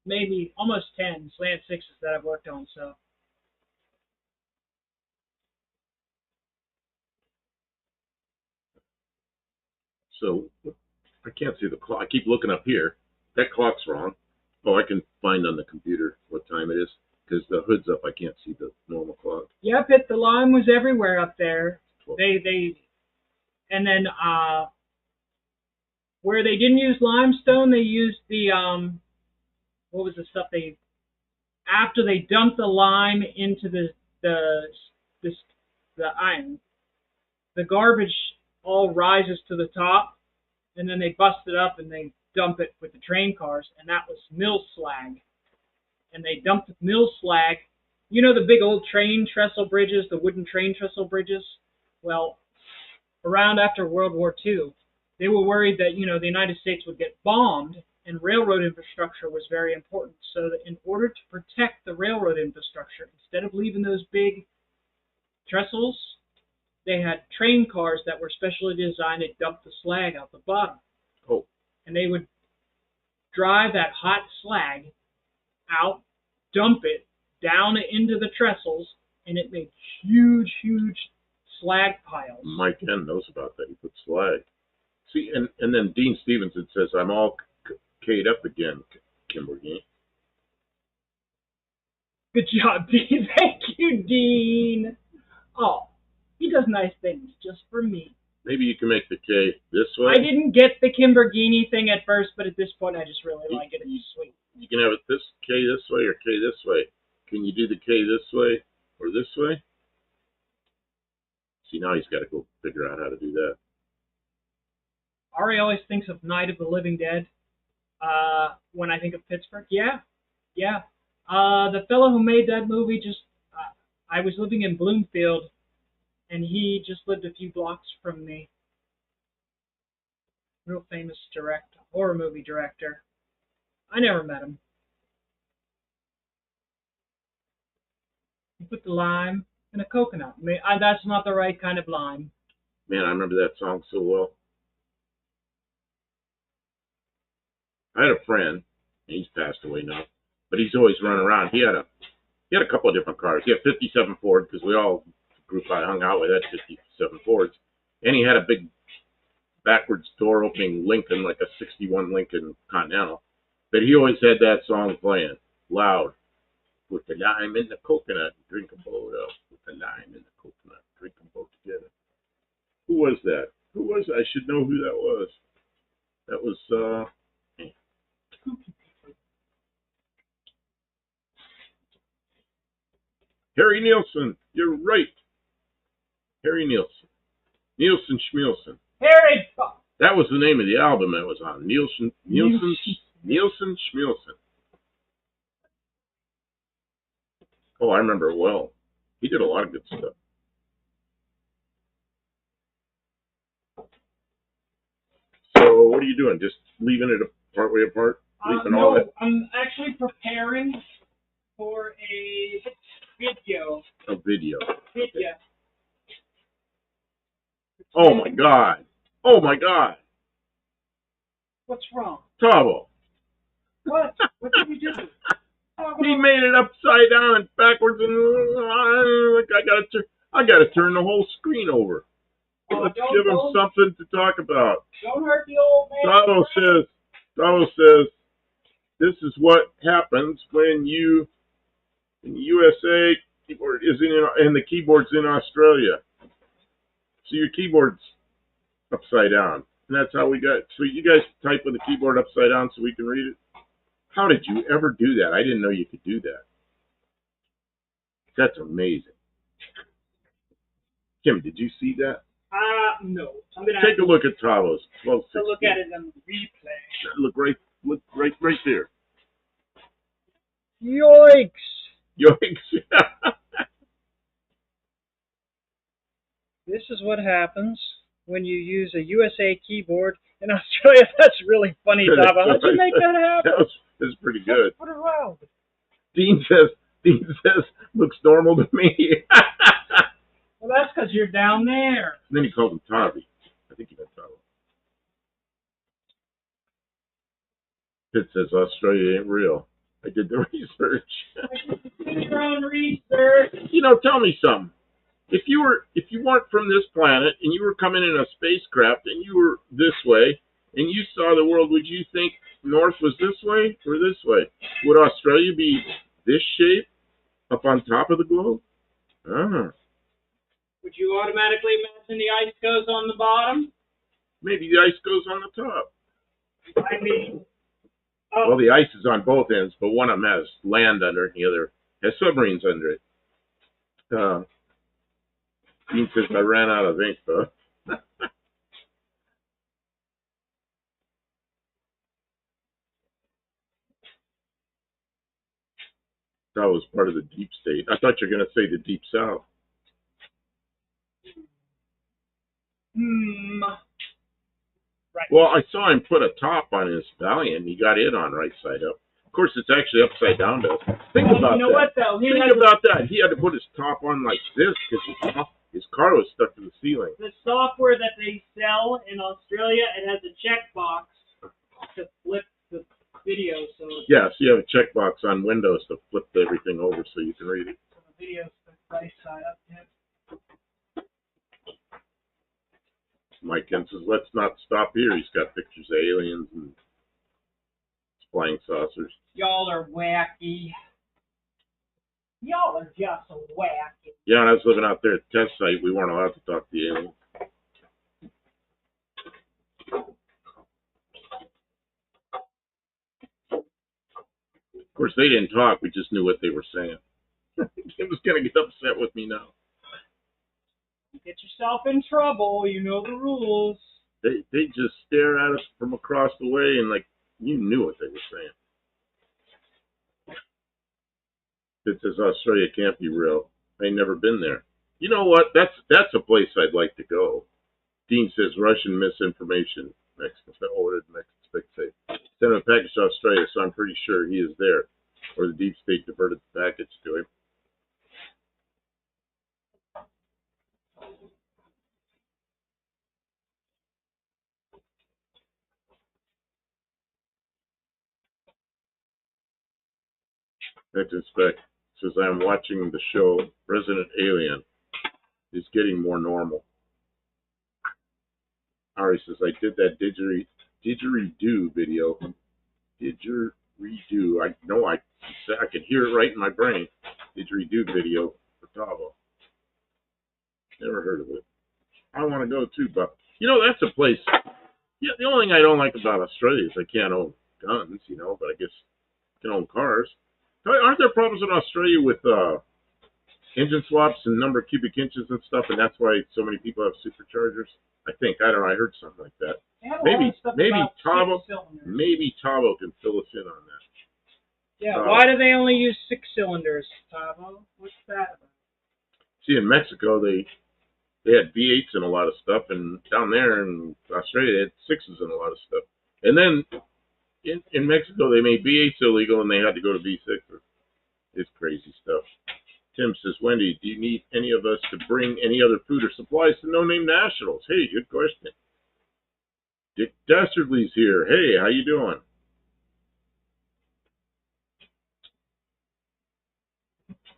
maybe almost 10 slant sixes that I've worked on. So So I can't see the clock. I keep looking up here. That clock's wrong. Oh, I can find on the computer what time it is because the hood's up. I can't see the normal clock. yep, the lime was everywhere up there. 12. And then where they didn't use limestone, they used the what was the stuff they after they dumped the lime into the iron, the garbage all rises to the top, and then they bust it up and they dump it with the train cars, and that was mill slag. And they dumped the mill slag. You know the big old train trestle bridges, the wooden train trestle bridges? Well, around after World War II, they were worried that, the United States would get bombed, and railroad infrastructure was very important. So that in order to protect the railroad infrastructure, instead of leaving those big trestles, they had train cars that were specially designed to dump the slag out the bottom. Oh. And they would drive that hot slag out, dump it down into the trestles, and it made huge, huge slag piles. Mike N knows about that. He put slag. See, and then Dean Stevenson says, I'm all K'd up again, Kimberly. Good job, Dean. Thank you, Dean. Oh, he does nice things just for me. Maybe you can make the K this way. I didn't get the Kimberghini thing at first, but at this point I just really like it. It's sweet. You can have it this K this way or K this way. Can you do the K this way or this way? See, now he's got to go figure out how to do that. Ari always thinks of Night of the Living Dead when I think of Pittsburgh. Yeah. The fellow who made that movie I was living in Bloomfield, and he just lived a few blocks from me. Real famous horror movie director. I never met him. He put the lime in a coconut. That's not the right kind of lime. Man, I remember that song so well. I had a friend, and he's passed away now, but he's always running around. He had a couple of different cars. He had 57 Ford, because we all group I hung out with had 57 Fords, and he had a big backwards door opening Lincoln, like a 61 Lincoln Continental. But he always had that song playing loud. Put the lime in the coconut, drink a boat up. Put the lime in the coconut, drink them both together. Who was that? I should know who that was. That was Harry Nilsson. You're right. Harry Nilsson. Nielsen Schmielsen. Harry! That was the name of the album it was on. Nielsen Schmielsen. Oh, I remember it well. He did a lot of good stuff. So what are you doing? Just leaving it partway apart? Leaving all that? I'm actually preparing for a video. A video. Video. Oh my God. Oh my God. What's wrong? Tavo. What? What did you do? He made it upside down and backwards, and I gotta turn the whole screen over. Let's give him something to talk about. Don't hurt the old man. Tavo says, this is what happens when you in the USA keyboard is in and the keyboard's in Australia. So your keyboard's upside down. And that's how we got. So you guys type with the keyboard upside down so we can read it? How did you ever do that? I didn't know you could do that. That's amazing. Kim, did you see that? No. I'm gonna Take a look at Tavo's. to look at it in the replay. Look right there. Yoicks! Yoicks. This is what happens when you use a USA keyboard in Australia. That's really funny, Tavo. How'd you make that happen? That's pretty good. Put it around. Dean says, looks normal to me. Well, that's because you're down there. And then he called him Tavi. I think he meant Tavo. It says Australia ain't real. I did the research. Your own research. Tell me something. If you weren't from this planet and you were coming in a spacecraft and you were this way and you saw the world, would you think North was this way or this way? Would Australia be this shape up on top of the globe? Would you automatically imagine the ice goes on the bottom? Maybe the ice goes on the top. I mean, well, the ice is on both ends, but one of them has land under it, and the other has submarines under it. Dean says I ran out of ink, though. That was part of the deep state. I thought you were going to say the deep south. Right. Well, I saw him put a top on his Valiant. He got it on right side up. Of course, it's actually upside down, though. Think about you know that. What, though? Think about that. He had to put his top on like this because his car was stuck to the ceiling. The software that they sell in Australia, it has a checkbox to flip the video. So yeah, so you have a checkbox on Windows to flip everything over so you can read it. So the video's the right side up. Yeah. Mike Kent says, let's not stop here. He's got pictures of aliens and flying saucers. Y'all are wacky. Y'all are just wacky. Yeah, when I was living out there at the test site, we weren't allowed to talk to the aliens. Of course, they didn't talk. We just knew what they were saying. Kim was going to get upset with me now. Get yourself in trouble. You know the rules. They just stare at us from across the way and like you knew what they were saying. It says Australia can't be real. I ain't never been there. You know what? That's a place I'd like to go. Dean says Russian misinformation. Mexicans ordered Mexicans say. Sent a package to Australia, so I'm pretty sure he is there. Or the deep state diverted the package to him. Retrospect says I'm watching the show Resident Alien is getting more normal. Ari says I did that didgeridoo video. Didgeridoo. I know I could hear it right in my brain. Didgeridoo video for Tavo. Never heard of it. I want to go too, but that's a place. Yeah, the only thing I don't like about Australia is I can't own guns, but I guess I can own cars. Aren't there problems in Australia with engine swaps and number of cubic inches and stuff, and that's why so many people have superchargers? I think. I don't know. I heard something like that. Maybe Tavo can fill us in on that. Yeah, why do they only use 6 cylinders, Tavo? What's that about? See, in Mexico, they had V8s in a lot of stuff, and down there in Australia, they had 6s in a lot of stuff. And then in Mexico, they made V8s illegal, and they had to go to V6s. It's crazy stuff. Tim says, Wendy, do you need any of us to bring any other food or supplies to no-name nationals? Hey, good question. Dick Dastardly's here. Hey, how you doing?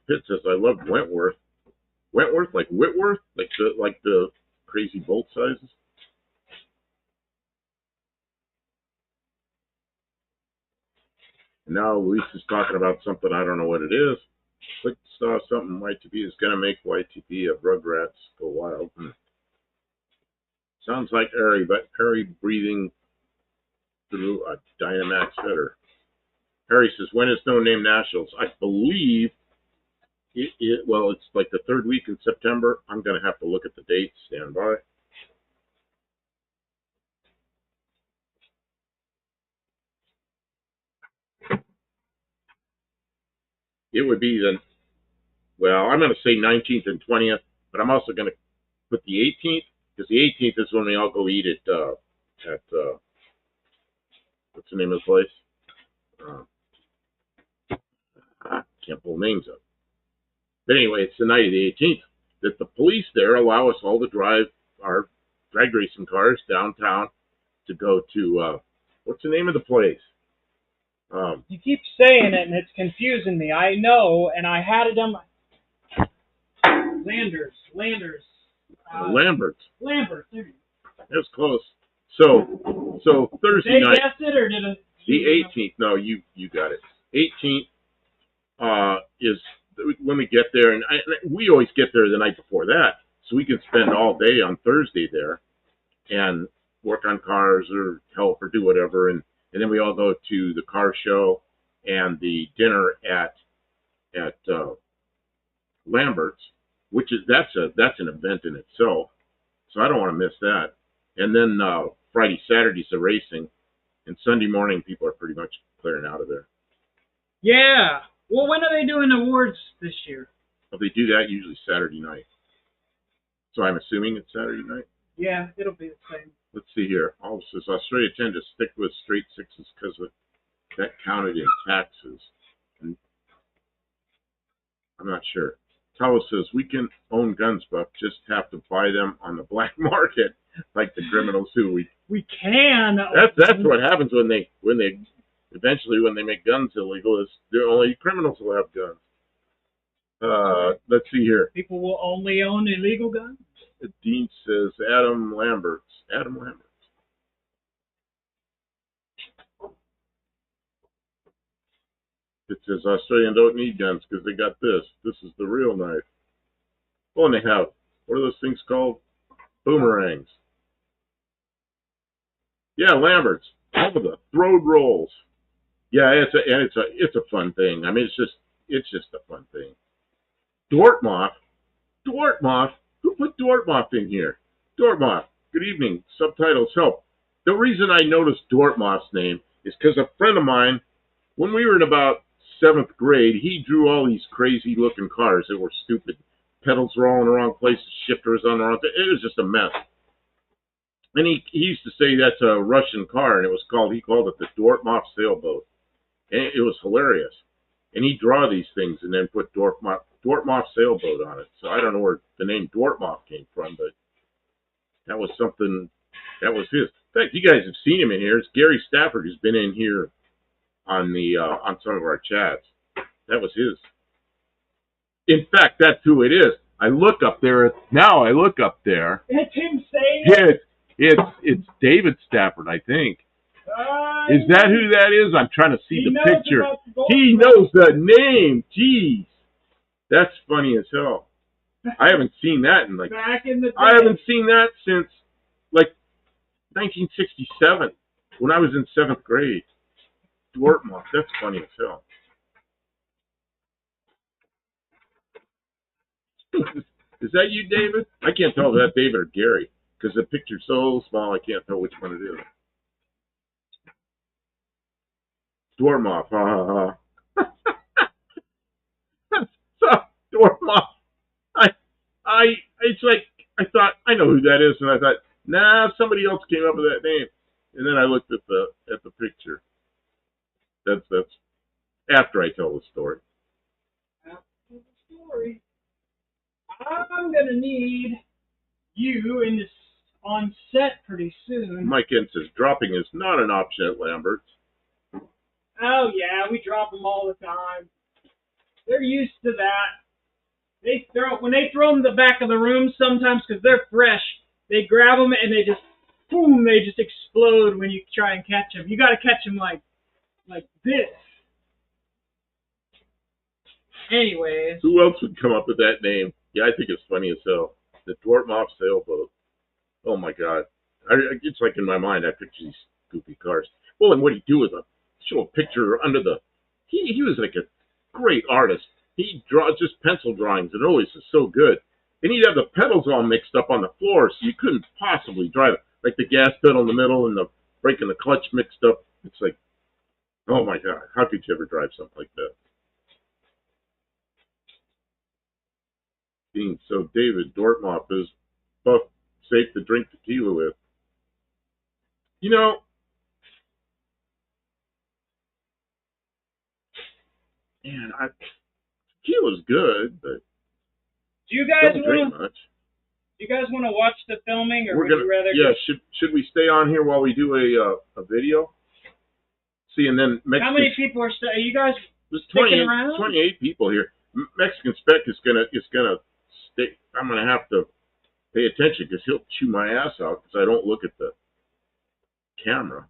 Pitt says, I loved Wentworth. Wentworth, like Whitworth? Like the crazy bolt sizes? Now Luis is talking about something, I don't know what it is. Click saw something YTP is going to make YTP of Rugrats go wild. Sounds like Harry, but Harry breathing through a Dynamax header. Harry says, when is No Name Nationals? I believe well, it's like the third week in September. I'm going to have to look at the dates. Stand by. It would be well, I'm going to say 19th and 20th, but I'm also going to put the 18th, because the 18th is when we all go eat at what's the name of the place? Can't pull names up. But anyway, it's the night of the 18th that the police there allow us all to drive our drag racing cars downtown to go to what's the name of the place? You keep saying it, and it's confusing me. I know, and I had it on my Landers. Lambert's. Lambert. There you go. That's close. So Thursday They night. guessed it, or did it? The 18th. No, you got it. 18th is when we get there, and we always get there the night before that, so we can spend all day on Thursday there and work on cars or help or do whatever, and then we all go to the car show and the dinner at Lambert's, which is that's an event in itself. So I don't want to miss that. And then Friday, Saturday's the racing, and Sunday morning people are pretty much clearing out of there. Yeah. Well, when are they doing awards this year? Well, they do that usually Saturday night. So I'm assuming it's Saturday night. Yeah, it'll be the same. Let's see here. Oh, it says Australia tend to stick with straight sixes because that counted in taxes. And I'm not sure. Talos says we can own guns, but just have to buy them on the black market, like the criminals who we can. That's what happens when they eventually when they make guns illegal. Is only criminals will have guns. Let's see here. People will only own illegal guns. Dean says Adam Lamberts. It says Australian don't need guns because they got this. This is the real knife. Oh, and they have, what are those things called? Boomerangs. Yeah, Lamberts. All of the road rolls. Yeah, it's a fun thing. I mean, it's just a fun thing. Dortmoff. Who put Dortmoff in here? Dortmoff. Good evening. Subtitles help. The reason I noticed Dortmoff's name is because a friend of mine, when we were in about 7th grade, he drew all these crazy looking cars that were stupid. Pedals were all in the wrong places, shifters on the wrong place. It was just a mess. And he used to say that's a Russian car, and he called it the Dortmoff sailboat. And it was hilarious. And he'd draw these things and then put Dortmoff sailboat on it. So I don't know where the name Dortmoff came from, but that was something, that was his. In fact, you guys have seen him in here. It's Gary Stafford who's been in here on some of our chats. That was his. In fact, that's who it is. I look up there. It's him saying it. It's David Stafford, I think. Is that who that is? I'm trying to see the picture. He knows the name. Jeez. That's funny as hell. I haven't seen that in back in the day. I haven't seen that since 1967 when I was in 7th grade. Dortmund. That's funny as hell. Is that you, David? I can't tell if that's David or Gary because the picture's so small I can't tell which one it is. Dormoff, So Dormoff. It's like I thought I know who that is, and I thought, nah, somebody else came up with that name, and then I looked at the picture. That's after I tell the story. I'm gonna need you on set pretty soon. Mike N says dropping is not an option at Lambert's. Oh yeah, we drop them all the time. They're used to that. When they throw them in the back of the room sometimes because they're fresh. They grab them and they just boom, they just explode when you try and catch them. You got to catch them like this. Anyways. Who else would come up with that name? Yeah, I think it's funny as hell. The Dortmund sailboat. Oh my God. It's like in my mind, I picture these goofy cars. Well, and what he'd do is show a picture under the. He was like a great artist. He draws just pencil drawings, and always is so good. And he'd have the pedals all mixed up on the floor, so you couldn't possibly drive it. Like the gas pedal in the middle and the brake and the clutch mixed up. It's like, oh my God, how could you ever drive something like that? So David Dortmop is buff, safe to drink tequila with. You know, man, tequila's good, but Do you guys don't drink want? much. Do you guys want to watch the filming, or We're would gonna, you rather? yeah. Should we stay on here while we do a video? See, and then Mexican. How many people are? Are you guys? There's sticking around? 28 people here. Mexican Spec is gonna stay. I'm gonna have to pay attention because he'll chew my ass out because I don't look at the camera.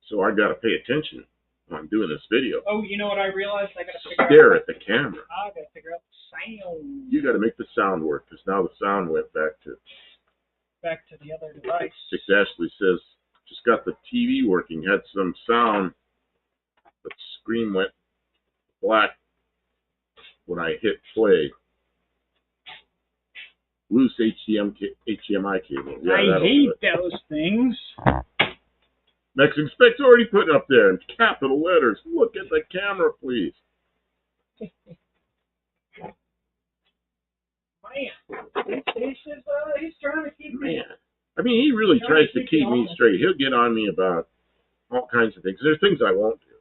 So I gotta pay attention when I'm doing this video. Oh, you know what I realized? I gotta figure Stare out. at the camera. I gotta figure out the sound. You gotta make the sound work because now the sound went back to. Back to the other device. Dick Ashley says just got the TV working, had some sound, but screen went black when I hit play. Loose HDMI cable. Yeah, I hate those things. Mexican Spec's already put it up there in capital letters. Look at the camera, please. Man, he's trying to keep me. Man, I mean, he really tries to keep me straight. He'll get on me about all kinds of things. There's things I won't do.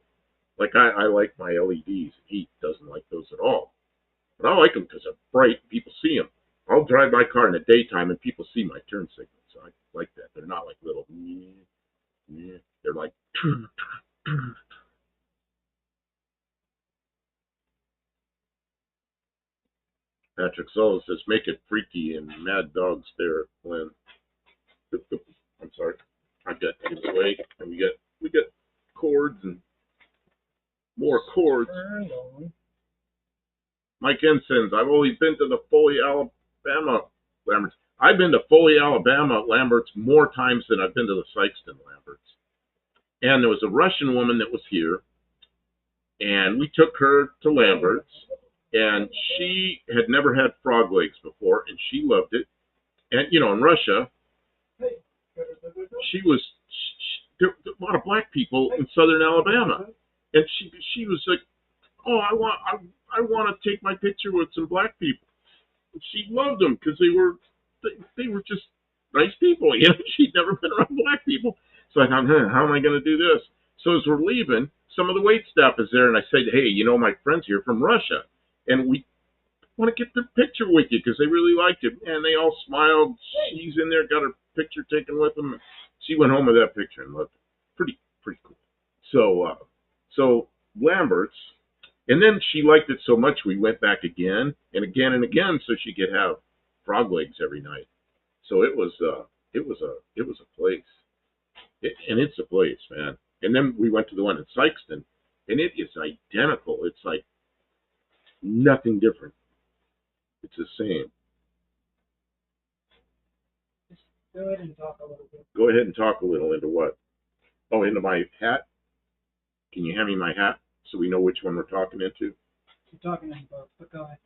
Like I like my LEDs. He doesn't like those at all. But I like them because they're bright. People see them. I'll drive my car in the daytime and people see my turn signals. So I like that. They're not like little. They're like. Patrick Sullivan says, make it freaky and Mad Dog stare at Glenn. I'm sorry. I've got to get away. And we got chords and more chords. Mike Ensigns, I've only been to the Foley, Alabama Lamberts. I've been to Foley, Alabama Lamberts more times than I've been to the Sykeston Lamberts. And there was a Russian woman that was here, and we took her to Lamberts, and she had never had frog legs before, and she loved it. And, you know, in Russia, there were a lot of black people in southern Alabama. And she was like, oh, I want to take my picture with some black people. And she loved them because they were just nice people. You know, she'd never been around black people. So I thought, how am I going to do this? So as we're leaving, some of the wait staff is there, and I said, hey, you know, my friend's here from Russia, and we want to get their picture with you because they really liked it. And they all smiled. She's in there, got her picture taken with them. She went home with that picture and loved it. Pretty cool. So Lambert's, and then she liked it so much we went back again and again and again so she could have frog legs every night. So it was a place, and it's a place, man. And then we went to the one in Sykeston, and it is identical. It's like nothing different. It's the same. Just go ahead and talk a little bit. Go ahead and talk a little into what? Oh, into my hat? Can you hand me my hat so we know which one we're talking into? You're talking about both, but go ahead.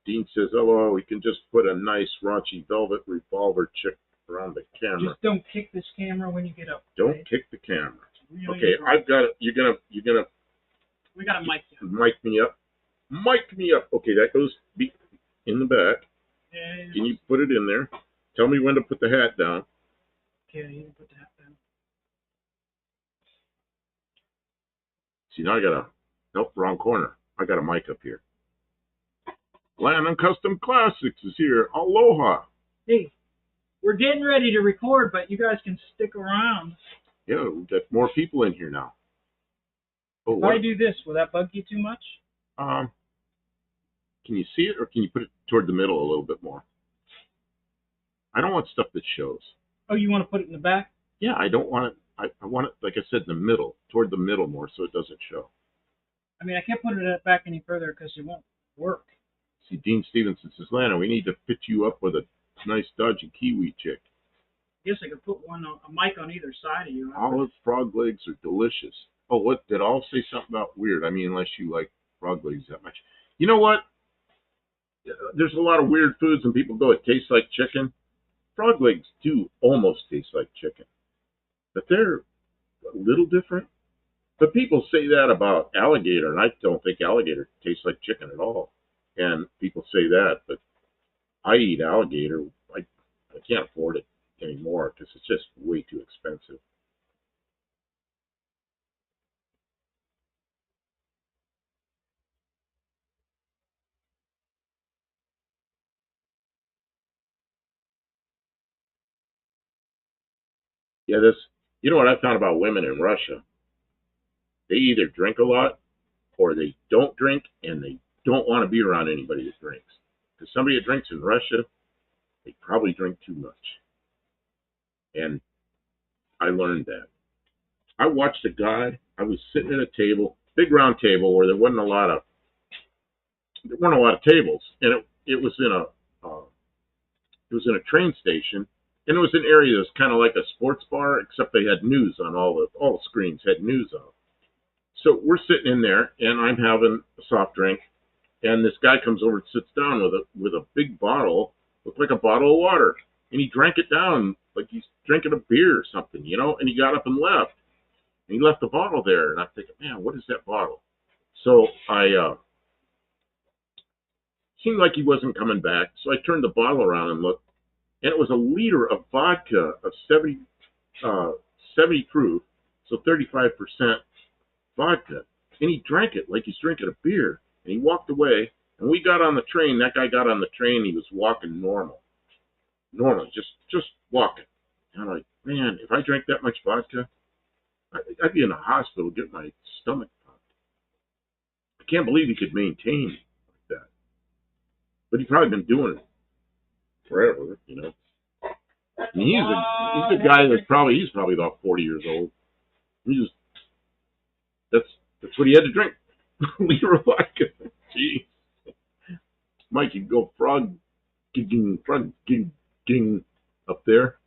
Dean says, hello, we can just put a nice raunchy velvet revolver chick around the camera. Just don't kick this camera when you get up. Don't kick the camera. Really Okay, I've got it. You're gonna. We got a mic. Mic me up. Mic me up. Okay, that goes in the back. Yeah. Can you put it in there? Tell me when to put the hat down. Okay, you can put the hat down. See, now I got nope, wrong corner. I got a mic up here. Land and Custom Classics is here. Aloha. Hey, we're getting ready to record, but you guys can stick around. Yeah, we've got more people in here now. Oh, if I do this, will that bug you too much? Can you see it, or can you put it toward the middle a little bit more? I don't want stuff that shows. Oh, you want to put it in the back? Yeah, I don't want it. I want it, like I said, in the middle, toward the middle more, so it doesn't show. I mean, I can't put it back any further because it won't work. See, Dean Stevenson says, Lana, we need to fit you up with a nice dodgy Kiwi chick. Guess I could put a mic on either side of you. Olive frog legs are delicious. Oh, what did I'll say something about weird? I mean, unless you like frog legs that much. You know what? There's a lot of weird foods, and people go, it tastes like chicken. Frog legs do almost taste like chicken, but they're a little different. But people say that about alligator, and I don't think alligator tastes like chicken at all. And people say that, but I eat alligator. I can't afford it anymore because it's just way too expensive. Yeah, this. You know what I found about women in Russia? They either drink a lot or they don't drink, and they don't want to be around anybody that drinks. Because somebody that drinks in Russia, they probably drink too much. And I learned that. I watched a guy. I was sitting at a table, big round table, where there weren't a lot of tables, and it was in a train station, and it was an area that was kind of like a sports bar, except they had news on all the screens had news on. So we're sitting in there, and I'm having a soft drink, and this guy comes over and sits down with a big bottle, looked like a bottle of water, and he drank it down like he's drinking a beer or something, and he got up and left. And he left the bottle there, and I'm thinking, man, what is that bottle? So I seemed like he wasn't coming back, so I turned the bottle around and looked, and it was a liter of vodka of 70 proof, so 35% vodka, and he drank it like he's drinking a beer, and he walked away. And we got on the train. That guy got on the train. He was walking normal, just walking. And I'm like, man, if I drank that much vodka, I'd be in the hospital getting my stomach pumped. I can't believe he could maintain like that. But he's probably been doing it forever. And he's a guy he's probably about 40 years old. He just that's what he had to drink. Liter of vodka. Gee, Mike, you go frog ging up there.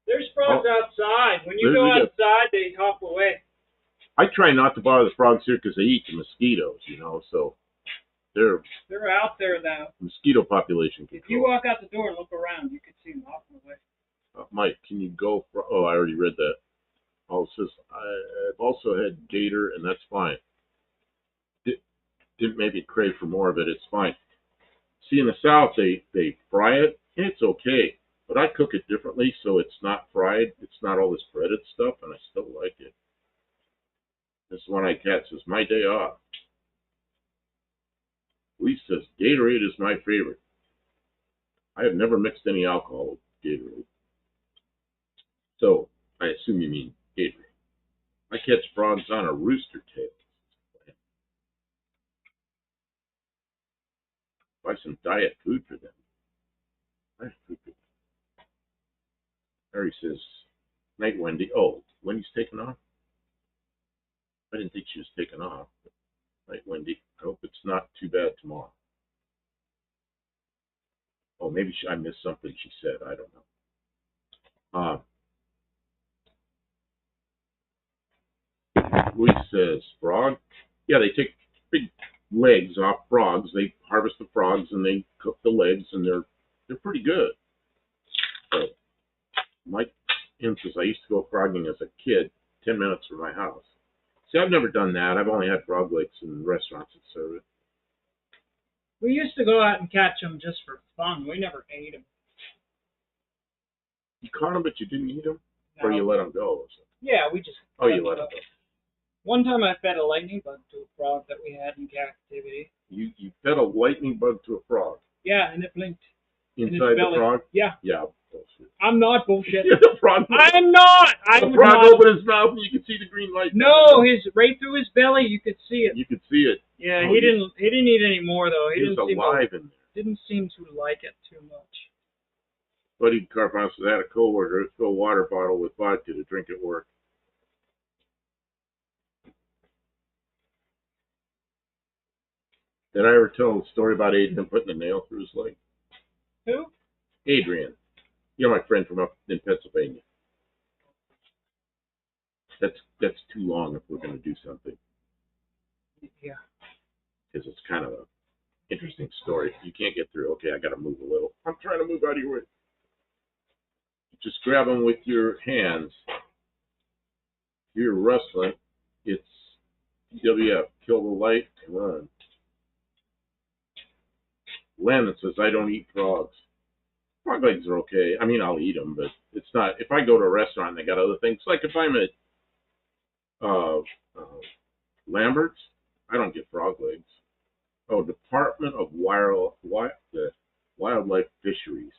There's frogs outside. When you go outside, they hop away. I try not to bother the frogs here because they eat the mosquitoes, so they're out there now. Mosquito population control. If you walk out the door and look around, you can see them hopping away. Mike, can you go? Oh, I already read that. Also says I've also had gator, and that's fine. Didn't make me crave for more of it. It's fine. See, in the South, they fry it, and it's okay. But I cook it differently, so it's not fried. It's not all this breaded stuff, and I still like it. This one-eyed cat says, my day off. Lee says, Gatorade is my favorite. I have never mixed any alcohol with Gatorade. So, I assume you mean Gatorade. I catch frogs on a rooster tail. Buy some diet food for them. Diet food for them. Harry says, night, Wendy. Oh, Wendy's taking off? I didn't think she was taking off. Night, Wendy. I hope it's not too bad tomorrow. Oh, maybe I missed something she said. I don't know. Louis says, frog? Yeah, they take big legs off frogs. They harvest the frogs and they cook the legs, and they're pretty good. So, Mike says, I used to go frogging as a kid, 10 minutes from my house. See, I've never done that. I've only had frog legs in restaurants that serve it. We used to go out and catch them just for fun. We never ate them. You caught them, but you didn't eat them? No. Or you let them go? Or something? Yeah, we just... Oh, you let them go. One time I fed a lightning bug to a frog that we had in captivity. You fed a lightning bug to a frog? Yeah, and it blinked. Inside the frog? Yeah. Yeah, bullshit. I'm not bullshit. The frog. I'm not. The frog opened his mouth and you could see the green light. No, right through his belly, you could see it. You could see it. Yeah, he didn't eat any more though. He was alive in there. Didn't seem to like it too much. Buddy Carpenter had a cold water bottle with vodka to drink at work. Did I ever tell the story about Adrian putting a nail through his leg? Who? Adrian. my friend from up in Pennsylvania. That's too long if we're going to do something, Yeah. because it's kind of an interesting story. You can't get through. Okay, I got to move a little. I'm trying to move out of your way. Just grab them with your hands. If you're wrestling, it's WF, kill the light and run. Landon says, I don't eat frogs. Frog legs are okay. I mean, I'll eat them, but it's not. If I go to a restaurant and they got other things, like if I'm at Lambert's, I don't get frog legs. Oh, Department of Wildlife Fisheries.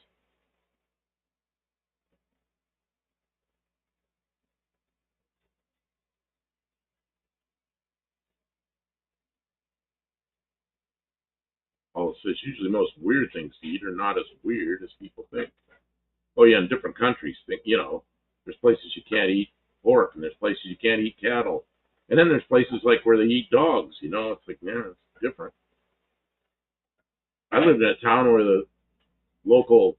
Oh, so it's usually most weird things to eat are not as weird as people think. Oh yeah, in different countries, there's places you can't eat pork, and there's places you can't eat cattle, and then there's places like where they eat dogs. It's like, yeah, it's different. I lived in a town where the local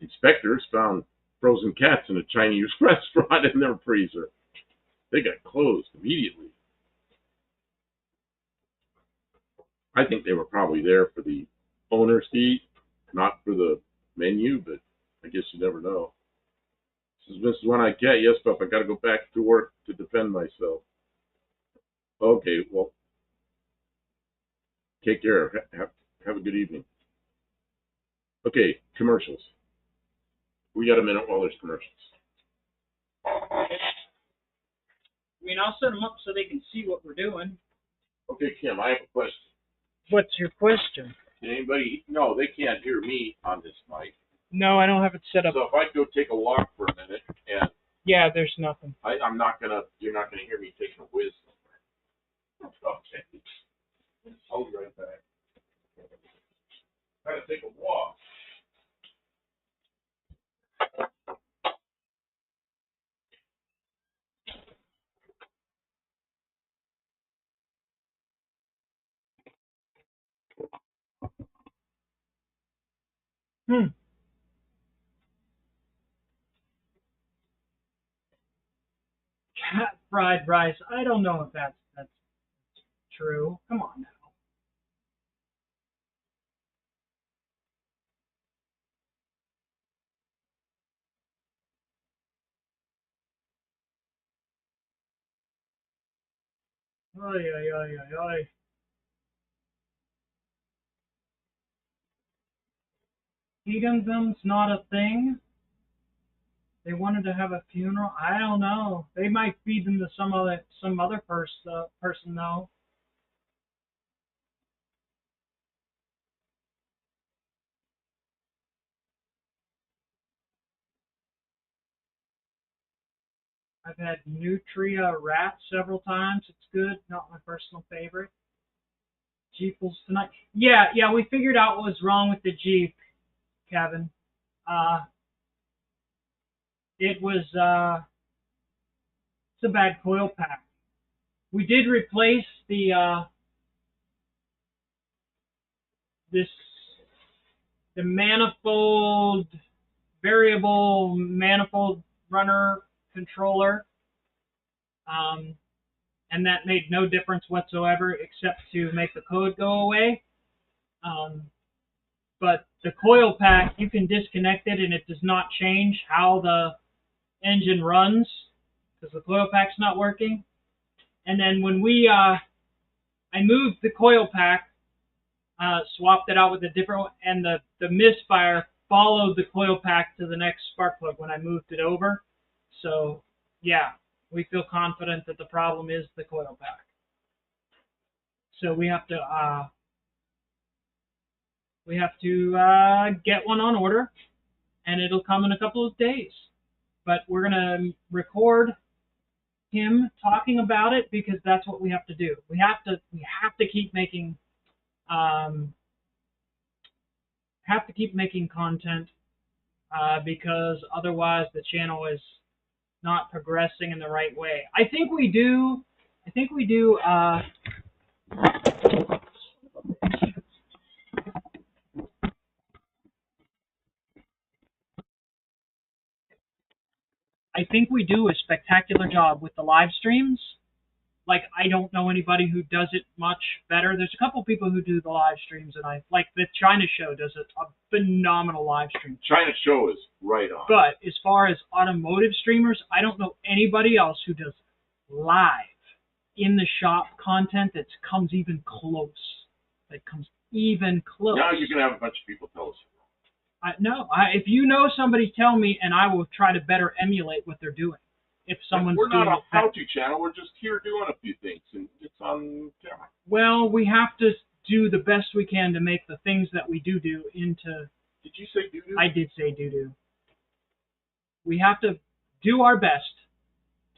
inspectors found frozen cats in a Chinese restaurant in their freezer. They got closed immediately. I think they were probably there for the owners to eat, not for the menu, but I guess you never know. This is Mrs. One Eyed Cat. Yes, Pup, I got to go back to work to defend myself. Okay, well, take care. Have a good evening. Okay, commercials. We got a minute while there's commercials. I mean, I'll set them up so they can see what we're doing. Okay, Kim, I have a question. What's your question? Can anybody? No, they can't hear me on this mic. No, I don't have it set up. So if I go take a walk for a minute, and Yeah, there's nothing. I'm not gonna, you're not gonna hear me taking a whiz. Okay. I'll be right back. I gotta take a walk. Cat fried rice. I don't know if that's true. Come on now. Oy, oy, oy, oy, oy. Hedonism's not a thing. They wanted to have a funeral. I don't know. They might feed them to some other person though. I've had Nutria rat several times. It's good. Not my personal favorite. Jeeples tonight. Yeah, we figured out what was wrong with the Jeep, Kevin. Uh, it's a bad coil pack. We did replace this the manifold variable manifold runner controller, and that made no difference whatsoever except to make the code go away. But the coil pack, you can disconnect it and it does not change how the engine runs because the coil pack's not working. And then when I moved the coil pack, swapped it out with a different one, and the misfire followed the coil pack to the next spark plug when I moved it over. So, yeah, we feel confident that the problem is the coil pack. So we have to get one on order, and it'll come in a couple of days. But we're gonna record him talking about it because that's what we have to do. We have to keep making content because otherwise the channel is not progressing in the right way. I think we do. I think we do a spectacular job with the live streams. Like, I don't know anybody who does it much better. There's a couple people who do the live streams, and I like the China Show does a phenomenal live stream. China Show is right on. But as far as automotive streamers, I don't know anybody else who does live in the shop content that comes even close. That comes even close. Now you're going to have a bunch of people tell us. If you know somebody, tell me, and I will try to better emulate what they're doing. If someone's We're not doing a how-to channel. We're just here doing a few things, and it's on camera. well, we have to do the best we can to make the things that we do into. Did you say doo-doo? I did say doo-doo. We have to do our best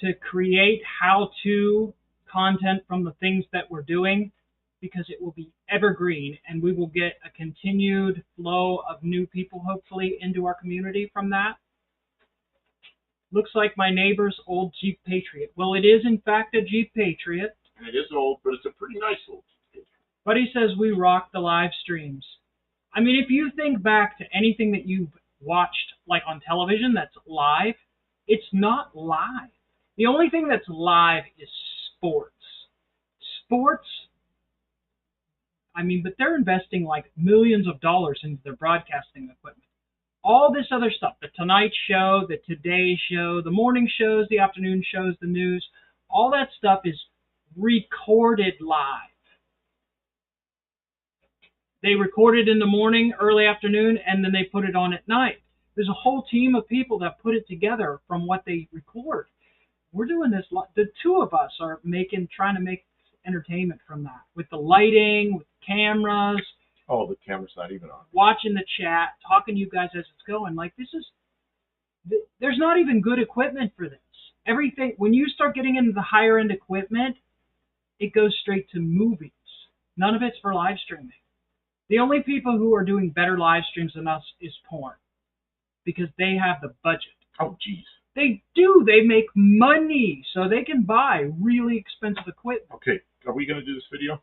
to create how-to content from the things that we're doing, because it will be evergreen, and we will get a continued flow of new people, hopefully, into our community from that. Looks like my neighbor's old Jeep Patriot. Well, it is, in fact, a Jeep Patriot. And it is old, but it's a pretty nice old Patriot. But he says we rock the live streams. I mean, if you think back to anything that you've watched, like on television, that's live, it's not live. The only thing that's live is sports. Sports, I mean, but they're investing like millions of dollars into their broadcasting equipment. All this other stuff, the Tonight Show, the Today Show, the morning shows, the afternoon shows, the news, all that stuff is recorded live. They record it in the morning, early afternoon, and then they put it on at night. There's a whole team of people that put it together from what they record. We're doing this. The two of us are trying to make entertainment from that, with the lighting, with the cameras. Oh, the camera's not even on. Watching the chat, talking to you guys as it's going. Like, there's not even good equipment for this. Everything, when you start getting into the higher end equipment, it goes straight to movies. None of it's for live streaming. The only people who are doing better live streams than us is porn, because they have the budget. Oh, jeez. They do. They make money, so they can buy really expensive equipment. Okay, are we going to do this video?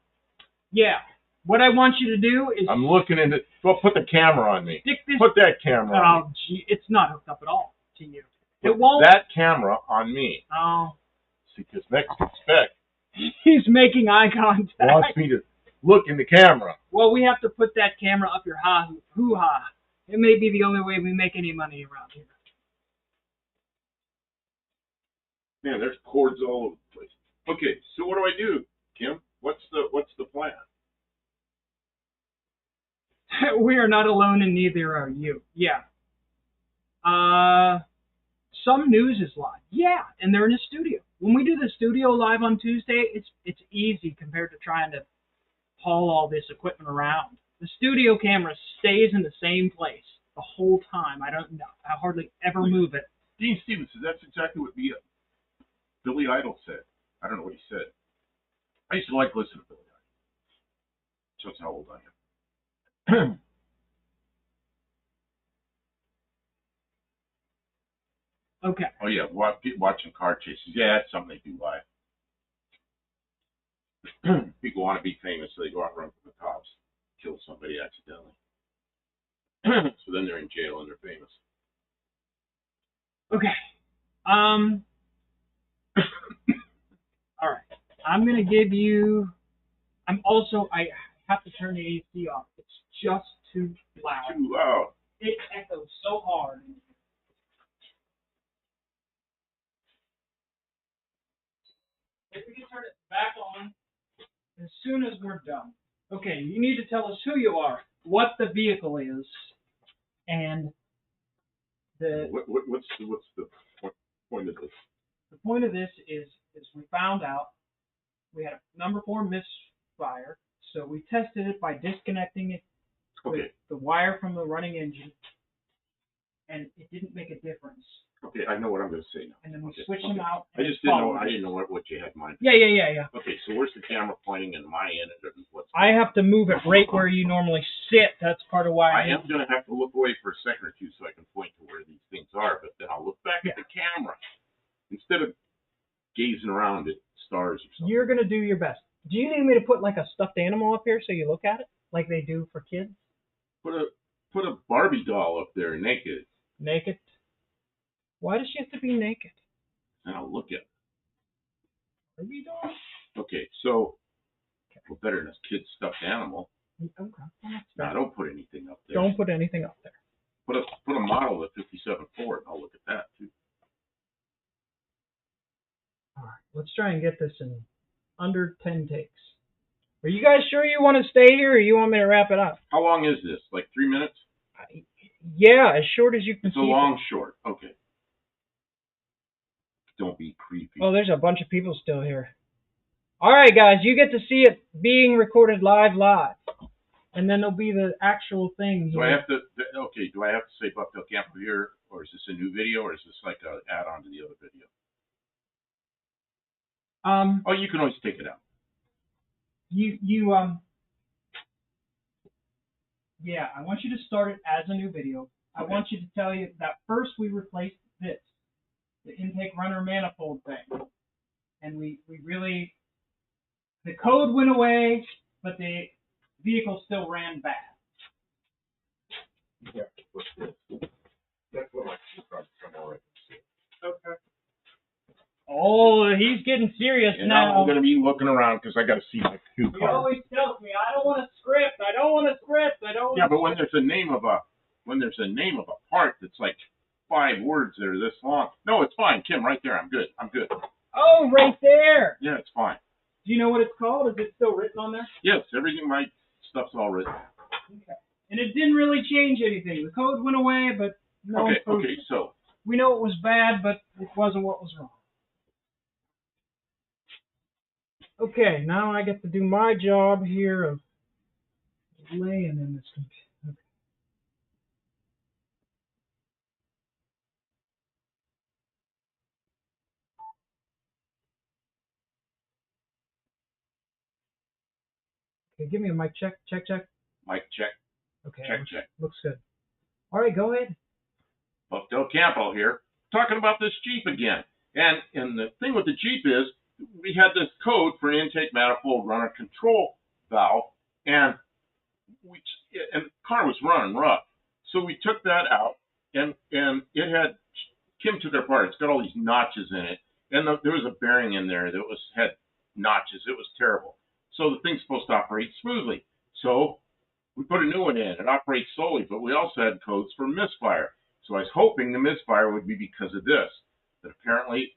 Yeah. What I want you to do is... I'm looking into... Well, put the camera on me. Stick this... Put that camera on me. Oh, gee, it's not hooked up at all to you. It won't... That camera on me. Oh. See, because Mexican Spec He's making eye contact. wants me to look in the camera. Well, we have to put that camera up your hoo-ha. It may be the only way we make any money around here. Man, there's cords all over the place. Okay, so what do I do, Kim? What's the plan? We are not alone, and neither are you. Yeah. Some news is live. Yeah, and they're in a studio. When we do the studio live on Tuesday, it's easy compared to trying to haul all this equipment around. The studio camera stays in the same place the whole time. I hardly ever move it. Dean Stevens says that's exactly what Billy Idol said. I don't know what he said. I used to like listening to Billy Idol. Shows how old I am. Okay. Oh yeah, watching car chases. Yeah, that's something they do live. People want to be famous, so they go out and run from the cops, kill somebody accidentally. So then they're in jail and they're famous. Okay. All right. I'm gonna give you. I have to turn the AC off. It's just too loud. Too loud. It echoes so hard. If we can turn it back on as soon as we're done. Okay, you need to tell us who you are, what the vehicle is, and What's the point of this? The point of this is we found out we had a number 4 misfire, so we tested it by disconnecting it with the wire from the running engine, and it didn't make a difference. Okay, I know what I'm going to say now. And then we switched them out. I just didn't know. I didn't know what you had in mind. Yeah. Okay, so where's the camera pointing in my end? I have to move it right where you normally sit. That's part of why I am going to have to look away for a second or two so I can point to where these things are, but then I'll look back at the camera instead of gazing around at stars or something. You're going to do your best. Do you need me to put like a stuffed animal up here so you look at it like they do for kids? Put a Barbie doll up there naked. Naked? Why does she have to be naked? And I'll look at What are you doing? it. Okay, so we're better than this kid's stuffed animal. Okay. Well, that's No, fair. don't put anything up there. Don't put anything up there. Put a model of 57 Ford. I'll look at that too. All right. Let's try and get this in under 10 takes. Are you guys sure you want to stay here, or you want me to wrap it up? How long is this? Like 3 minutes? Yeah, as short as you can It's a keep long it. short. Okay. Don't be creepy. Oh, there's a bunch of people still here. All right, guys, you get to see it being recorded live, and then there'll be the actual thing Do here. I have to? Okay. Do I have to say Bucktail Campo here, or is this a new video, or is this like a add-on to the other video? Oh, you can always take it out. Yeah, I want you to start it as a new video. I Okay. want you to tell you that first we replaced this, the intake runner manifold thing, and we really, the code went away, but the vehicle still ran bad. Yeah. That's what my cards come already. Okay. Oh, he's getting serious And now. I'm gonna be looking around because I got to see my cue He card. always tells me, I don't want a script. I don't want a script. I don't want. Yeah, but when there's a name of a part that's like 5 words that are this long. No, it's fine, Kim. Right there. I'm good. Oh, right there. Yeah, it's fine. Do you know what it's called? Is it still written on there? Yes, everything. My stuff's all written. Okay. And it didn't really change anything. The code went away, but no. Okay. So We know it was bad, but it wasn't what was wrong. Okay, now I get to do my job here of laying in this computer. Okay, give me a mic check. Check. mic check. Okay. Check. Looks good. All right, go ahead. Bucktail Campo here, talking about this Jeep again. And the thing with the Jeep is, we had this code for an intake manifold runner control valve, and the car was running rough. So we took that out, and it had, Kim took it apart. It's got all these notches in it, and there was a bearing in there that had notches. It was terrible. So the thing's supposed to operate smoothly. So we put a new one in. It operates slowly, but we also had codes for misfire. So I was hoping the misfire would be because of this, but apparently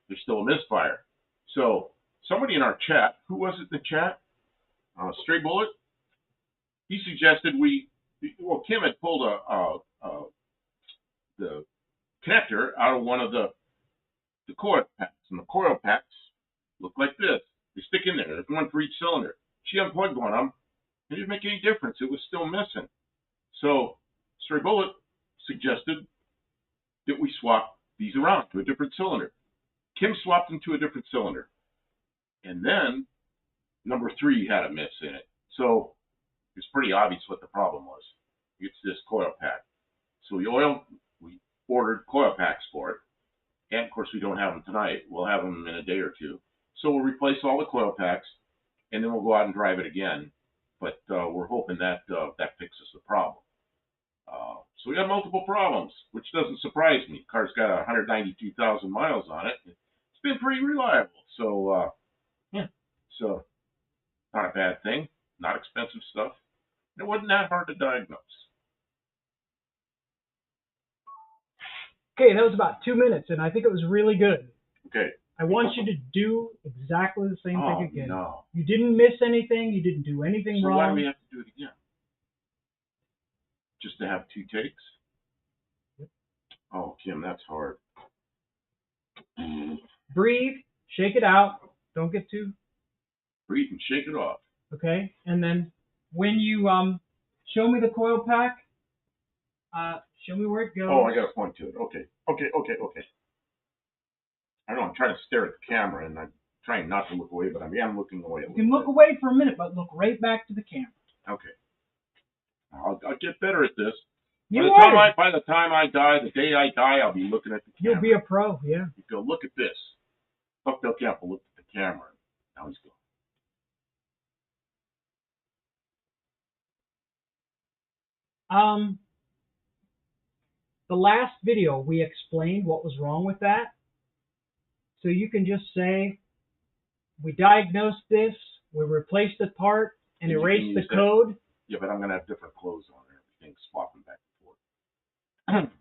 there's still a misfire. So somebody in our chat, who was it in the chat? Stray Bullet. He suggested Kim had pulled the connector out of one of the coil packs, and the coil packs look like this. They stick in there. There's one for each cylinder. She unplugged one of them. It didn't make any difference. It was still missing. So Stray Bullet suggested that we swap these around to a different cylinder. Kim swapped them to a different cylinder. And then number 3 had a miss in it. So it's pretty obvious what the problem was. It's this coil pack. So we ordered coil packs for it. And of course we don't have them tonight. We'll have them in a day or two. So we'll replace all the coil packs, and then we'll go out and drive it again. But we're hoping that that fixes the problem. So we got multiple problems, which doesn't surprise me. The car's got 192,000 miles on it. It's been pretty reliable. So, so not a bad thing. Not expensive stuff. It wasn't that hard to diagnose. Okay, that was about 2 minutes, and I think it was really good. Okay. I want you to do exactly the same thing again. No. You didn't miss anything. You didn't do anything So wrong. why do we have to do it again? Just to have 2 takes? Yep. Oh, Kim, that's hard. Breathe, shake it out. Don't get too. Breathe and shake it off. Okay, and then when you show me the coil pack, show me where it goes. Oh, I got to point to it. Okay. I know I'm trying to stare at the camera, and I'm trying not to look away, but I am looking away. You can look away for a minute, but look right back to the camera. Okay. I'll get better at this. By the time I die, the day I die, I'll be looking at the camera. You'll be a pro, yeah. You go, look at this. Bucktail Campo looked at the camera. Now he's going. the last video, we explained what was wrong with that. So you can just say, we diagnosed this, we replaced the part, and And you can erased the use that. code. Yeah, but I'm going to have different clothes on and everything, swapping back and forth.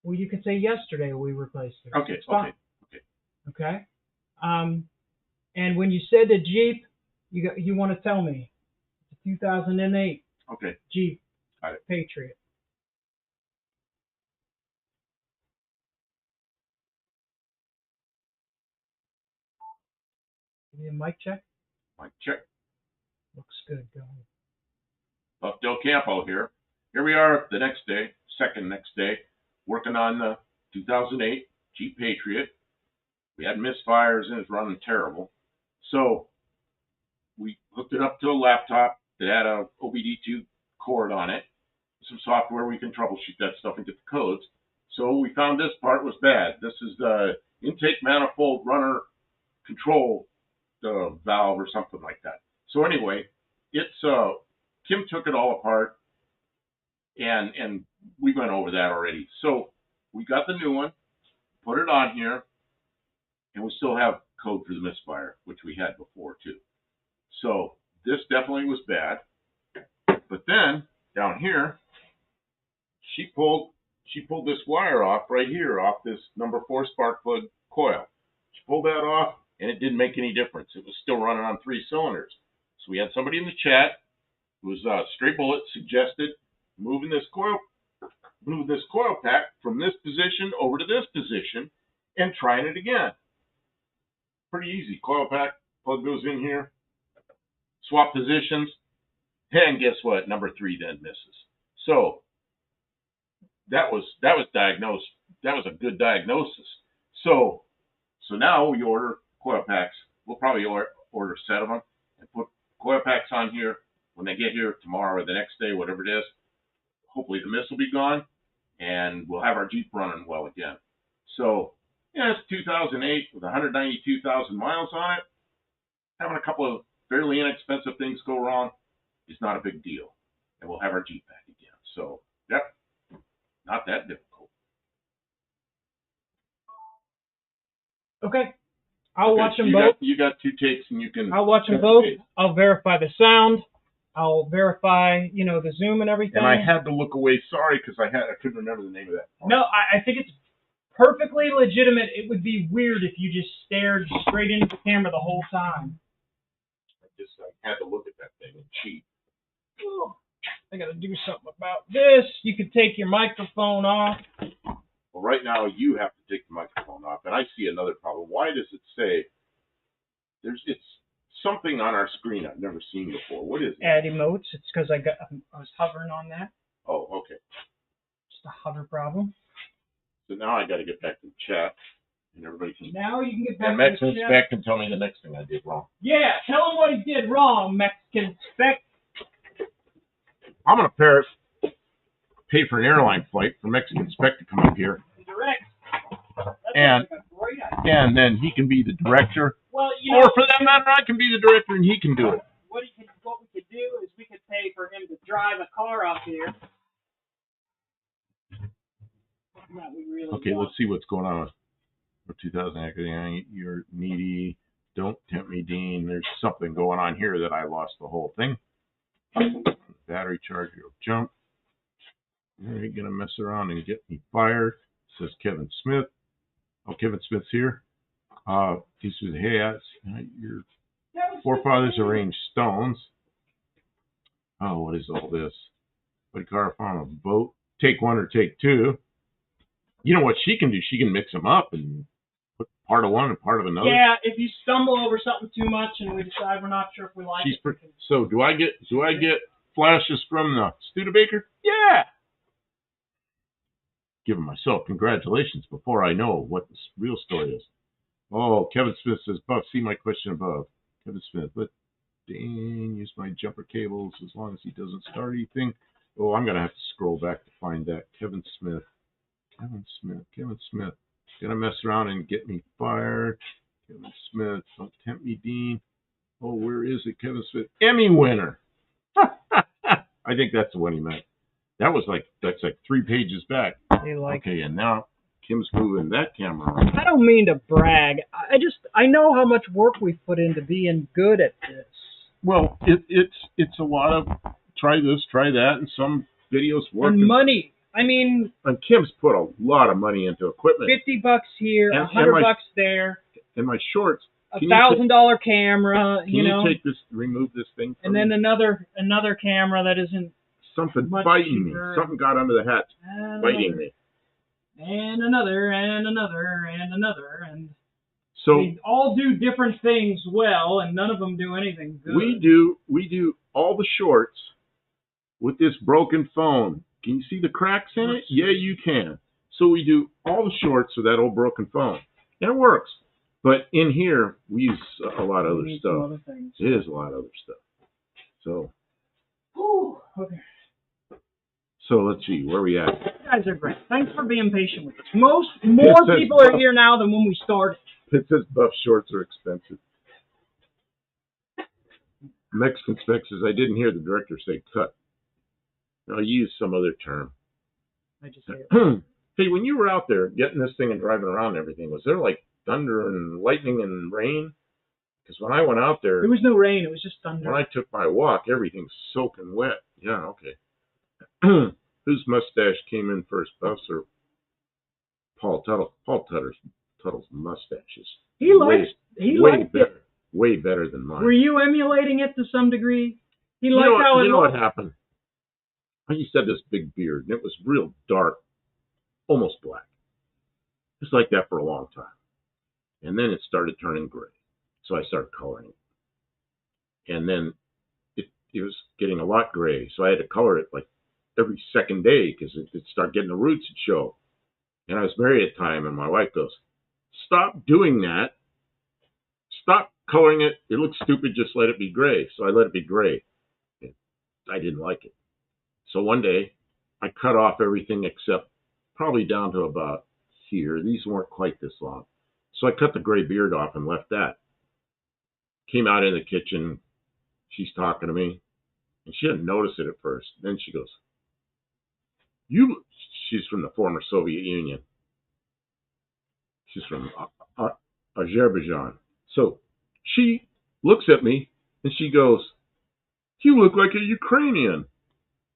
Well, you can say yesterday we replaced it. Okay, It's fine. okay. Okay. And when you said the Jeep, you want to tell me it's a 2008 Okay. Jeep Got it. Patriot. Give me a mic check. Mic check. Looks good. Go ahead. Buff Del Campo here. Here we are the next day, next day, working on the 2008 Jeep Patriot. We had misfires and it was running terrible. So we hooked it up to a laptop that had a OBD2 cord on it, some software we can troubleshoot that stuff and get the codes. So we found this part was bad. This is the intake manifold runner control valve or something like that. So anyway, it's Kim took it all apart, and we went over that already. So we got the new one, put it on here, and we still have code for the misfire, which we had before too. So this definitely was bad. But then down here, she pulled this wire off right here, off this number 4 spark plug coil. She pulled that off, and it didn't make any difference. It was still running on 3 cylinders. So we had somebody in the chat who was Straight Bullet suggested moving this coil pack from this position over to this position and trying it again. Pretty easy. Coil pack plug goes in here, swap positions, and guess what? Number 3 then misses. So that was diagnosed. That was a good diagnosis. So now we order coil packs. We'll probably order a set of them and put coil packs on here when they get here tomorrow or the next day, whatever it is. Hopefully the mist will be gone and we'll have our Jeep running well again. So yeah, it's 2008 with 192,000 miles on it. Having a couple of fairly inexpensive things go wrong is not a big deal, and we'll have our Jeep back again. So yep, not that difficult. Okay. I'll watch them both. You got 2 takes, and you can. I'll watch them both. I'll verify the sound. I'll verify, the zoom and everything. And I had to look away. Sorry, because I couldn't remember the name of that part. No, I think it's perfectly legitimate. It would be weird if you just stared straight into the camera the whole time. I had to look at that thing and cheat. Oh, I got to do something about this. You could take your microphone off. Well, right now you have to take the microphone off, and I see another problem. Why does it say it's something on our screen I've never seen before? What is it? Add emotes. It's because I was hovering on that. Oh, okay. Just a hover problem. So now I got to get back to the chat, and everybody can. Now you can get back And to Mexican the chat. Spec can tell me the next thing I did wrong. Yeah, tell him what he did wrong, Mexican Spec. I'm gonna pay for an airline flight for Mexican Spec to come up here, Direct. and That's a great idea. and then he can be the director, Well, or for that matter, I can be the director and he can do it. what we could do is we could pay for him to drive a car up here. That we really Okay, want. let's see what's going on for 2000. You're needy. Don't tempt me, Dean. There's something going on here that I lost the whole thing. Battery charger will jump. Are you gonna mess around and get me fired? Says Kevin Smith. Oh, Kevin Smith's here. He says, hey, your forefathers arranged stones. Oh, what is all this? Put a car on a boat. Take 1 or take 2. You know what she can do? She can mix them up and put part of one and part of another. Yeah, if you stumble over something too much and we decide we're not sure if we like it. So do I get flashes from the Studebaker? Yeah. Giving myself congratulations before I know what the real story is. Oh, Kevin Smith says, Buff, see my question above. Kevin Smith, let Dan use my jumper cables as long as he doesn't start anything. Oh, I'm going to have to scroll back to find that. Kevin Smith. Gonna mess around and get me fired. Kevin Smith, don't tempt me, Dean. Oh, where is it? Kevin Smith, Emmy winner. I think that's the one he meant. That's like 3 pages back. They like. Okay, and now Kim's moving that camera around. I don't mean to brag. I know how much work we've put into being good at this. Well, it's a lot of try this, try that, and some videos work. And money. I mean, and Kim's put a lot of money into equipment. $50 here, And- $100 there, In my shorts, $1,000 camera. can you take this, remove this thing from and then me? another camera that isn't Something much biting cheaper. me. Something got under the hat, and biting me. and another and another and another and So they all do different things well, and none of them do anything good. we do all the shorts with this broken phone. Can you see the cracks in it? Yeah, you can. So we do all the shorts with that old broken phone, and it works. But in here, we use a lot of other need stuff. some other things. It is a lot of other stuff. So Whew, okay. let's see, where are we at? You guys are great. Thanks for being patient with us. More says people are buff. here now than when we started. It says buff shorts are expensive. Mexican spec says, I didn't hear the director say cut. No, use some other term. I just say it. Hey, when you were out there getting this thing and driving around and everything, was there like thunder and lightning and rain? Because when I went out there, There was no rain. It was just thunder. when I took my walk, everything's soaking wet. Yeah, okay. Whose mustache came in first, Buff's or Paul Tuttle? Paul Tuttle's mustaches. He likes. He liked it. Way better than mine. Were you emulating it to some degree? He You liked know, how it you know looked. what happened? I used to have this big beard, and it was real dark, almost black. It was like that for a long time. And then it started turning gray. So I started coloring it. And then it was getting a lot gray. So I had to color it like every second day because it started getting the roots would show. And I was married at the time, and my wife goes, stop doing that. Stop coloring it. It looks stupid. Just let it be gray. So I let it be gray. I didn't like it. So one day, I cut off everything except probably down to about here. These weren't quite this long. So I cut the gray beard off and left that. Came out in the kitchen. She's talking to me. And she didn't notice it at first. Then she goes, she's from the former Soviet Union. She's from Azerbaijan. So she looks at me and she goes, you look like a Ukrainian.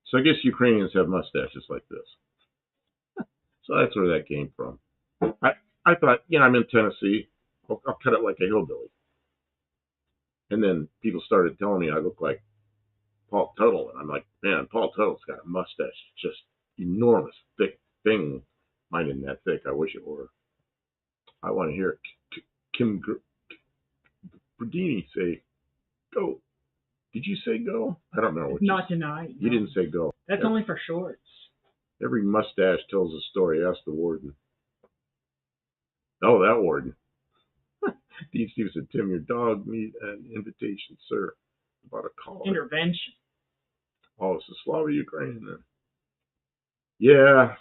So I guess Ukrainians have mustaches like this. So that's where that came from. I thought, I'm in Tennessee. I'll cut it like a hillbilly. And then people started telling me I look like Paul Tuttle. And I'm like, man, Paul Tuttle's got a mustache. Just enormous, thick thing. Mine isn't that thick. I wish it were. I want to hear Kim Berdini say, go. Did you say go? I don't know. Not tonight. You didn't say go. That's only for shorts. Every mustache tells a story. Ask the warden. Oh, that warden. Steve said, Tim, your dog need an invitation, sir. About a call. Intervention. Oh, it's a Slava Ukraine then. Yeah,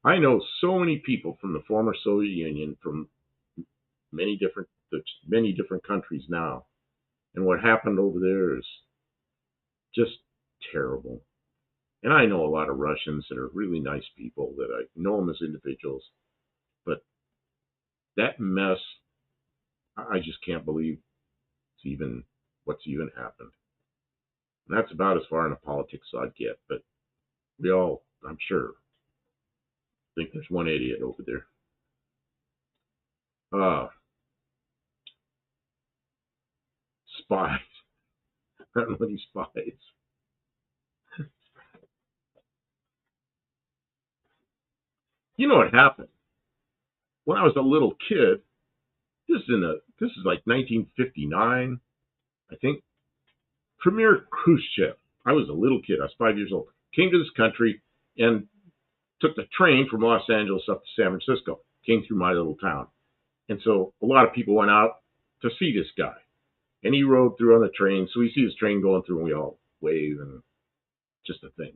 I know so many people from the former Soviet Union, from many different countries now. And what happened over there is just terrible. And I know a lot of Russians that are really nice people, that I know them as individuals. But that mess, I just can't believe what's even happened. And that's about as far into politics as I'd get. But we all, I'm sure, think there's one idiot over there. Spies. I don't know any spies. You know what happened? When I was a little kid, this is like 1959, I think. Premier Khrushchev, I was a little kid, I was 5 years old, came to this country and took the train from Los Angeles up to San Francisco, came through my little town. And so a lot of people went out to see this guy. And he rode through on the train, so we see his train going through and we all wave and just a thing,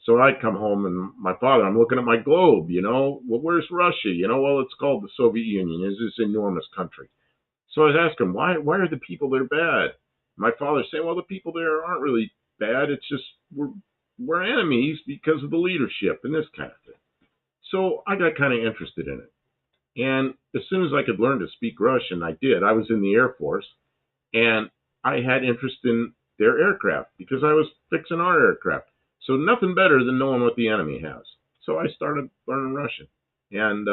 So I'd come home and my father, I'm looking at my globe, well, where's Russia? Well, it's called the Soviet Union. It's this enormous country. So I was asking, why are the people there bad? My father's saying, well, the people there aren't really bad. It's just we're we're enemies because of the leadership and this kind of thing. So I got kind of interested in it. And as soon as I could learn to speak Russian, I did. I was in the Air Force, and I had interest in their aircraft because I was fixing our aircraft. So nothing better than knowing what the enemy has. So I started learning Russian, and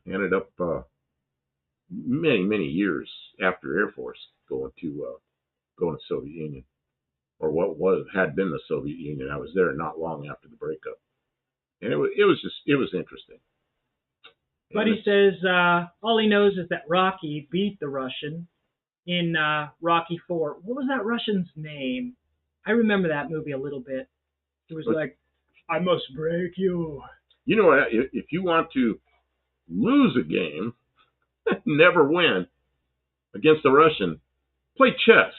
ended up many years after Air Force going to Soviet Union, or what had been the Soviet Union. I was there not long after the breakup, and it was interesting. But he says all he knows is that Rocky beat the Russian in Rocky 4. What was that Russian's name? I remember that movie a little bit. It was like, I must break you. You know, if you want to lose a game, never win against a Russian, play chess.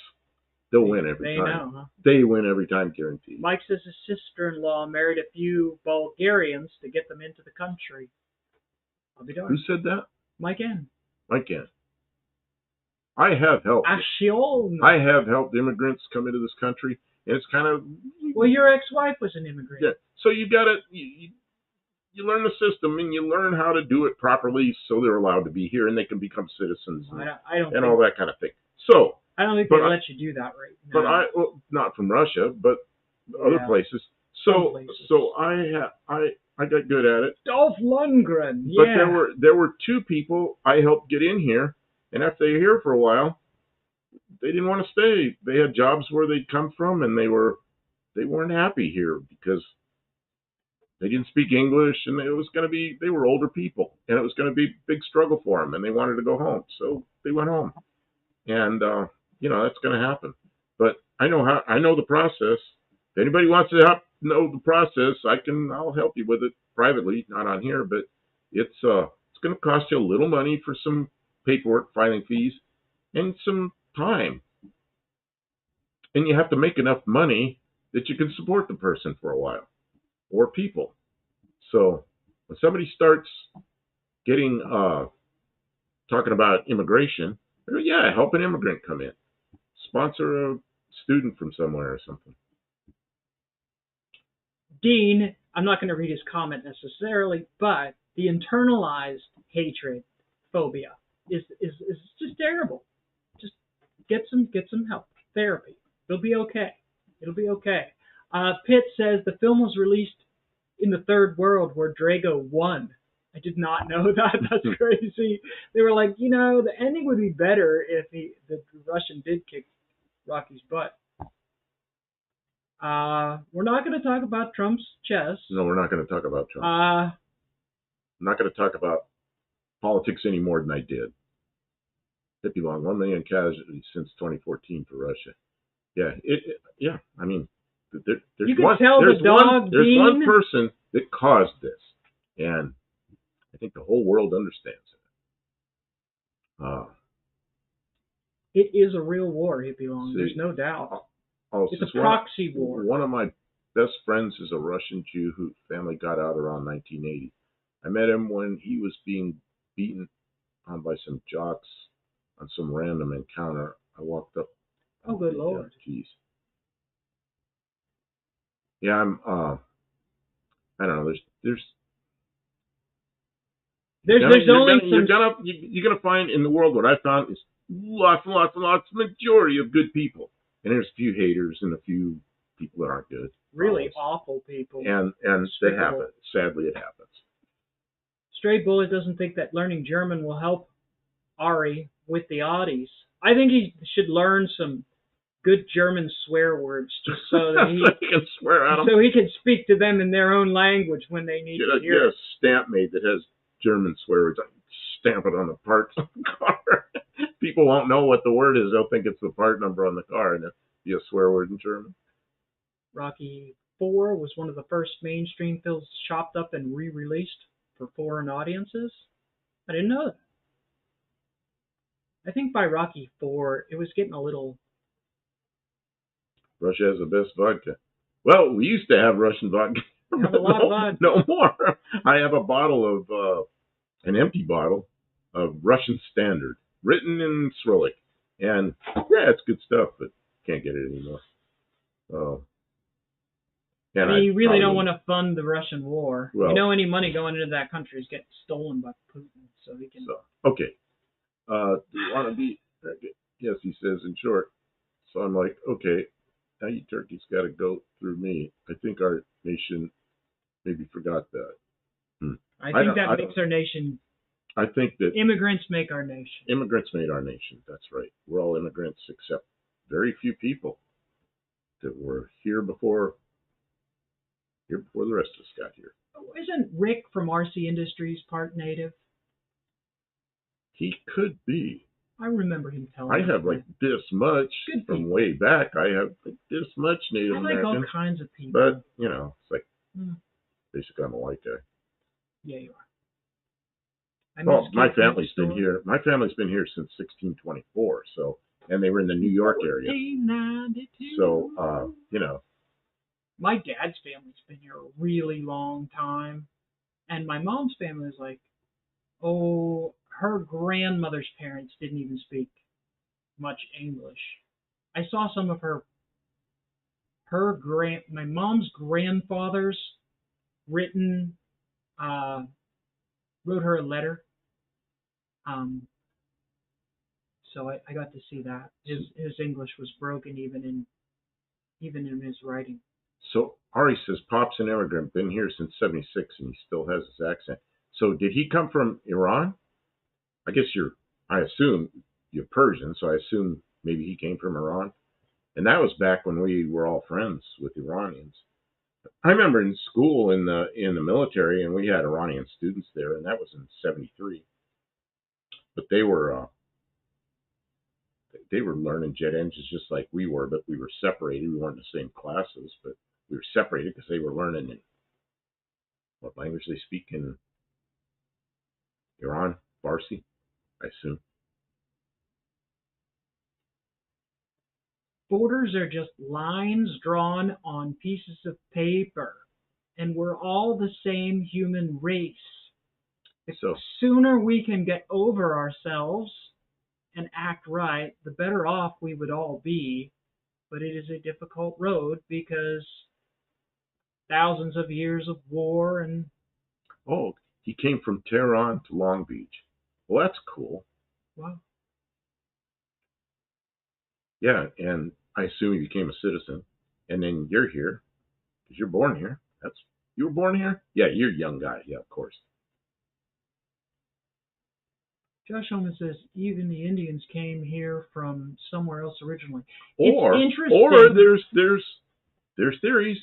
They'll win every time. Know, huh? They win every time, guaranteed. Mike says his sister-in-law married a few Bulgarians to get them into the country. I'll be darned. Who said that? Mike N. Mike N. I have helped. I have helped immigrants come into this country, and it's kind of. Well, your ex-wife was an immigrant. Yeah. So you got to you learn the system and you learn how to do it properly, so they're allowed to be here and they can become citizens and all that kind of thing. So I don't think they let you do that right now. But well, not from Russia, but other places. So I got good at it. Dolph Lundgren. Yeah. But there were two people I helped get in here, and after they were here for a while, they didn't want to stay. They had jobs where they'd come from, and they weren't happy here because they didn't speak English, and they were older people, and it was going to be a big struggle for them, and they wanted to go home, so they went home, and that's going to happen. But I know the process. If anybody wants to know the process, I'll help you with it privately, not on here, but it's going to cost you a little money for some paperwork, filing fees, and some time, and you have to make enough money that you can support the person for a while. Or people. So when somebody starts getting talking about immigration, help an immigrant come in, sponsor a student from somewhere or something. Dean, I'm not going to read his comment necessarily, but the internalized hatred, phobia, is just terrible. Just get some help, therapy. It'll be okay. Pitt says the film was released in the third world where Drago won. I did not know that. That's crazy. They were like, the ending would be better if the Russian did kick Rocky's butt. We're not going to talk about Trump's chess. No, we're not going to talk about Trump. I'm not going to talk about politics any more than I did. 1 million casualties since 2014 for Russia. Yeah. I mean, there's one person that caused this, and I think the whole world understands it. It is a real war, Hippie Long. There's no doubt. It's a proxy war. One of my best friends is a Russian Jew whose family got out around 1980. I met him when he was being beaten on by some jocks on some random encounter. I walked up. Oh, good Lord. Jeez. Yeah, I don't know. You're gonna find in the world what I found is lots, majority of good people, and there's a few haters and a few people that aren't good. Really awful people. And they happen. Sadly, it happens. Stray Bullet doesn't think that learning German will help Ari with the Audis. I think he should learn some good German swear words just so that he can swear at them. So he can speak to them in their own language when they need to hear it. Get a stamp made that has German swear words. Stamp it on the parts of the car. People won't know what the word is. They'll think it's the part number on the car, and it'll be a swear word in German. Rocky 4 was one of the first mainstream films chopped up and re-released for foreign audiences. I didn't know that. I think by Rocky 4, it was getting a little... Russia has the best vodka. Well, we used to have Russian vodka. Have a lot of vodka. No more. I have a bottle of, an empty bottle of Russian Standard, written in Cyrillic. And, it's good stuff, but can't get it anymore. And You really don't probably, want to fund the Russian war. Well, any money going into that country is getting stolen by Putin, so he can. so okay. Do you want to be? Yes, he says in short. So I'm like, okay, now you turkeys got to go through me. I think our nation maybe forgot that. I I think don't. that makes our nation. I think that Immigrants make our nation. immigrants made our nation. That's right. We're all immigrants except very few people that were here before the rest of us got here. Isn't Rick from RC Industries part native? He could be. I remember him telling I me. have like this much Good from people. way back. I have like this much Native I like American, all kinds of people. but you know, it's like Mm. basically I'm a white guy. Yeah, you are. Well, my family's been here. My family's been here since 1624. So, and they were in the New York area. 1492. So, you know, My dad's family's been here a really long time, and my mom's family is like, oh, her grandmother's parents didn't even speak much English. I saw some of my mom's grandfather's written, wrote her a letter. So I got to see that. His English was broken even in his writing. so Ari says Pop's an immigrant, been here since '76, and he still has his accent. So, did he come from Iran? I guess I assume you're Persian, so I assume maybe he came from Iran. And that was back when we were all friends with Iranians. I remember in school in the military, and we had Iranian students there, and that was in '73. But they were learning jet engines just like we were, but we were separated. We weren't in the same classes, but we were separated because they were learning in what language they speak in Iran, Farsi, I assume. Borders are just lines drawn on pieces of paper, and we're all the same human race. The So sooner we can get over ourselves and act right, the better off we would all be. But it is a difficult road because thousands of years of war and oh, he came from Tehran to Long Beach. Well, that's cool. well, Yeah, and I assume he became a citizen, and then you're here because you're born here. You were born here? Yeah, you're a young guy. Yeah, of course. Josh Holman says even the Indians came here from somewhere else originally. Or It's interesting. or there's theories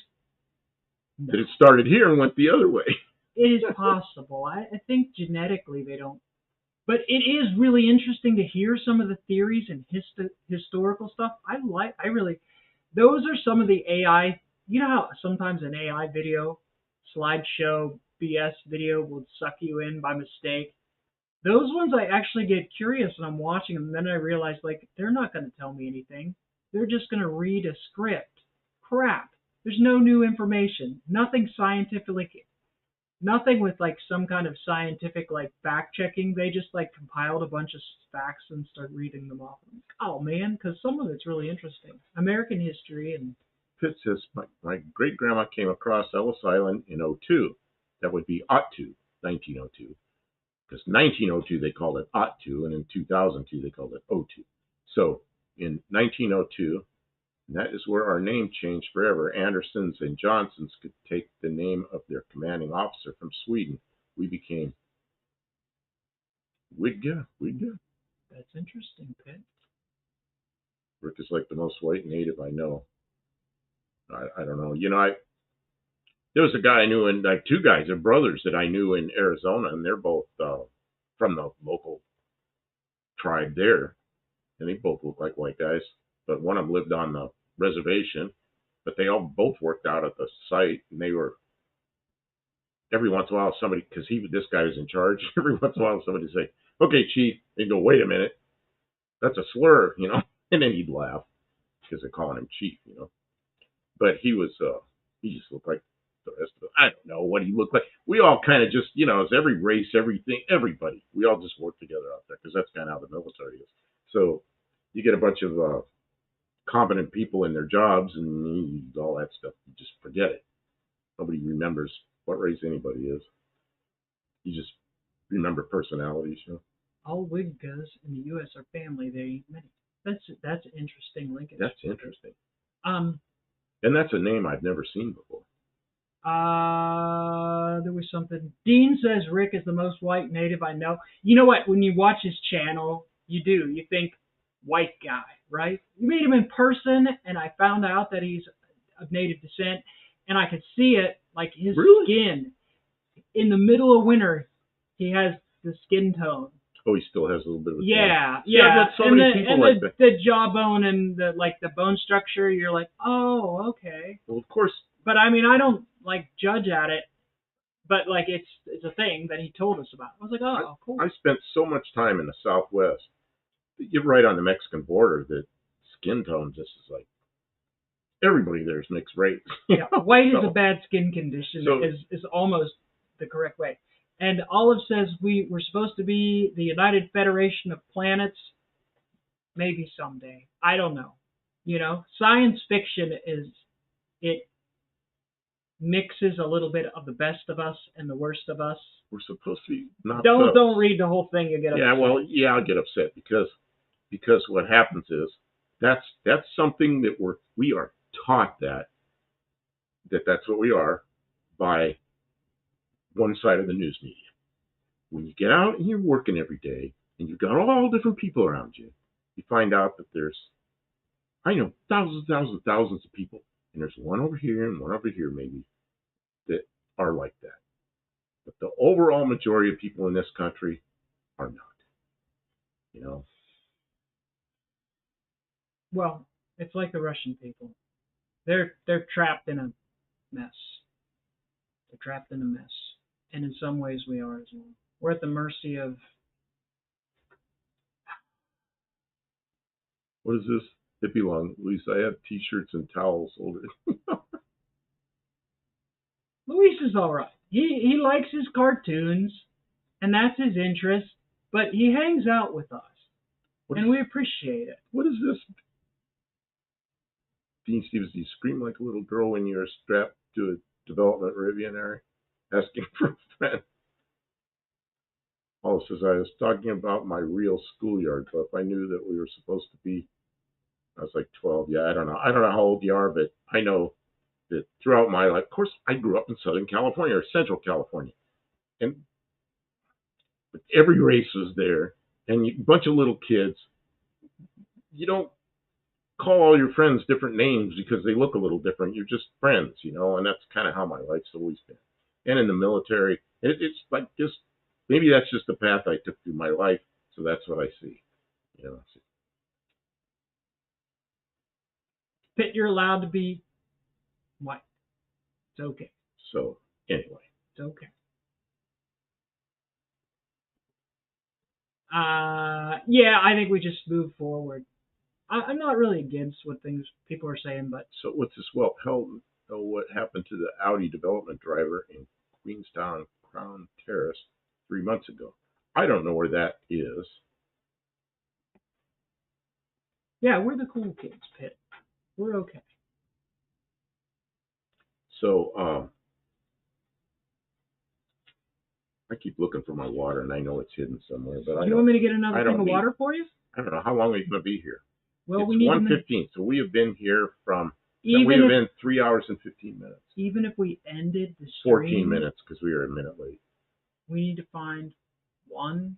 that it started here and went the other way. It is possible. I think genetically they don't. But it is really interesting to hear some of the theories and historical stuff. I really, those are some of the AI. You know how sometimes an AI video, slideshow, BS video will suck you in by mistake? Those ones I actually get curious and I'm watching them, and then I realize like they're not going to tell me anything. They're just going to read a script. Crap. There's no new information. Nothing with like some kind of scientific like fact checking. They just like compiled a bunch of facts and start reading them off. Oh man, because some of it's really interesting. American history and Pitt says my great grandma came across Ellis Island in '02. That would be '02, 1902. Because 1902 they called it '02, and in 2002 they called it '02. So in 1902, and that is where our name changed forever. Andersons and Johnsons could take the name of their commanding officer from Sweden. We became Widga. that's interesting, Pitt. Rick is like the most white native I know. I don't know. There was a guy I knew, and like two guys, they're brothers that I knew in Arizona, and they're both from the local tribe there, and they both look like white guys. But one of them lived on the reservation, but they all both worked out at the site, and they were every once in a while somebody, because this guy was in charge. Every once in a while somebody would say, "Okay, chief," and go, "Wait a minute, that's a slur," and then he'd laugh because they're calling him chief. But he just looked like the rest of us. I don't know what he looked like. We all kind of just, it's every race, everything, everybody. We all just work together out there because that's kind of how the military is. So you get a bunch of competent people in their jobs and all that stuff. You just forget it. Nobody remembers what race anybody is. You just remember personalities, you know. All Wiggas in the U.S. are family. They ain't many. That's interesting, Lincoln. That's interesting. Um, And that's a name I've never seen before. there was something. Dean says Rick is the most white native I know. You know what? When you watch his channel, you do. You think white guy, right? You meet him in person, and I found out that he's of native descent, and I could see it, like his Really? skin. In the middle of winter, he has the skin tone. Oh, he still has a little bit of a Yeah, tan. Yeah, I've met so many people like that. The jawbone and the bone structure, you're like, oh, okay. Well, of course. But I mean, I don't like judge at it, but like it's a thing that he told us about. I was like, oh, cool. I spent so much time in the Southwest. You're right on the Mexican border that skin tone just is like everybody there is mixed race. Yeah, white is a bad skin condition. Is almost the correct way. And Olive says we're supposed to be the United Federation of Planets. Maybe someday. I don't know. You know, science fiction it mixes a little bit of the best of us and the worst of us. We're supposed to be not. Don't read the whole thing. You get upset. Yeah, well, yeah, I'll get upset because what happens is that's something that we are taught that's what we are by one side of the news media. When you get out and you're working every day and you've got all different people around you, you find out that there's, I know, thousands of people, and there's one over here and one over here maybe that are like that. But the overall majority of people in this country are not. You know? Well, it's like the Russian people. They're trapped in a mess. They're trapped in a mess. And in some ways we are as well. We're at the mercy of... What is this? Hippie long. Luis, I have t-shirts and towels ordered. Luis is all right. He likes his cartoons, and that's his interest, but he hangs out with us, and we appreciate it. What is this? Dean Stevens, do you scream like a little girl when you're strapped to a development Rivian asking for a friend? Oh, says I was talking about my real schoolyard, but if I knew that we were supposed to be, I was like 12. Yeah, I don't know how old you are, but I know that throughout my life, of course, I grew up in Southern California or Central California, and every race was there, and a bunch of little kids. You don't call all your friends different names because they look a little different. You're just friends, you know, and that's kind of how my life's always been. And in the military, it's like just maybe that's just the path I took through my life, so that's what I see. You know. Pitt, you're allowed to be white. It's okay. So anyway, it's okay. Yeah, I think we just move forward. I'm not really against what people are saying, but so what's this? Well, what happened to the Audi development driver in Queenstown Crown Terrace 3 months ago? I don't know where that is. Yeah, we're the cool kids, Pitt. We're okay. So, I keep looking for my water, and I know it's hidden somewhere. But you want me to get another thing of water for you? I don't know. How long are you going to be here? Well, it's we need 1:15, so we have been here been 3 hours and 15 minutes. Even if we ended the stream, 14 minutes because we were a minute late. We need to find one,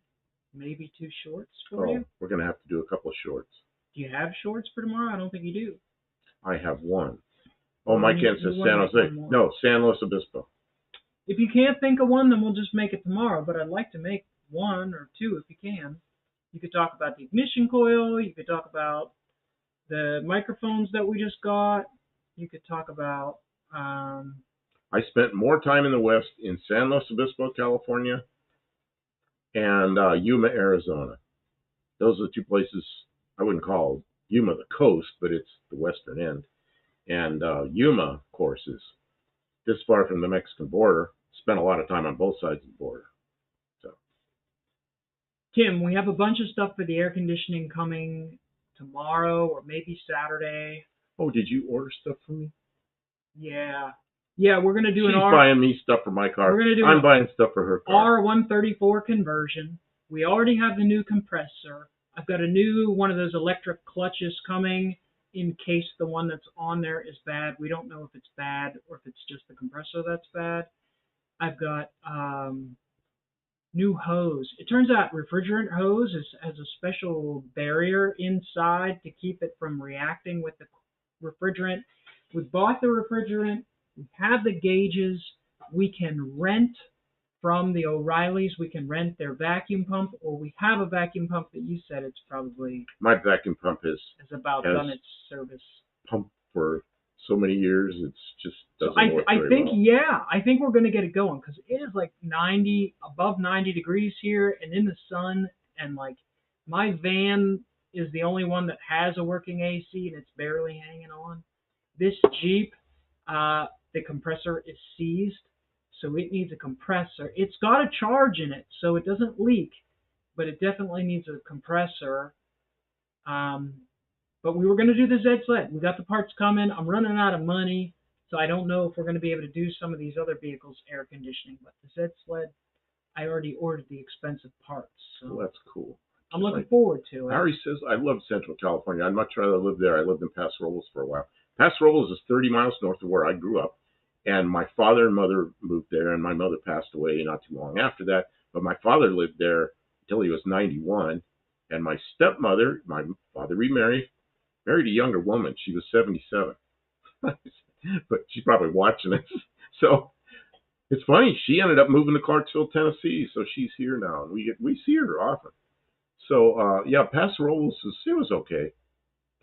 maybe two shorts for you. We're going to have to do a couple of shorts. Do you have shorts for tomorrow? I don't think you do. I have one. Oh, Mike Kent says San Jose. No, San Luis Obispo. If you can't think of one, then we'll just make it tomorrow. But I'd like to make one or two if you can. You could talk about the ignition coil. You could talk about the microphones that we just got. You could talk about... I spent more time in the West in San Luis Obispo, California, and Yuma, Arizona. Those are the two places I wouldn't call Yuma the coast, but it's the western end. And Yuma, of course, is this far from the Mexican border. Spent a lot of time on both sides of the border. So, Kim, we have a bunch of stuff for the air conditioning coming tomorrow or maybe Saturday. Oh, did you order stuff for me? Yeah. Yeah, we're gonna do She's an buying me stuff for my car. We're gonna do I'm an buying stuff for her car. R134 conversion. We already have the new compressor. I've got a new one of those electric clutches coming in case the one that's on there is bad. We don't know if it's bad or if it's just the compressor that's bad. I've got new hose. It turns out refrigerant hose has a special barrier inside to keep it from reacting with the refrigerant. We bought the refrigerant. We have the gauges. We can rent from the O'Reillys. We can rent their vacuum pump, or we have a vacuum pump that you said it's probably My vacuum pump has about done its service. pumped for so many years. It's just So doesn't work I very think well. yeah, I think we're gonna get it going because it is like 90 above 90 degrees here and in the sun, and like my van is the only one that has a working AC and it's barely hanging on. This Jeep, the compressor is seized, so it needs a compressor. It's got a charge in it, so it doesn't leak, but it definitely needs a compressor. Um, but we were going to do the Z sled. We got the parts coming. I'm running out of money, so I don't know if we're going to be able to do some of these other vehicles' air conditioning. But the Z sled, I already ordered the expensive parts, so Well, that's cool. I'm looking forward to it. Harry says, I love Central California. I'd much rather live there. I lived in Paso Robles for a while. Paso Robles is 30 miles north of where I grew up. And my father and mother moved there, and my mother passed away not too long after that. But my father lived there until he was 91. And my stepmother, my father remarried, married a younger woman. She was 77. But she's probably watching it. So it's funny. She ended up moving to Clarksville, Tennessee. So she's here now. And we see her often. So, yeah, Paso Robles, it was okay.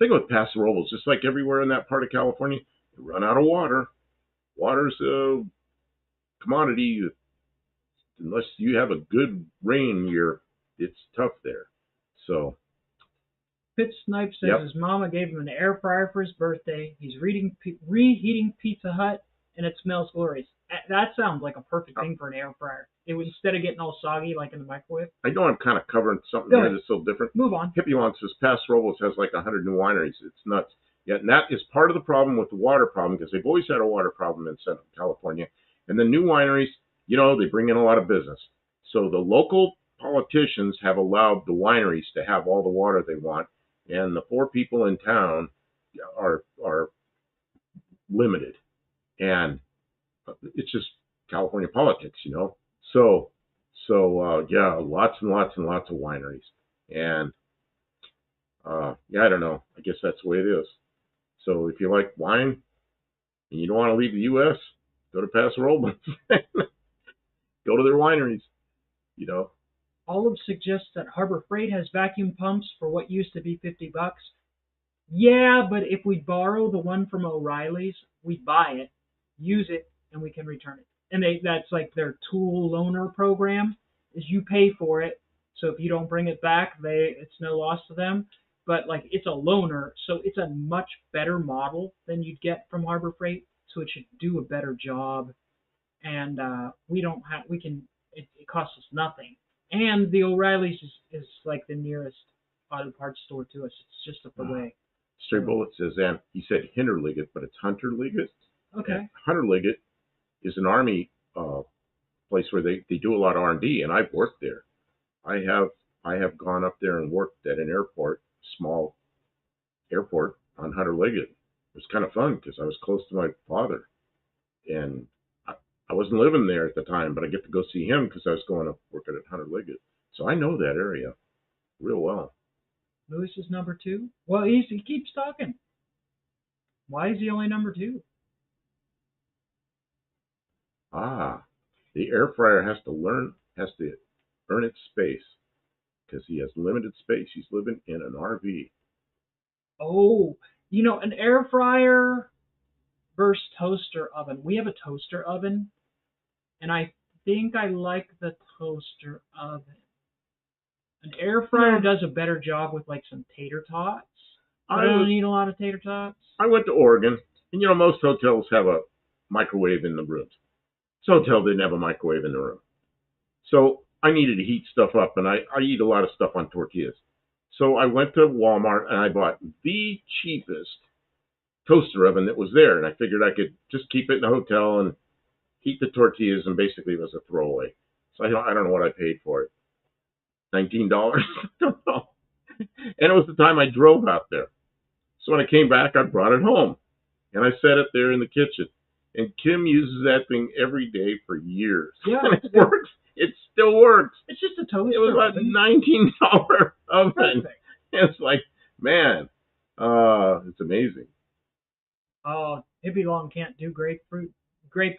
Think with Paso Robles, just like everywhere in that part of California, you run out of water. Water's a commodity. Unless you have a good rain year, it's tough there. So, Pitt Snipe says his mama gave him an air fryer for his birthday. He's reheating Pizza Hut, and it smells glorious. That sounds like a perfect thing for an air fryer. It would, instead of getting all soggy like in the microwave. I know I'm kind of covering something Go here ahead. that's so different. Move on. Hippie Lawn says Paso Robles has like 100 new wineries. It's nuts. Yeah, and that is part of the problem with the water problem, because they've always had a water problem in Central California. And the new wineries, they bring in a lot of business. So the local politicians have allowed the wineries to have all the water they want, and the poor people in town are limited. And it's just California politics. So yeah, lots and lots and lots of wineries. And yeah, I don't know. I guess that's the way it is. So if you like wine and you don't want to leave the U.S., go to Paso Robles. Go to their wineries. Olive suggests that Harbor Freight has vacuum pumps for what used to be $50. Yeah, but if we borrow the one from O'Reilly's, we buy it, use it, and we can return it. And that's like their tool loaner program, is you pay for it. So if you don't bring it back, it's no loss to them. But like it's a loaner, so it's a much better model than you'd get from Harbor Freight. So it should do a better job. And it costs us nothing. And the O'Reilly's is like the nearest auto parts store to us. It's just up the way. Stray Bullet says, and he said Hinterliggett, but it's Hunter Liggett. Okay. And Hunter Liggett is an Army place where they do a lot of R&D, and I've worked there. I have gone up there and worked at an airport, small airport on Hunter Liggett. It was kind of fun because I was close to my father, and I wasn't living there at the time, but I get to go see him because I was going to work at Hunter Liggett. So I know that area real well. Lewis is number 2? Well, he keeps talking. Why is he only number 2? The air fryer has to earn its space because he has limited space. He's living in an RV. Oh, an air fryer versus toaster oven. We have a toaster oven, and I think I like the toaster oven. An air fryer does a better job with like some tater tots. I don't eat a lot of tater tots. I went to Oregon, and most hotels have a microwave in the rooms. This hotel didn't have a microwave in the room. So I needed to heat stuff up, and I eat a lot of stuff on tortillas. So I went to Walmart, and I bought the cheapest toaster oven that was there, and I figured I could just keep it in the hotel and heat the tortillas, and basically it was a throwaway. So I don't know what I paid for it. $19? I don't know. And it was the time I drove out there. So when I came back, I brought it home, and I set it there in the kitchen. And Kim uses that thing every day for years. Yeah, and it works. It still works. It's just a toaster. It was about $19 oven. Perfect. It's like, man, it's amazing. Oh, Hippie Long can't do grape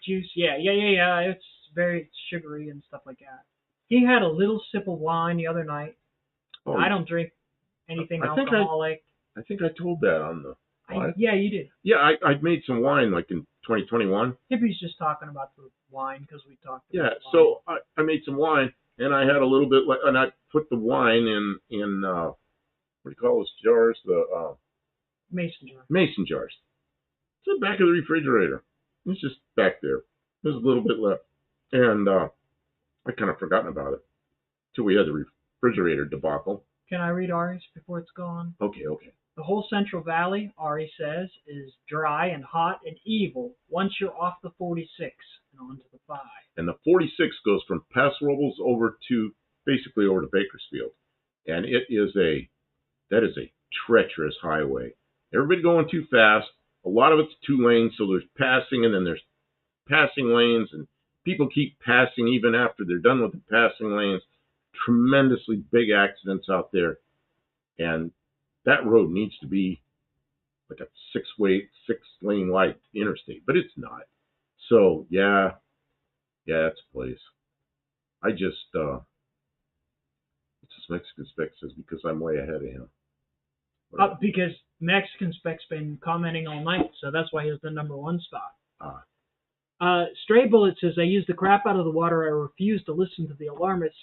juice. Yeah. It's very sugary and stuff like that. He had a little sip of wine the other night. Oh, I don't drink anything I think alcoholic. I think I told that on the. Yeah, you did. Yeah, I made some wine like in 2021. Hippie's just talking about the wine because we talked about Yeah, wine. so I made some wine, and I had a little bit, and I put the wine in what do you call those jars? The Mason jar. mason jars. It's in the back of the refrigerator. It's just back there. There's a little bit left, and I kind of forgotten about it till we had the refrigerator debacle. Can I read Ari's before it's gone? Okay. The whole Central Valley, Ari says, is dry and hot and evil once you're off the 46 and onto the 5. And the 46 goes from Paso Robles basically over to Bakersfield, and that is a treacherous highway. Everybody going too fast. A lot of it's 2 lanes, so there's passing, and then there's passing lanes, and people keep passing even after they're done with the passing lanes. Tremendously big accidents out there, and that road needs to be like a 6-lane wide interstate, but it's not. So yeah, it's a place. I just it's just Mexican Spec says because I'm way ahead of him. Because Mexican Spec's been commenting all night, so that's why he has the #1 spot. Stray Bullet says, I use the crap out of the water. I refuse to listen to the alarmists.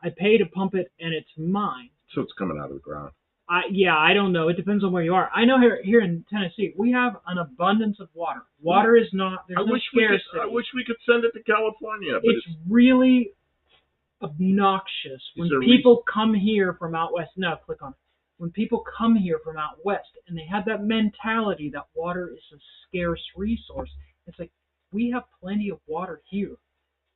I pay to pump it, and it's mine. So it's coming out of the ground. I don't know. It depends on where you are. I know here in Tennessee, we have an abundance of water. Water is not, there's no scarcity. I wish we could send it to California. But it's really obnoxious when people come here from out west. No, click on it. When people come here from out west and they have that mentality that water is a scarce resource, it's like, we have plenty of water here.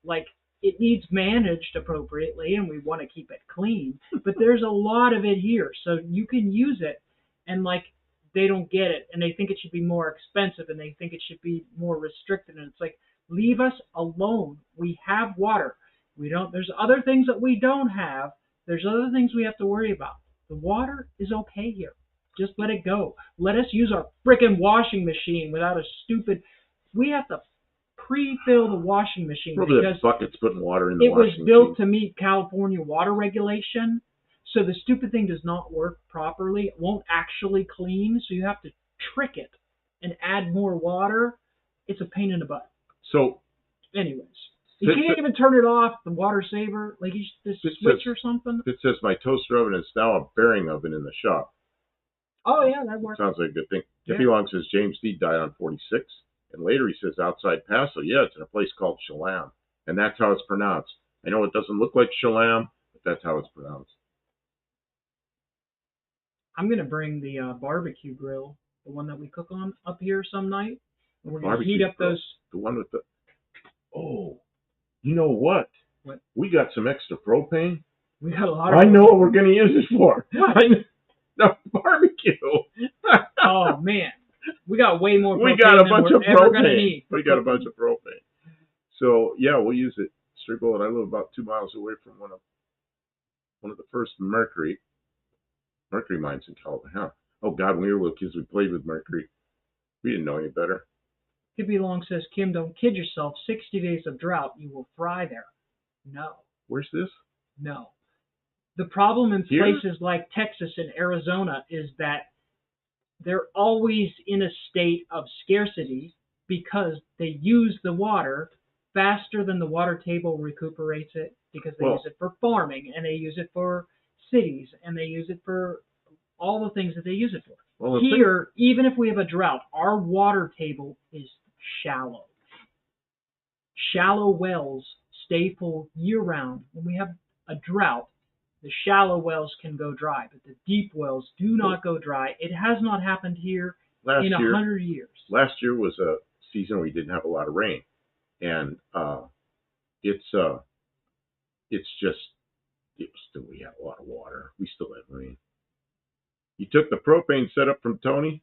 Like, it needs managed appropriately, and we want to keep it clean. But there's a lot of it here, so you can use it, and like they don't get it, and they think it should be more expensive, and they think it should be more restricted. And it's like, leave us alone. We have water. We don't. There's other things that we don't have. There's other things we have to worry about. The water is okay here. Just let it go. Let us use our frickin' washing machine without a stupid. We have to pre-fill the washing machine probably because the bucket's putting water in the washing machine. It was built to meet California water regulation, so the stupid thing does not work properly. It won't actually clean, so you have to trick it and add more water. It's a pain in the butt. So, anyways, you can't even turn it off, the water saver, like you just switch or something. It says my toaster oven is now a bearing oven in the shop. Oh yeah, that works. Sounds like a good thing. Yeah. Hippie Long says James Deed died on 46. And later he says outside Paso, yeah, it's in a place called Shalam. And that's how it's pronounced. I know it doesn't look like Shalam, but that's how it's pronounced. I'm going to bring the barbecue grill, the one that we cook on, up here some night. And we're going to heat up those. The one with the... Oh, you know what? What? We got some extra propane. We got a lot of... I know what we're going to use it for. What? The barbecue. Oh, man. We got way more propane. We got a bunch of propane. We got a bunch of propane. So yeah, we'll use it. Stray Bullet. I live about 2 miles away from one of the first mercury mines in California. Oh God, when we were little kids, we played with mercury. We didn't know any better. Hippie Long says, Kim, don't kid yourself. 60 days of drought, you will fry there. No. Where's this? No. The problem in Here? places like Texas and Arizona is that they're always in a state of scarcity because they use the water faster than the water table recuperates it, because they use it for farming, and they use it for cities, and they use it for all the things that they use it for. Well, here, even if we have a drought, our water table is shallow. Shallow wells stay full year-round. When we have a drought, the shallow wells can go dry, but the deep wells do not go dry. It has not happened here last in year 100 years. last year was a season where we didn't have a lot of rain, and it's just we had a lot of water. We still had rain. You took the propane setup from Tony?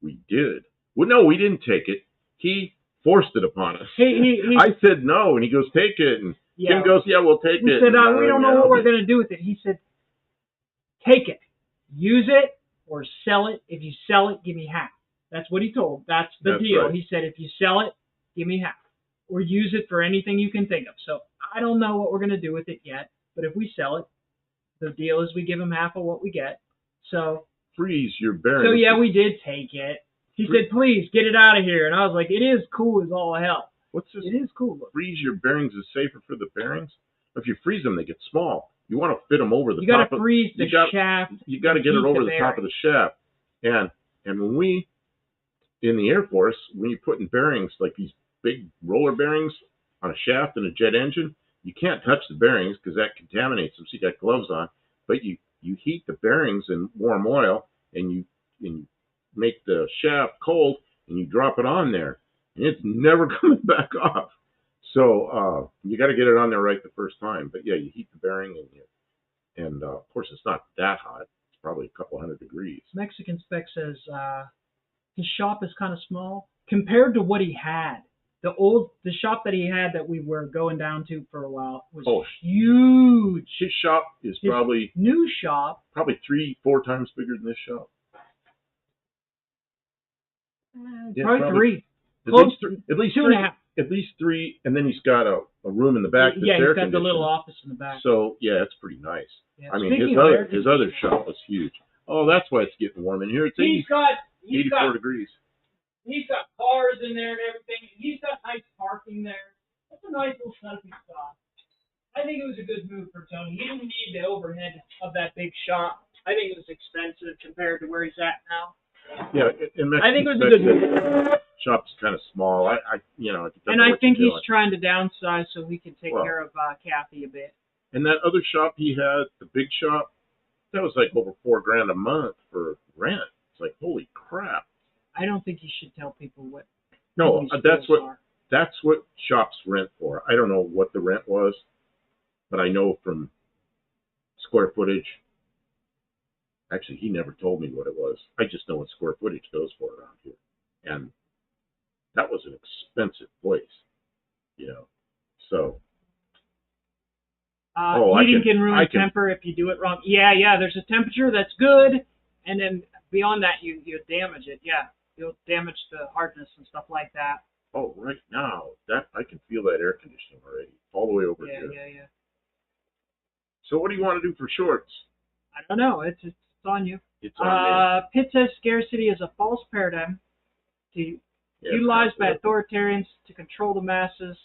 We did. Well, no, we didn't take it. He forced it upon us. I said no, and he goes, take it. And yeah, Kim goes, yeah, we'll take we it. said, we don't know what we're going to do with it. He said, take it. Use it or sell it. If you sell it, give me half. That's what he told. That's the deal. Right. He said, if you sell it, give me half. Or use it for anything you can think of. So I don't know what we're going to do with it yet. But if we sell it, the deal is we give him half of what we get. So freeze your bearings. So yeah, we did take it. He said, please get it out of here. And I was like, it is cool as all hell. What's this? It is cool. Freeze your bearings is safer for the bearings. If you freeze them, they get small. You want to fit them over the top. You got to freeze the shaft. You got to get it over the top of the shaft. And when we in the Air Force, when you're putting bearings like these big roller bearings on a shaft in a jet engine, you can't touch the bearings because that contaminates them. So you got gloves on, but you heat the bearings in warm oil and you make the shaft cold and you drop it on there, and it's never coming back off. So you got to get it on there right the first time. But yeah, you heat the bearing and of course it's not that hot. It's probably a couple hundred degrees. Mexican Spec says his shop is kind of small compared to what he had. The shop that he had that we were going down to for a while was huge. His shop is probably new shop. Probably 3-4 times bigger than this shop. Probably 3. At least 2.5. At least 3, and then he's got a room in the back that's he's air got the conditioned. little office in the back. So yeah, it's pretty nice. Yeah. I mean, Speaking his other shop was huge. Oh, that's why it's getting warm in here. It's 84 degrees. He's got cars in there and everything. He's got nice parking there. It's a nice little sunny spot. I think it was a good move for Tony. He didn't need the overhead of that big shop. I think it was expensive compared to where he's at now. Yeah, I think it was a good move. Shop's kind of small. I think he's trying to downsize so he can take care of Kathy a bit. And that other shop he had, the big shop, that was like over $4,000 a month for rent. It's like, holy crap. I don't think you should tell people what. No, that's what shops rent for. I don't know what the rent was, but I know from square footage. Actually, he never told me what it was. I just know what square footage goes for around here, and that was an expensive place, So. Heating can ruin temper if you do it wrong. Yeah. There's a temperature that's good, and then beyond that, you damage it. Yeah. You'll damage the hardness and stuff like that. Oh, right now, I can feel that air conditioning already, all the way over here. Yeah. So what do you want to do for shorts? I don't know. It's on you. It's on me. Pitt says scarcity is a false paradigm utilized by authoritarians to control the masses.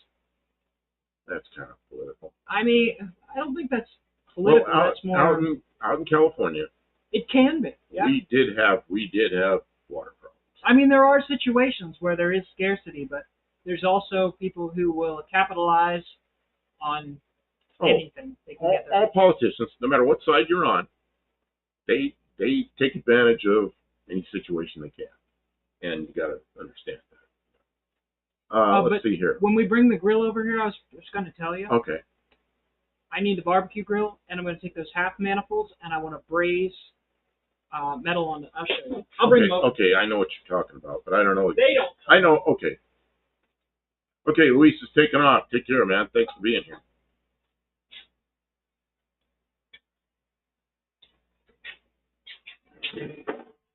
That's kind of political. I mean, I don't think that's political. That's more out in California. It can be. Yeah. We did have water problems. I mean, there are situations where there is scarcity, but there's also people who will capitalize on anything. They can get all politicians, no matter what side you're on, they take advantage of any situation they can, and you got to understand that. Let's see here. When we bring the grill over here, I was going to tell you. Okay. I need the barbecue grill, and I'm going to take those half manifolds, and I want to braise metal on the. I'll show you. I'll bring them over. Okay, I know what you're talking about, but I don't know. They don't. I know. Okay. Okay, Luis is taking off. Take care, man. Thanks for being here.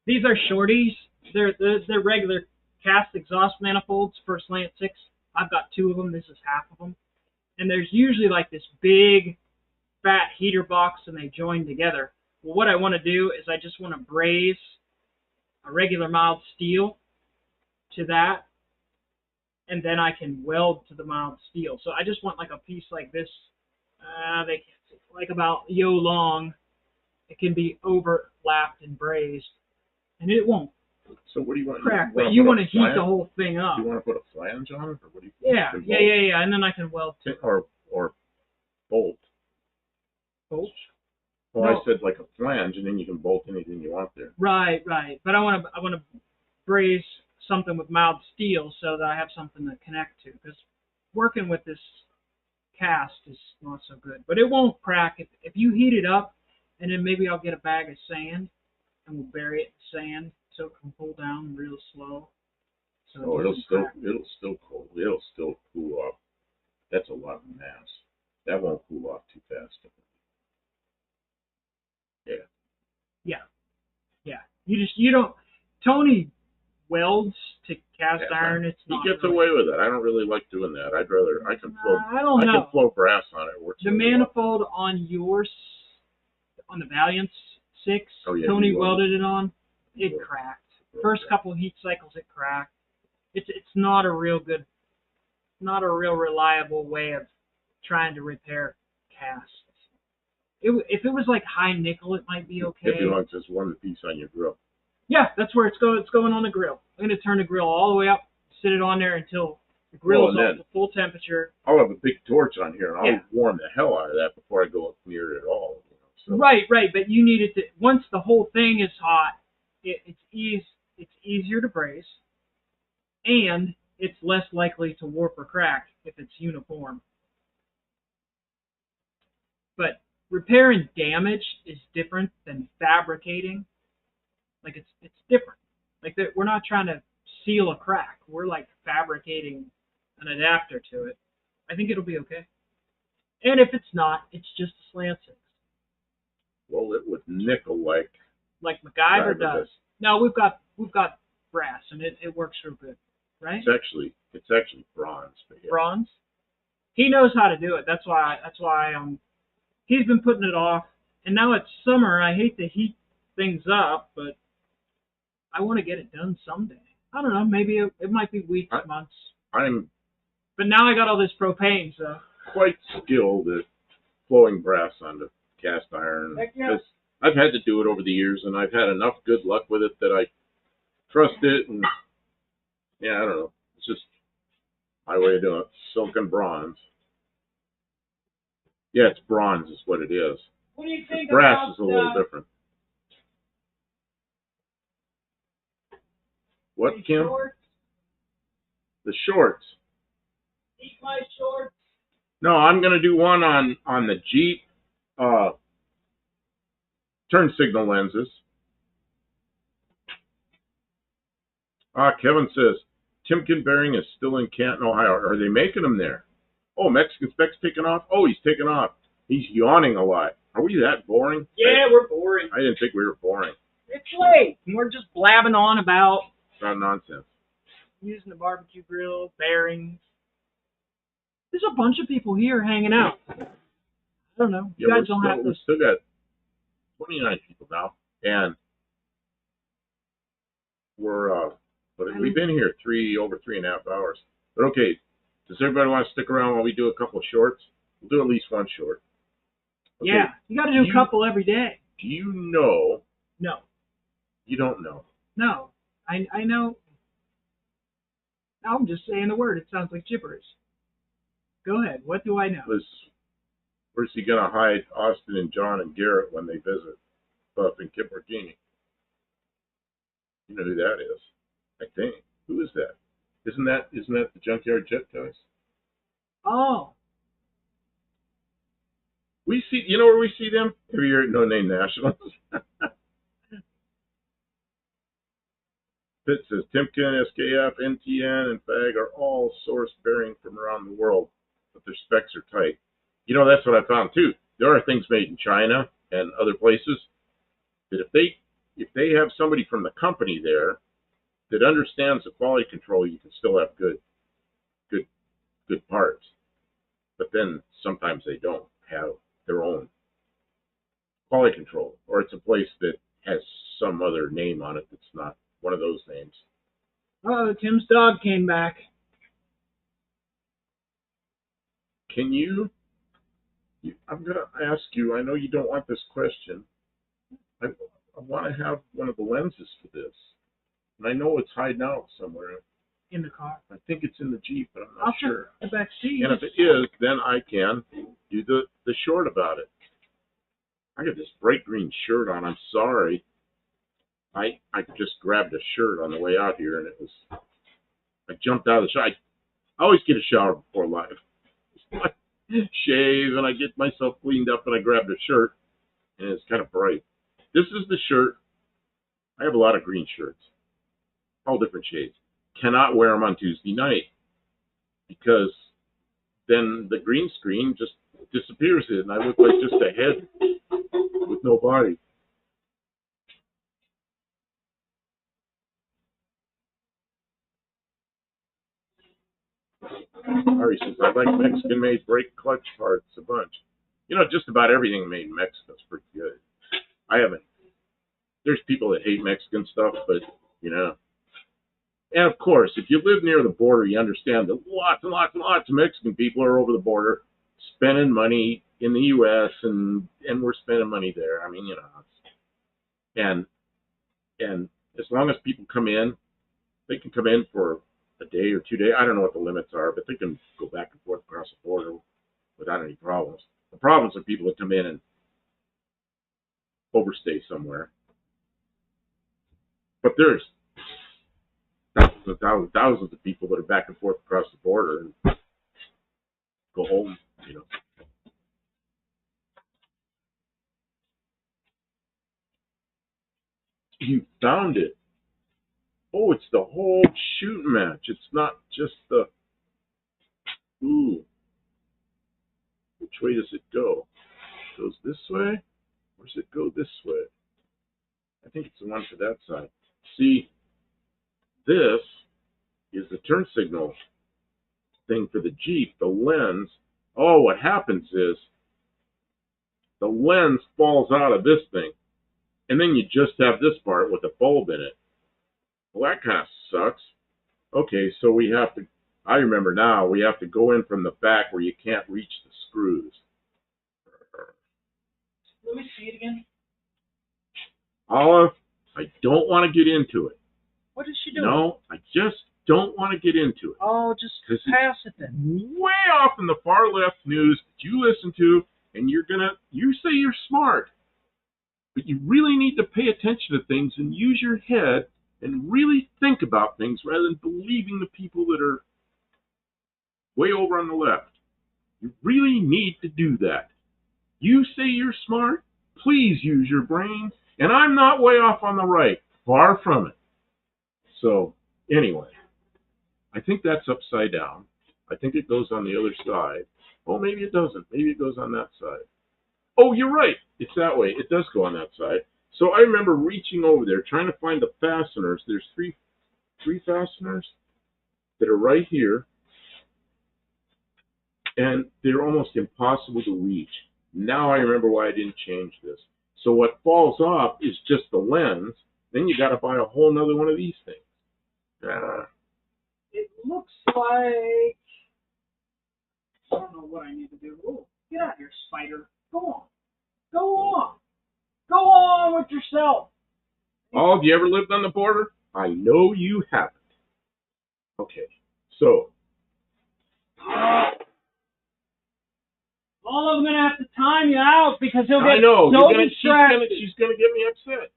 These are shorties. They're regular cast exhaust manifolds for slant 6. I've got 2 of them. This is half of them. And there's usually like this big, fat heater box, and they join together. Well, what I want to do is I just want to braise a regular mild steel to that, and then I can weld to the mild steel. So I just want like a piece like this. They can't see, like about yo long. It can be overlapped and brazed, and it won't. So what do you want? Crack, but you want to heat the whole thing up. Do you want to put a flange on it, or what do you? Yeah, and then I can weld to it. Or bolt. Bolt? Well, no. I said like a flange, and then you can bolt anything you want there. Right. But I want to braze something with mild steel so that I have something to connect to. Because working with this cast is not so good. But it won't crack if you heat it up, and then maybe I'll get a bag of sand and we'll bury it in sand so it can cool down real slow. So Oh, it it'll doesn't still crack. it'll still cool off. That's a lot of mass. That won't cool off too fast. Yeah. Yeah, yeah. You don't. Tony welds to cast Yeah, iron. It's he not. gets really, away with it. I don't really like doing that. I can I don't I know. can flow brass on it. It works The really well. manifold on on the Valiant 6, Oh, yeah, Tony he welded. welded it on. It Yeah. cracked. Yeah. First couple heat cycles, it cracked. It's not a real good, not a real reliable way of trying to repair casts. If it was like high nickel, it might be okay. It belongs as one piece on your grill. Yeah, that's where it's going. It's going on the grill. I'm going to turn the grill all the way up, sit it on there until the grill is up to full temperature. I'll have a big torch on here, and I'll Yeah. warm the hell out of that before I go up near it at all. So. Right, but you need it to, once the whole thing is hot, it's easier to braze, and it's less likely to warp or crack if it's uniform. But repairing damage is different than fabricating. Like it's different. Like we're not trying to seal a crack. We're like fabricating an adapter to it. I think it'll be okay. And if it's not, it's just a slant six. Well, it would nickel like MacGyver does. No, we've got brass, and it works real good, right? It's actually bronze. But yeah. Bronze. He knows how to do it. That's why he's been putting it off. And now it's summer. I hate to heat things up, but I want to get it done someday. I don't know. Maybe it might be weeks, months. But now I got all this propane, so. Quite skilled at flowing brass onto cast iron. Heck yeah. I've had to do it over the years, and I've had enough good luck with it that I trust it. And yeah, I don't know. It's just my way of doing it. Silk and bronze. Yeah, it's bronze is what it is. What do you think Brass about is a little different. What, Kim? Shorts? The shorts. Eat my shorts. No, I'm going to do one on the Jeep turn signal lenses. Kevin says, Timken Bearing is still in Canton, Ohio. Are they making them there? Oh, Mexican Spec's taking off? Oh, he's taking off. He's yawning a lot. Are we that boring? Yeah, we're boring. I didn't think we were boring. It's late. And we're just blabbing on about It's not nonsense. using the barbecue grill, bearings. There's a bunch of people here hanging out. I don't know. You guys don't have to. We still got 29 people now, and we've been here over 3.5 hours. But okay, does everybody want to stick around while we do a couple of shorts? We'll do at least one short. Okay. Yeah, you got to do a couple every day. Do you know? No. You don't know. No. I know. I'm just saying the word. It sounds like gibberish. Go ahead. What do I know? Where's he going to hide Austin and John and Garrett when they visit Buff and Kip Martini? You know who that is, I think. Who is that? Isn't that the Junkyard Jet guys? Oh. We see, you know where we see them? Every year at No Name Nationals. Pitt says Timken, SKF, NTN, and FAG are all sourced bearing from around the world, but their specs are tight. You know, that's what I found too. There are things made in China and other places that if they have somebody from the company there that understands the quality control, you can still have good parts. But then sometimes they don't have their own quality control, or it's a place that has some other name on it that's not one of those names. Oh, Tim's dog came back. Can you I'm going to ask you, I know you don't want this question. I want to have one of the lenses for this. And I know it's hiding out somewhere. In the car. I think it's in the Jeep, but I'm not I'll sure. check the back seat. And if it is, then I can do the short about it. I got this bright green shirt on. I'm sorry. I just grabbed a shirt on the way out here, and I jumped out of the shower. I always get a shower before live. I shave, and I get myself cleaned up, and I grabbed a shirt, and it's kind of bright. This is the shirt. I have a lot of green shirts, all different shades. Cannot wear them on Tuesday night because then the green screen just disappears, and I look like just a head with no body. Ari says, I like Mexican-made brake clutch parts a bunch. You know, just about everything made in Mexico is pretty good. I haven't. There's people that hate Mexican stuff, but, you know. And, of course, if you live near the border, you understand that lots and lots and lots of Mexican people are over the border spending money in the U.S., and we're spending money there. I mean, you know. And as long as people come in, they can come in for a day or 2 days. I don't know what the limits are, but they can go back and forth across the border without any problems. The problems are people that come in and overstay somewhere. But there's thousands of people that are back and forth across the border and go home, you know. You found it. Oh, it's the whole shooting match. It's not just the. Ooh. Which way does it go? It goes this way? Or does it go this way? I think it's the one for that side. See, this is the turn signal thing for the Jeep, the lens. Oh, what happens is the lens falls out of this thing, and then you just have this part with a bulb in it. Well, that kind of sucks. Okay, so we have to, I remember now, we have to go in from the back where you can't reach the screws. Let me see it again. Olive, I don't want to get into it. What is she doing? No, I just don't want to get into it. Oh, just pass it then. Way off in the far left news that you listen to, and you say you're smart, but you really need to pay attention to things and use your head and really think about things rather than believing the people that are way over on the left. You really need to do that. You say you're smart, please use your brain, and I'm not way off on the right. Far from it. So, anyway, I think that's upside down. I think it goes on the other side. Oh, maybe it doesn't. Maybe it goes on that side. Oh, you're right. It's that way. It does go on that side. So I remember reaching over there, trying to find the fasteners. There's three fasteners that are right here, and they're almost impossible to reach. Now I remember why I didn't change this. So what falls off is just the lens. Then you got to buy a whole nother one of these things. It looks like, I don't know what I need to do. Oh, get out here, spider. Go on. Go on. Go on with yourself. Oh, have you ever lived on the border? I know you haven't. Okay, so. All of them gonna have to time you out because he'll get I know. so distracted. She's gonna get me upset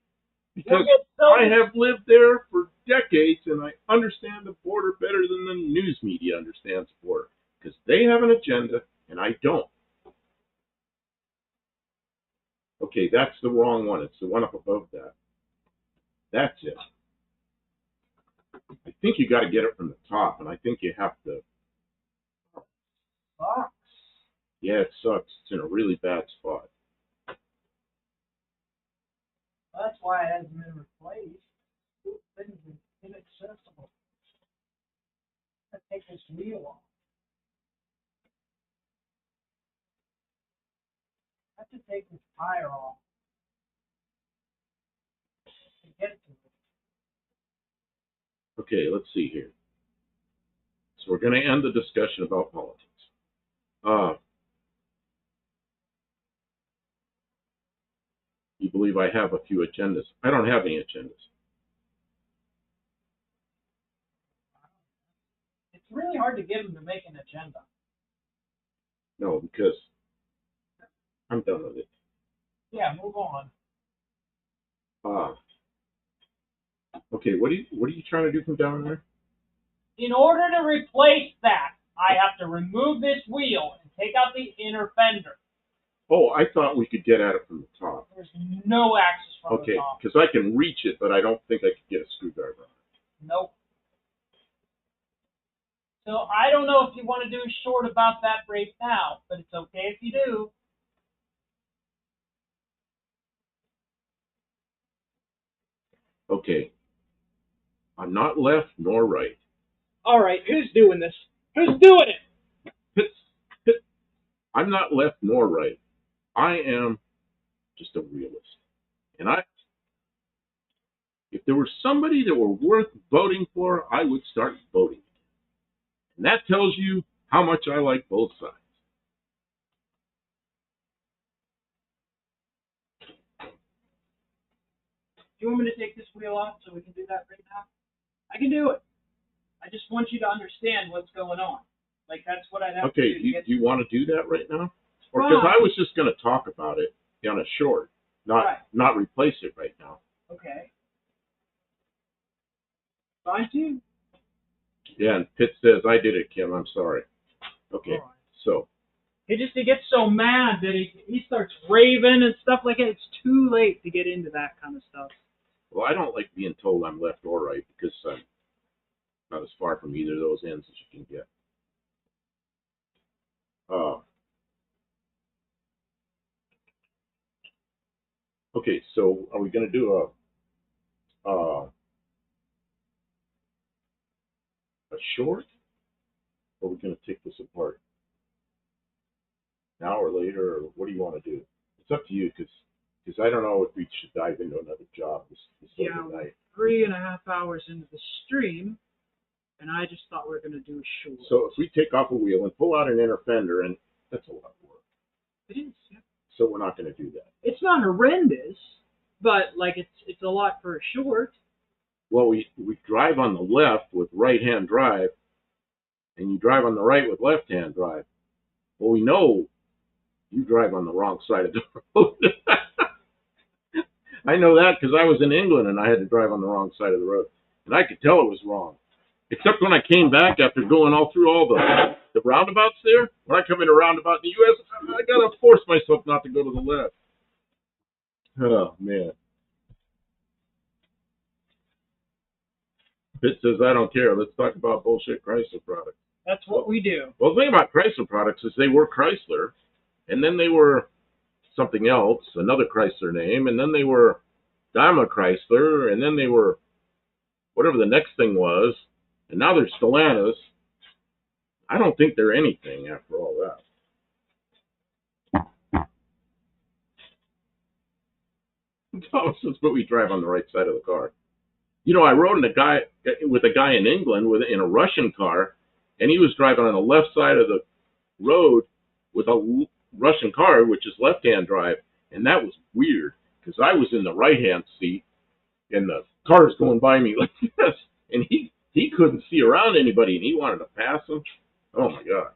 because I have lived there for decades and I understand the border better than the news media understands the border because they have an agenda and I don't. Okay, that's the wrong one. It's the one up above that. That's it. I think you got to get it from the top, and I think you have to. Sucks. Yeah, it sucks. It's in a really bad spot. That's why it hasn't been replaced. Things are inaccessible. I take this wheel off. I have to take this tire off to get to it. Okay, let's see here. So we're going to end the discussion about politics. You believe I have a few agendas? I don't have any agendas. It's really hard to get him to make an agenda. No, because I'm done with it. Yeah, move on. Okay, what are you trying to do from down there? In order to replace that, I have to remove this wheel and take out the inner fender. Oh, I thought we could get at it from the top. There's no access from Okay, the top. because I can reach it, but I don't think I could get a screwdriver on it. Nope. So I don't know if you want to do a short about that right now, but it's okay if you do. Okay. I'm not left nor right. All right, who's doing this? Who's doing it? I'm not left nor right. I am just a realist. And if there was somebody that were worth voting for, I would start voting. And that tells you how much I like both sides. Do you want me to take this wheel off so we can do that right now? I can do it. I just want you to understand what's going on. Like, that's what I'd have Okay, to do. do you want to do that right now? Or because I was just going to talk about it on a short, not replace it right now. Okay. Fine, too. Yeah, and Pitt says, I did it, Kim. I'm sorry. Okay, so. He gets so mad that he starts raving and stuff like that. It's too late to get into that kind of stuff. Well, I don't like being told I'm left or right because I'm not as far from either of those ends as you can get. Okay, so are we going to do a short, or are we going to take this apart now or later, or what do you want to do? It's up to you because I don't know if we should dive into another job this night. 3.5 hours into the stream, and I just thought we were going to do a short. So if we take off a wheel and pull out an inner fender, and that's a lot of work. It is. Yeah. So we're not going to do that. It's not horrendous, but like it's a lot for a short. Well, we drive on the left with right-hand drive, and you drive on the right with left-hand drive. Well, we know you drive on the wrong side of the road. I know that because I was in England and I had to drive on the wrong side of the road, and I could tell it was wrong. Except when I came back after going all through all the roundabouts there. When I come in a roundabout in the U.S., I gotta force myself not to go to the left. Oh man. Pitt says, I don't care. Let's talk about bullshit Chrysler products. That's what we do. Well, the thing about Chrysler products is they were Chrysler, and then they were something else, another Chrysler name, and then they were Daimler Chrysler, and then they were whatever the next thing was, and now they're Stellantis. I don't think they're anything after all that. But we drive on the right side of the car. You know, I rode with a guy in England in a Russian car, and he was driving on the left side of the road with a Russian car, which is left-hand drive, and that was weird because I was in the right-hand seat, and the car is going by me like this, and he couldn't see around anybody, and he wanted to pass him. Oh my God!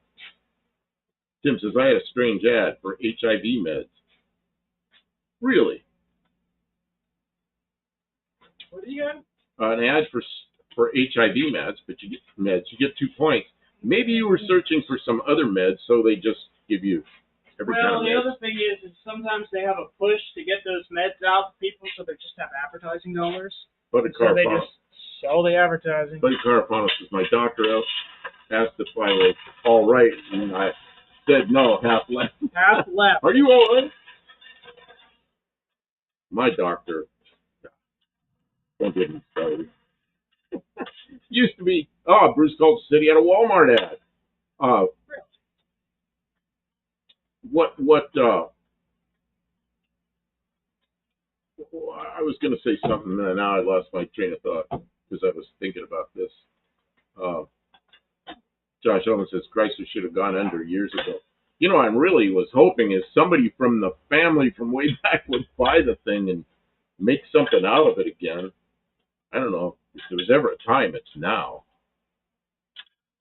Tim says I had a strange ad for HIV meds. Really? What do you got? An ad for HIV meds, but you get 2 points. Maybe you were searching for some other meds, so they just give you every kind of Well, the med. other thing is sometimes they have a push to get those meds out to people, so they just have advertising dollars. Buddy So they Carpanos. just sell the advertising. Buddy Carpanos is my doctor. Asked if I was all right, and I said no, half left. Half left. Are you all right? My doctor. Don't get me started. Used to be. Oh, Bruce Colt said he had a Walmart ad. I was going to say something, and now I lost my train of thought because I was thinking about this. Josh Owens says Chrysler should have gone under years ago. You know, I really was hoping is somebody from the family from way back would buy the thing and make something out of it again. I don't know if there was ever a time. It's now.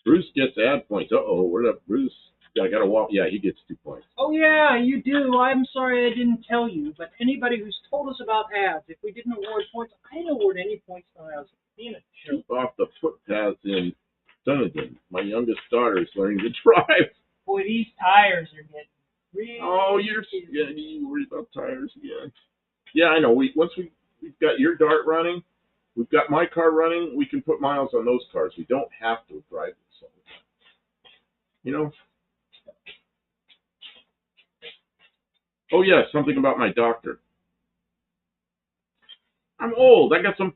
Bruce gets ad points. Uh-oh, where'd that Bruce Yeah, I got to walk. Yeah, he gets 2 points. Oh yeah, you do. I'm sorry I didn't tell you, but anybody who's told us about ads, if we didn't award points, I didn't award any points when I was being a show. Keep off the footpaths in Dunedin. My youngest daughter is learning to drive. Boy, these tires are getting really. Oh, you worried about tires again? Yeah, I know. We've got your dart running. We've got my car running. We can put miles on those cars. We don't have to drive this all the time. You know. Oh yeah, something about my doctor. I'm old. I got some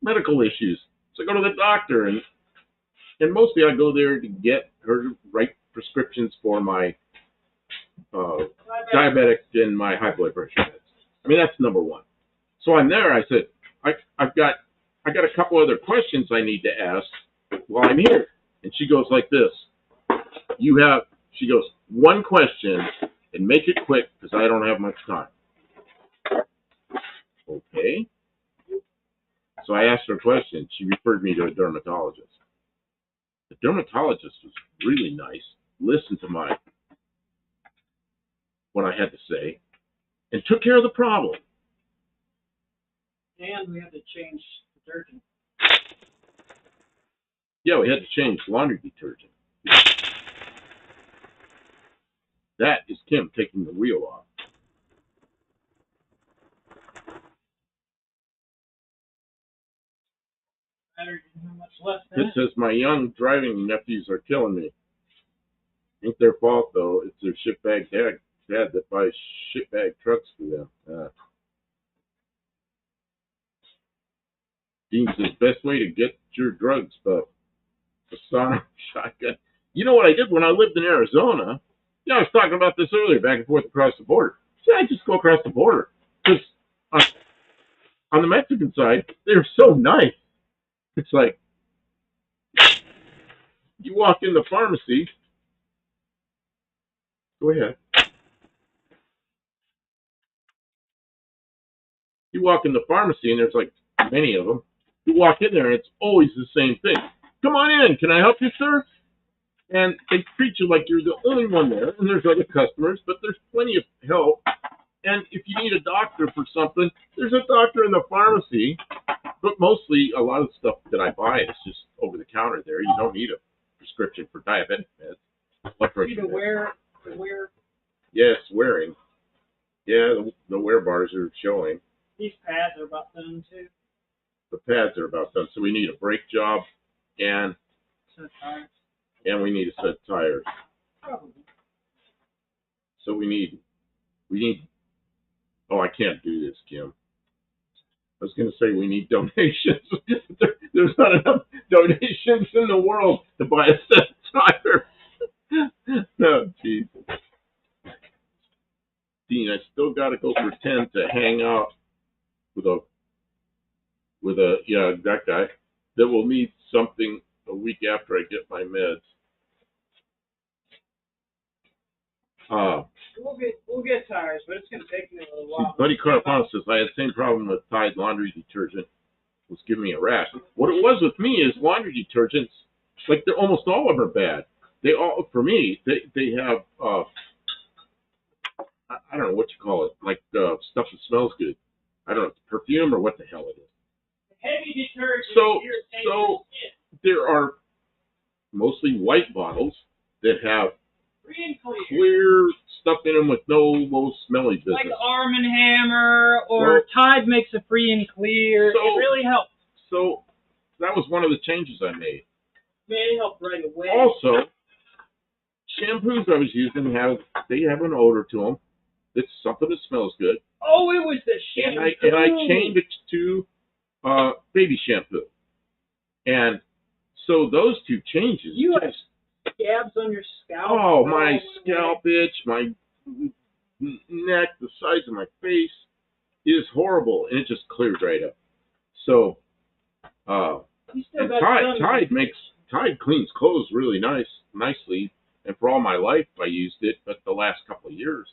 medical issues, so I go to the doctor, and mostly I go there to get her to write prescriptions for my diabetic and my high blood pressure meds. I mean, that's number one. So I'm there. I said, I got a couple other questions I need to ask while I'm here. And she goes like this. She goes, one question and make it quick because I don't have much time. Okay. So I asked her a question. She referred me to a dermatologist. The dermatologist was really nice. Listened to what I had to say and took care of the problem. And we had to change detergent. Yeah, we had to change laundry detergent. That is Kim taking the wheel off. Battery didn't have much left in This it. says my young driving nephews are killing me. Ain't their fault though. It's their shitbag dad that buys shitbag trucks for them. Dean says best way to get your drugs, but a sonic shotgun. You know what I did when I lived in Arizona? Yeah, I was talking about this earlier, back and forth across the border. See, I just go across the border because on the Mexican side, they're so nice. It's like you walk in the pharmacy. Go ahead. You walk in the pharmacy, and there's like many of them. You walk in there, and it's always the same thing. Come on in. Can I help you, sir? And they treat you like you're the only one there, and there's other customers, but there's plenty of help. And if you need a doctor for something, there's a doctor in the pharmacy. But mostly, a lot of the stuff that I buy is just over the counter there. You don't need a prescription for diabetic meds. See the wear. Yes, wearing. Yeah, the wear bars are showing. These pads are about done too. The pads are about done. So we need a brake job and we need a set of tires. Probably. So we need oh, I can't do this, Kim. I was going to say we need donations. There's not enough donations in the world to buy a set of tires. Oh, jeez. Dean, I still got to go for 10 to hang out with a that guy that will need something a week after I get my meds. We'll get tires, but it's gonna take me a little while. Buddy Carapano says I had the same problem with Tide laundry detergent. It was giving me a rash. What it was with me is laundry detergents, like they're almost all of them are bad. They all, for me, they have I don't know what you call it, like stuff that smells good. I don't know, perfume or what the hell it is. Heavy detergent. So there are mostly white bottles that have clear stuff in them with no low smelly business. Like Arm & Hammer or Tide makes a free and clear. It really helps. So that was one of the changes I made. It helped right away. Also, shampoos I was using they have an odor to them. It's something that smells good. Oh, it was the shampoo. And I changed it to baby shampoo. And so those two changes. You have scabs on your scalp. Oh, my scalp itch, my neck, the sides of my face is horrible, and it just cleared right up. So, and Tide cleans clothes really nicely, and for all my life I used it, but the last couple of years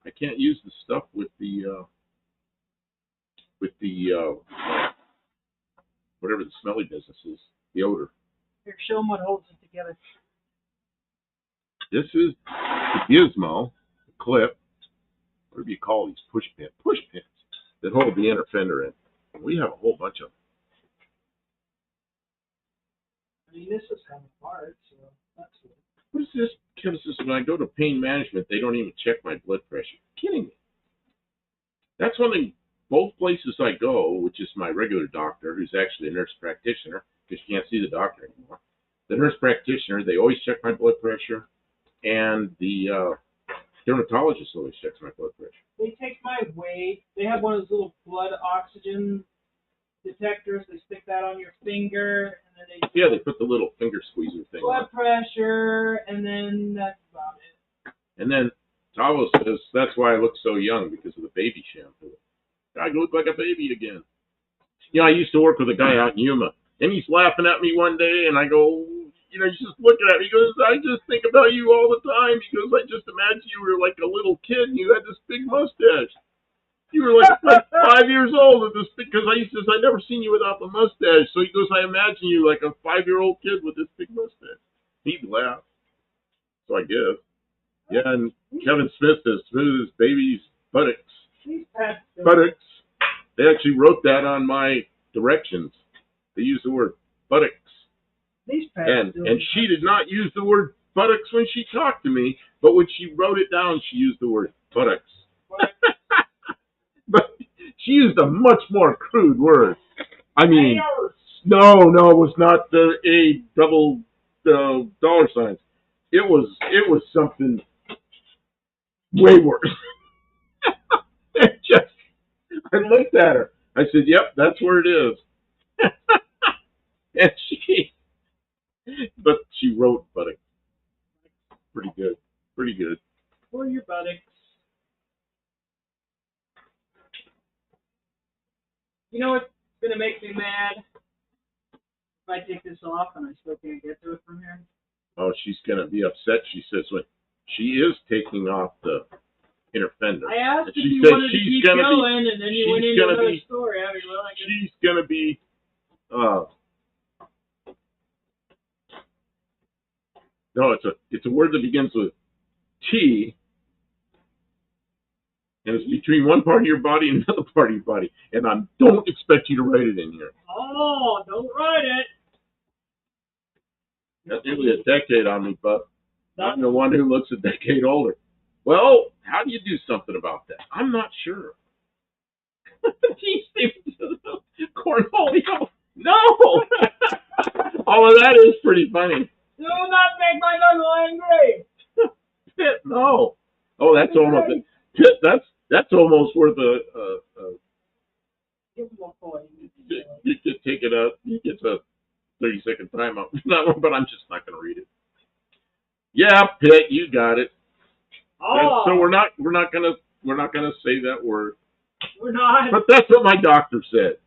I can't use the stuff with the whatever the smelly business is, the odor. Here, show them what holds it together. This is the gizmo, the clip, what do you call these push pins? Push pins that hold the inner fender in. We have a whole bunch of them. I mean, this is kind of hard, so that's good. What is this? Kevin says, when I go to pain management, they don't even check my blood pressure. You're kidding me. That's one thing, both places I go, which is my regular doctor, who's actually a nurse practitioner, because you can't see the doctor anymore. The nurse practitioner, they always check my blood pressure, and the dermatologist always checks my blood pressure. They take my weight. They have one of those little blood oxygen detectors. They stick that on your finger, and then they put the little finger squeezer thing blood on. pressure, and then that's about it. And then Tavo says, that's why I look so young, because of the baby shampoo. I look like a baby again. I used to work with a guy out in Yuma, and he's laughing at me one day, and I go, he's just looking at me. He goes, I just think about you all the time. He goes, I just imagine you were like a little kid, and you had this big mustache. You were like 5 years old with this, because he says, I never seen you without the mustache. So he goes, I imagine you like a 5-year-old kid with this big mustache. He'd laugh. So I guess. Yeah, and Kevin Smith says, smooth as baby's buttocks. Buttocks. They actually wrote that on my directions. They used the word buttocks. And she did not use the word buttocks when she talked to me, but when she wrote it down, she used the word buttocks. But she used a much more crude word. I mean, no, it was not the A double dollar signs. It was something way worse. I looked at her. I said, "Yep, that's where it is." And but she wrote buttocks. Pretty good. For your buttocks. You know what's gonna make me mad? If I take this off and I still can't get to it from here. Oh, she's gonna be upset. She says when she is taking off the inner fender. I asked if you wanted to keep going, and then you went into another story. I mean, well, I guess. She's gonna be. No, it's a word that begins with T, and it's between one part of your body and another part of your body. And I don't expect you to write it in here. Oh, don't write it. That's nearly a decade on me, but I'm the one who looks a decade older. Well, how do you do something about that? I'm not sure. Cornholio. No! All of that is pretty funny. Do not make my uncle angry. Pitt, no. Oh, that's almost Pitt. That's almost worth a. Give him a coin. You could take it out. He gets a 30-second timeout. That one, but I'm just not going to read it. Yeah, Pitt, you got it. Oh. So we're not gonna say that word. We're not. But that's what my doctor said.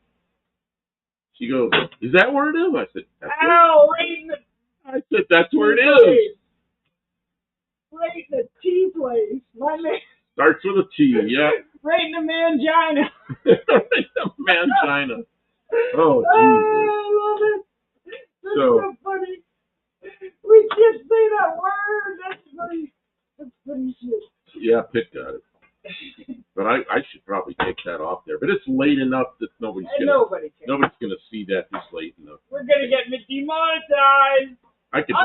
She goes, "Is that where it is?" I said, "Ow, right in the." I said, "That's where it is." Right in the T place, my man. Starts with a T, yeah. Right in the mangina. Right in the mangina. Oh, Jesus. I love it. That's so funny. We can't say that word. That's funny. That's funny shit. Yeah, Pitt got it. But I should probably take that off there. But it's late enough that nobody's gonna see that this late enough. We're gonna get demonetized. I could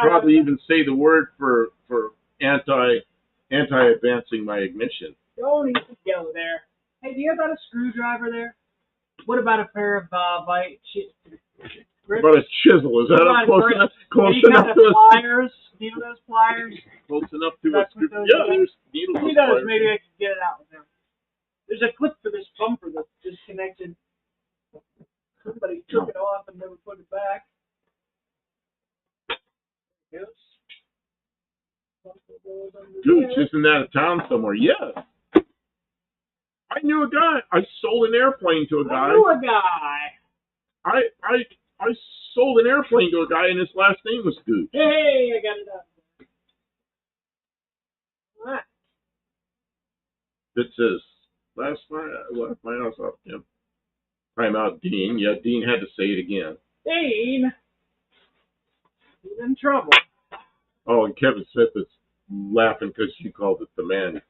probably even say the word for anti-advancing my ignition. Don't even go there. Hey, do you have a screwdriver there? What about a pair of What about a chisel? Is that close enough to pliers? Do you know those pliers? Close enough to a screwdriver. Yeah, there's needles. He does. Maybe I can get it out with him. There's a clip for this bumper that's disconnected. Somebody took it off and never put it back. Yes. Gooch, isn't that a town somewhere? Yes. I knew a guy. I sold an airplane to a guy. I knew a guy. I sold an airplane to a guy, and his last name was Gooch. Hey, I got it up. What? It says, last night I left my house off him. Time out, Dean. Yeah, Dean had to say it again. Dean? He's in trouble. Oh, and Kevin Smith is laughing because she called it the man.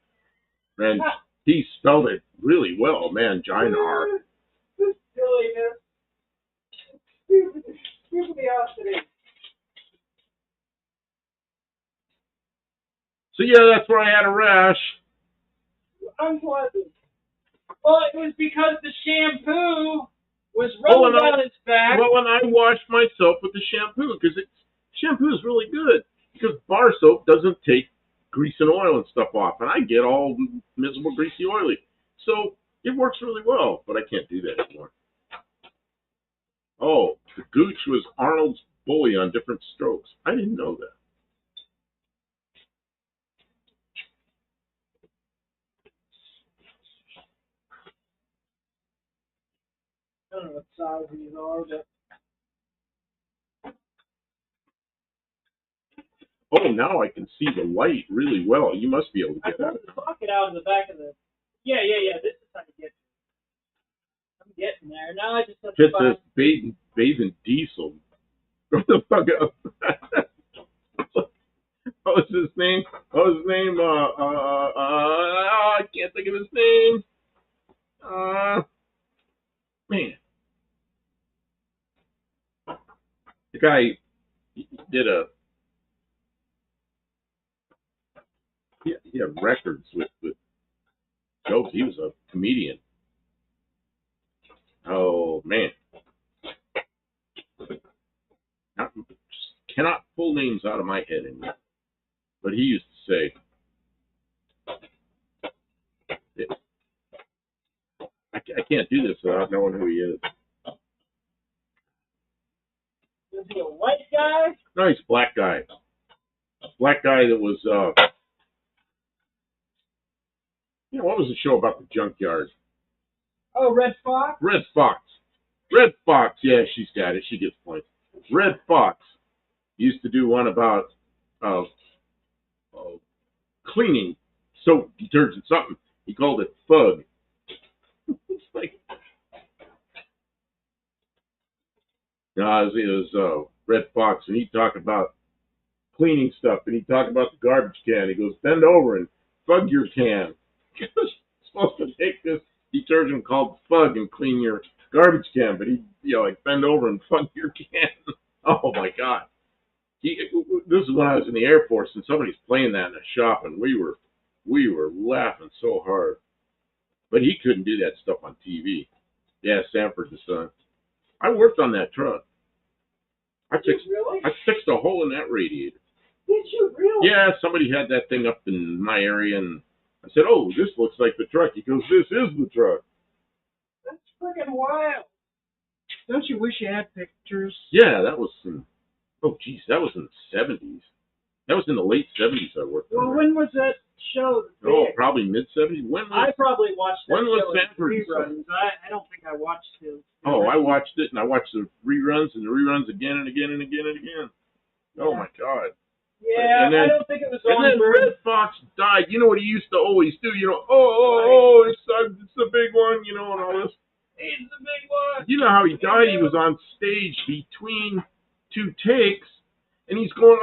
Man, he spelled it really well, man. Ginar. Silliness. Curiosity. So yeah, that's where I had a rash. Unpleasant. Well, it was because the shampoo was rolling down his back. Well, and I washed myself with the shampoo because shampoo is really good because bar soap doesn't take grease and oil and stuff off, and I get all miserable, greasy, oily. So it works really well, but I can't do that anymore. Oh, the Gooch was Arnold's bully on different strokes. I didn't know that. I don't know what size these are, but Oh, now I can see the light really well. You must be able to I get at pulled it. the socket out of the back of the. Yeah. This is how to get. I'm getting there. Now I just have to It find. says bathe in diesel. What the fuck up? What was his name? What was his name? I can't think of his name. Man, the guy did he had records with jokes. He was a comedian. Oh man, cannot pull names out of my head anymore. But he used to say, I can't do this without knowing who he is. Is he a white guy? No, he's a black guy. Black guy that was, what was the show about the junkyard? Oh, Red Fox. Red Fox. Red Fox. Yeah, she's got it. She gets points. Red Fox used to do one about cleaning soap, detergent, something. He called it Fug. It's like, no, it was Red Fox, and he'd talk about cleaning stuff, and he'd talk about the garbage can. He goes, bend over and fug your can. You're supposed to take this detergent called Fug and clean your garbage can, but he'd, like bend over and fug your can. Oh my God. This is when I was in the Air Force, and somebody's playing that in a shop, and we were laughing so hard. But he couldn't do that stuff on TV. Yeah, Sanford the son. I worked on that truck. I fixed a hole in that radiator. Did you really? Yeah, somebody had that thing up in my area, and I said, "Oh, this looks like the truck." He goes, "This is the truck." That's freaking wild. Don't you wish you had pictures? Yeah, that was that was in the 70s. That was in the late 70s I worked on. Well, when was that show? Oh, probably mid 70s. I probably watched that when was show Sanford in reruns. I don't think I watched it. Oh, I watched it, and I watched the reruns and the reruns again and again and again and again. Oh my God. Yeah, and then, I don't think it was on. And then Red Fox died. You know what he used to always do? It's the big one, and all this. He's the big one. You know how he died? He was on stage between two takes, and he's going,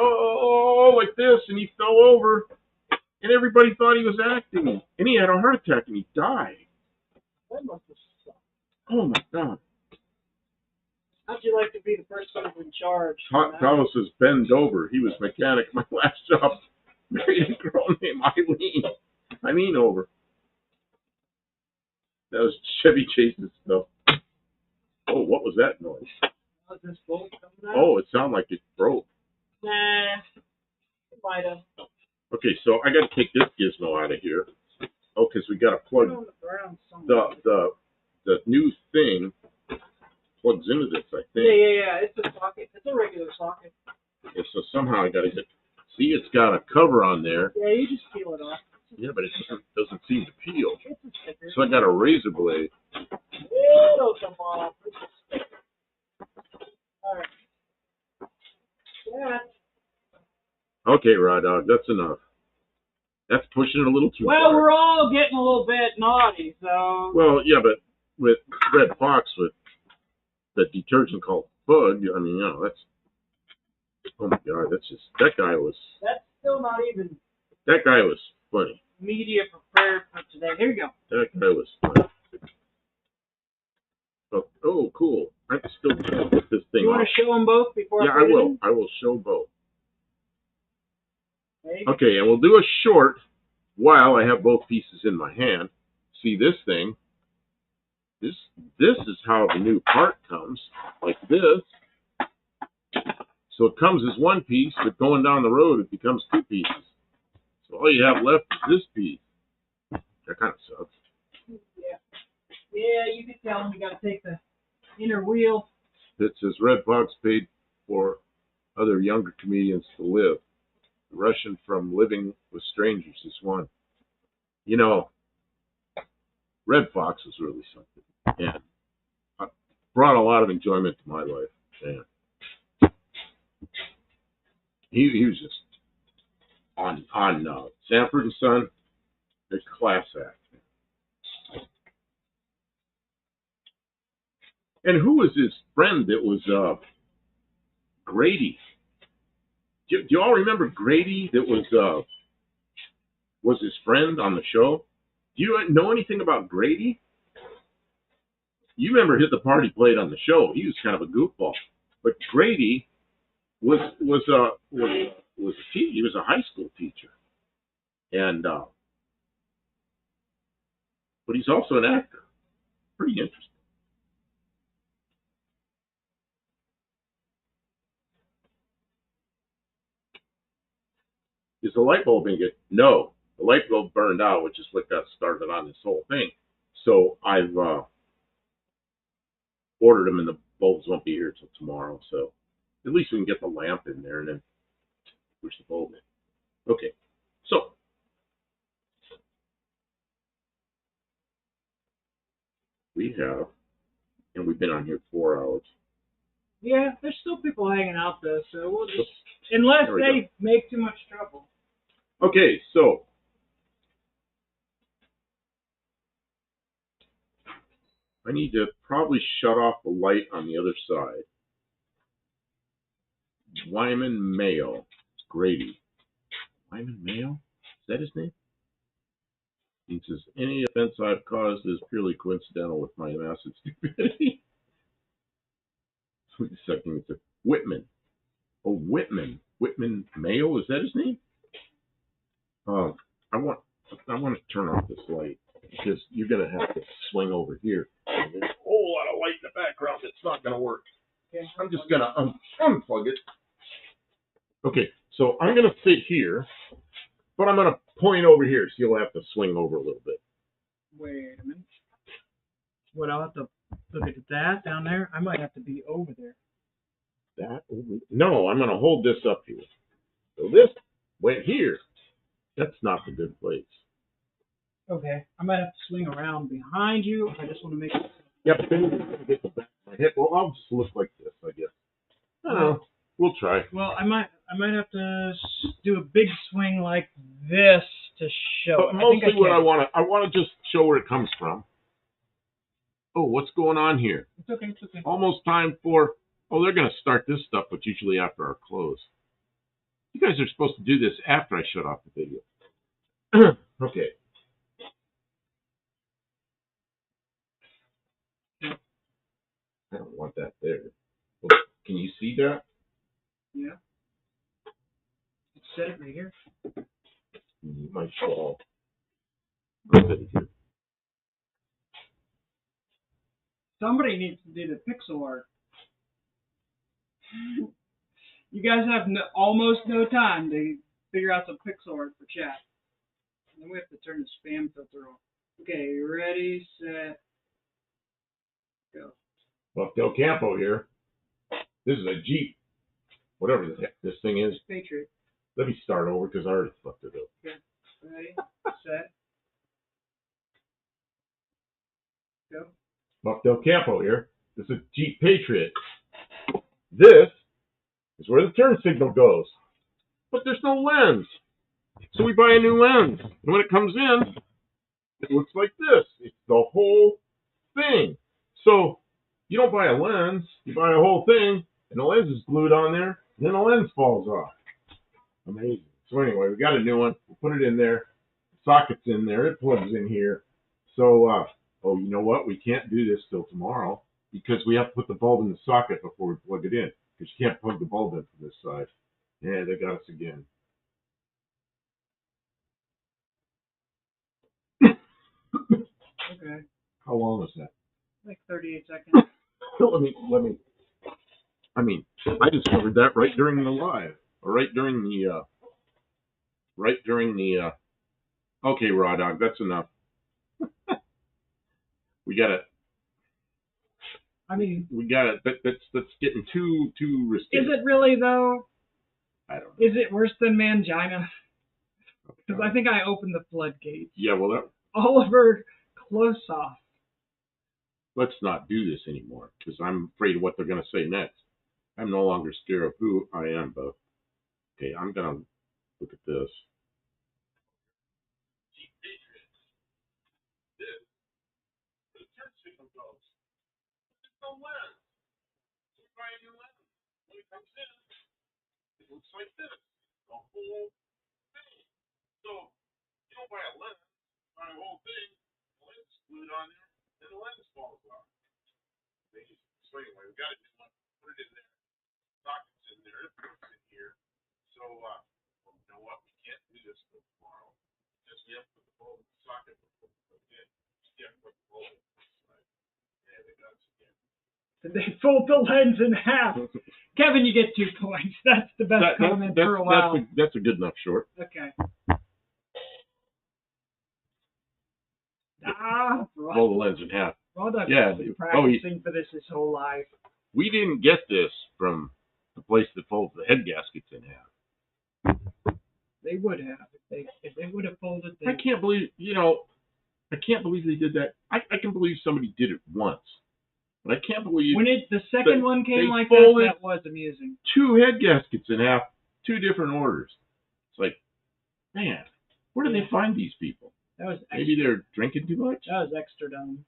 like this, and he fell over, and everybody thought he was acting, and he had a heart attack, and he died. That must have sucked. Oh my God. How'd you like to be the person in charge? Carlos says bend over. He was mechanic at my last job. Married a girl named Eileen over. That was Chevy Chase's stuff. Oh, what was that noise? Was this bolt coming out? Oh, it sounded like it broke. Nah, it might have. Okay, so I got to take this gizmo out of here. Oh, because we got to plug the new thing. Plugs into this, I think. Yeah. It's a socket. It's a regular socket. Yeah, so somehow I got to get. See, it's got a cover on there. Yeah, you just peel it off. Yeah, but it doesn't seem to peel. It's a sticker. So I got a razor blade. It'll come off. It's a sticker. All right. Yeah. Okay, Rod Dog, that's enough. That's pushing it a little too far. Well, we're all getting a little bit naughty, so. Well, yeah, but with Red Fox with the detergent called Bug, I mean, that's. Oh my God, that guy was That's still not even funny. media prepared for today. Here you go. That guy was funny. Oh, cool. I can still get this thing You want off. to show them both before Yeah, I I put it will. in? I will show both. There you go. Okay, and we'll do a short while I have both pieces in my hand. See this thing? This is how the new part comes, like this. So it comes as one piece, but going down the road it becomes two pieces. So all you have left is this piece. That kind of sucks. Yeah, you can tell them you got to take the inner wheel. It says Red Fox paid for other younger comedians to live. The Russian from Living with Strangers is one. You know, Red Fox was really something, and brought a lot of enjoyment to my life. And he was just on Sanford and Son, a class act. And who was his friend that was Grady? Do you all remember Grady that was his friend on the show? Do you know anything about Grady? You remember the part he played on the show. He was kind of a goofball. But Grady was a teacher. He was a high school teacher. And but he's also an actor. Pretty interesting. Is the light bulb in it? No. The light bulb burned out, which is what got started on this whole thing. So I've ordered them, and the bulbs won't be here till tomorrow. So at least we can get the lamp in there and then push the bulb in. Okay. So we have, and we've been on here 4 hours. Yeah, there's still people hanging out though, so we'll just, unless they make too much trouble. Okay, so I need to probably shut off the light on the other side. Wyman Mayo, Grady. Wyman Mayo? Is that his name? He says, any offense I've caused is purely coincidental with my massive stupidity. Wait a second. It's a Whitman. Oh, Whitman. Whitman Mayo, is that his name? I want to turn off this light because you're going to have to swing over here. And there's a whole lot of light in the background. It's not going to work. Okay, I'm just going to unplug it. Okay, so I'm going to sit here, but I'm going to point over here, so you'll have to swing over a little bit. Wait a minute. What, I'll have to look at that down there? I might have to be over there. That over? No, I'm going to hold this up here. So this went here. That's not the good place. Okay, I might have to swing around behind you. I just want to make it. Yep, then you're going to get the back of my head. Well, I'll just look like this, I guess. I don't know. We'll try. Well, I might have to do a big swing like this to show. But mostly what I want to just show where it comes from. Oh, what's going on here? It's okay, it's okay. Almost time for, oh, they're going to start this stuff, but usually after our close. You guys are supposed to do this after I shut off the video. Okay. I don't want that there. Well, can you see that? Yeah. Set it right here. You might fall. I'll set it here. Somebody needs to do the pixel art. You guys have almost no time to figure out some pixel art for chat. And then we have to turn the spam filter off. Okay, ready, set, go. Bucktail Campo here. This is a Jeep. Whatever the heck this thing is. Patriot. Let me start over because I already fucked it up. Okay, ready, set, go. Bucktail Campo here. This is Jeep Patriot. This is where the turn signal goes. But there's no lens. So we buy a new lens. And when it comes in, it looks like this. It's the whole thing. So you don't buy a lens, you buy a whole thing, and the lens is glued on there, and then the lens falls got a new one. We'll put it in there. Socket's in there. It plugs in here. So, oh, you know what? We can't do this till tomorrow because we have to put the bulb in the socket before we plug it in. Because you can't plug the bulb in from this side. Yeah, they got us again. Okay. How long was that? Like 38 seconds. let me. I mean, I discovered that right during the live, or right during the. Okay, Raw Dog, that's enough. We got it. I mean, we got it. That's getting too risky. Is it really though? I don't know. Is it worse than Mangina? Because I think I opened the floodgates. Yeah, well, Oliver Klosoff. Let's not do this anymore because I'm afraid of what they're going to say next. I'm no longer scared of who I am, but okay, I'm going to look at this. It looks like this. The whole thing. So you don't buy a lens, buy a whole thing, the lens is glued on there, and the lens falls off. So anyway, we got to do one, put it in there. Sockets in there, it goes in here. So well, you know what? We can't do this till tomorrow. Because we have to put the bulb in the socket before we put it in. You have to put the bulb in this side. Yeah, they got us again. Did they fold the lens in half? Kevin, you get 2 points. That's the best comment for a while. That's a good enough short. Okay. Fold the lens in half. Rodog's Yeah. been practicing for this his whole life. We didn't get this from the place that folds the head gaskets in half. They would have if they would have folded. I can't believe I can't believe they did that. I can believe somebody did it once, but I can't believe when the second one came like that was amusing. 2 head gaskets in half, 2 different orders. It's like, man, where do they find these people? That was extra. Maybe they're drinking too much. That was extra dumb.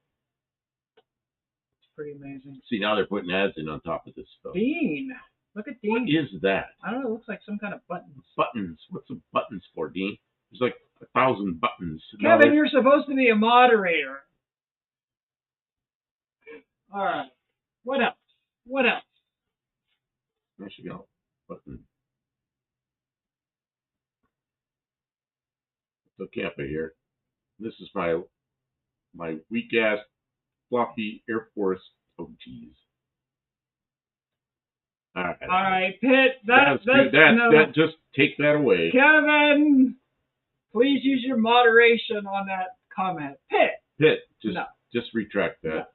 It's pretty amazing. See, now they're putting ads in on top of this stuff. Dean, look at Dean. What is that? I don't know. It looks like some kind of buttons. Buttons. What's the buttons for, Dean? There's like 1,000 buttons. Kevin, you're supposed to be a moderator. All right. What else? What else? There she go. Button. So Campo here. This is my weak ass floppy Air Force OGs. All right, Pitt. That's that. Just take that away. Kevin, please use your moderation on that comment. Pitt, just retract that,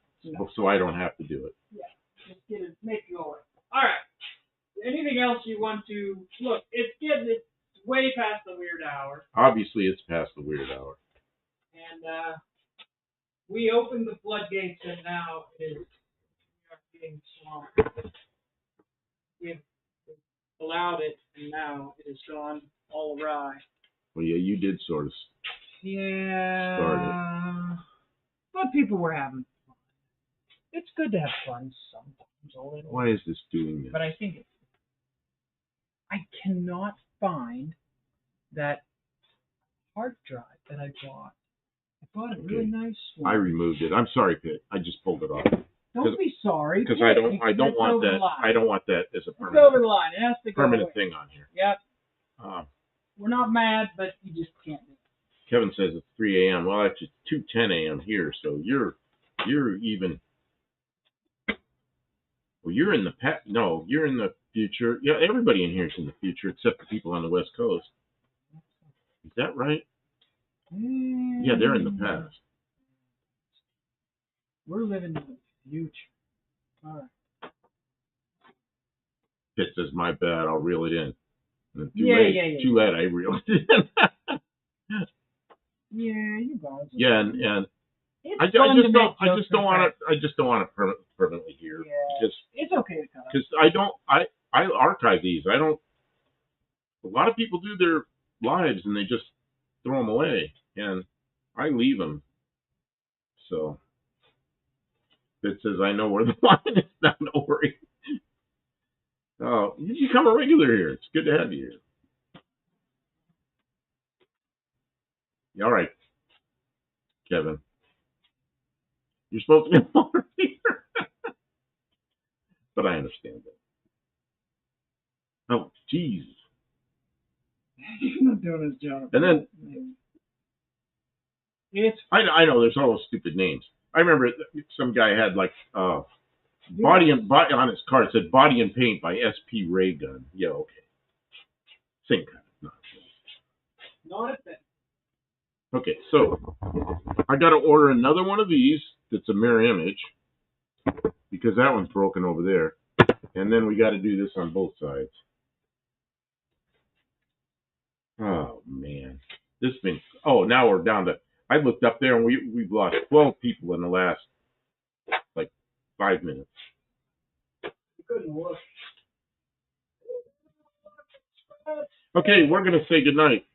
so I don't have to do it. Yeah, just get it, make it go. All right. Anything else you want to look? It's way past the weird hour. Obviously, it's past the weird hour. And we opened the floodgates, and now we are getting swamped. We've allowed it, and now it has gone all awry. Well, yeah, you did sort of start it. But people were having fun. It's good to have fun sometimes, a little. Why is this doing this? But I think I cannot find that hard drive that I bought. I bought a really nice one. I removed it. I'm sorry, Pitt. I just pulled it off. Don't be sorry. Because I don't want that. I don't want that as a permanent. It's over the line. It has to go permanent away. thing on here. Yep. We're not mad, but you just can't do it. Kevin says it's 3 a.m. Well, it's 2:10 a.m. here, so you're even. Well, you're in the past. No, you're in the future. Yeah, everybody in here is in the future except the people on the West Coast. Is that right? Yeah, they're in the past. We're living in the future. All right. Pitt says, "My bad. I'll reel it in." And yeah. Too late. I reeled it in. Yeah, you guys. Yeah, and I just don't want to permanently here. Yeah, because it's okay to cut. Because I archive these. I don't. A lot of people do their lives and they just throw them away, and I leave them. So it says I know where the line is now. No worry. Oh, you become a regular here. It's good to have you here. All right, Kevin. You're supposed to be a motor feeder. But I understand that. Oh, jeez. He's not doing his job. And then It's I know there's all those stupid names. I remember some guy had like body on his car. It said "Body and Paint" by SP Ray Gun. Yeah, okay, same kind of nonsense. not a thing. Okay, so I got to order another one of these that's a mirror image because that one's broken over there, and then we got to do this on both sides. Oh man, this thing. Oh, now we're down to. I looked up there and we've lost 12 people in the last like 5 minutes. Good Lord. Okay, we're gonna say goodnight.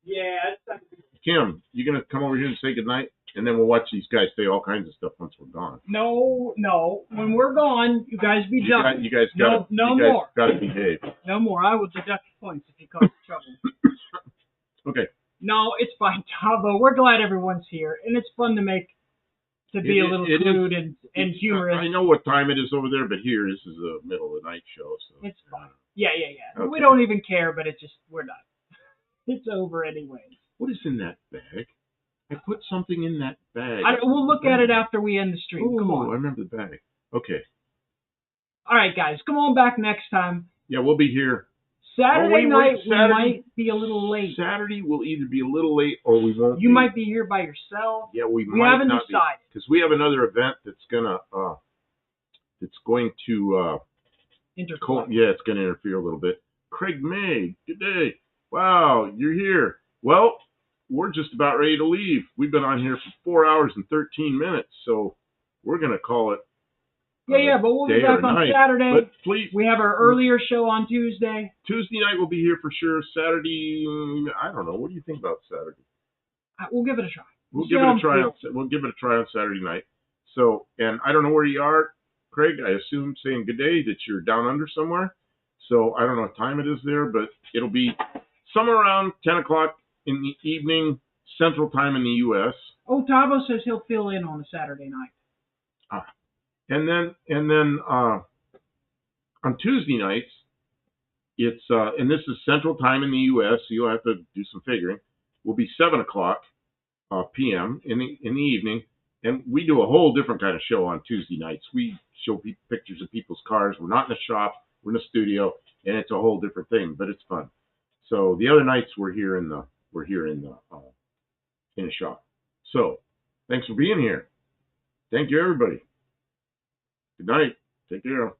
Yeah, it's Kim, you gonna come over here and say goodnight, and then we'll watch these guys say all kinds of stuff once we're gone. no. When we're gone, you guys be done. You guys got no more. Got to behave. No more. I will deduct points if you cause trouble. Okay. No, it's fine, Tavo. We're glad everyone's here, and it's fun to be a little crude and humorous. I know what time it is over there, but here this is the middle of the night show, so it's fine. Yeah. Okay. We don't even care, but we're done. It's over anyway. What is in that bag? I put something in that bag. We'll look at it after we end the stream. Come on. I remember the bag. Okay. All right, guys. Come on back next time. Yeah, we'll be here. Saturday night, we might be a little late. Saturday, we'll either be a little late or we won't. You might be here by yourself. Yeah, we haven't not decided. Because we have another event that's going to Interfere. it's going to interfere a little bit. Craig May, good day. Wow, you're here. Well, we're just about ready to leave. We've been on here for 4 hours and 13 minutes, so we're going to call it. Yeah, but we'll be back on night. Saturday. But please, we have our earlier show on Tuesday. Tuesday night we'll be here for sure. Saturday, I don't know. What do you think about Saturday? We'll give it a try. We'll give it a try on Saturday night. So, and I don't know where you are, Craig. I assume saying good day that you're down under somewhere. So I don't know what time it is there, but it'll be somewhere around 10 o'clock in the evening, Central Time in the U.S. Oh, Tavo says he'll fill in on a Saturday night. And then on Tuesday nights, it's and this is Central Time in the U.S., so you'll have to do some figuring. Will be 7 o'clock p.m. in the evening, and we do a whole different kind of show on Tuesday nights. We show pictures of people's cars. We're not in the shop. We're in the studio, and it's a whole different thing, but it's fun. So the other nights we're here in the shop. So thanks for being here. Thank you, everybody. Good night. Take care.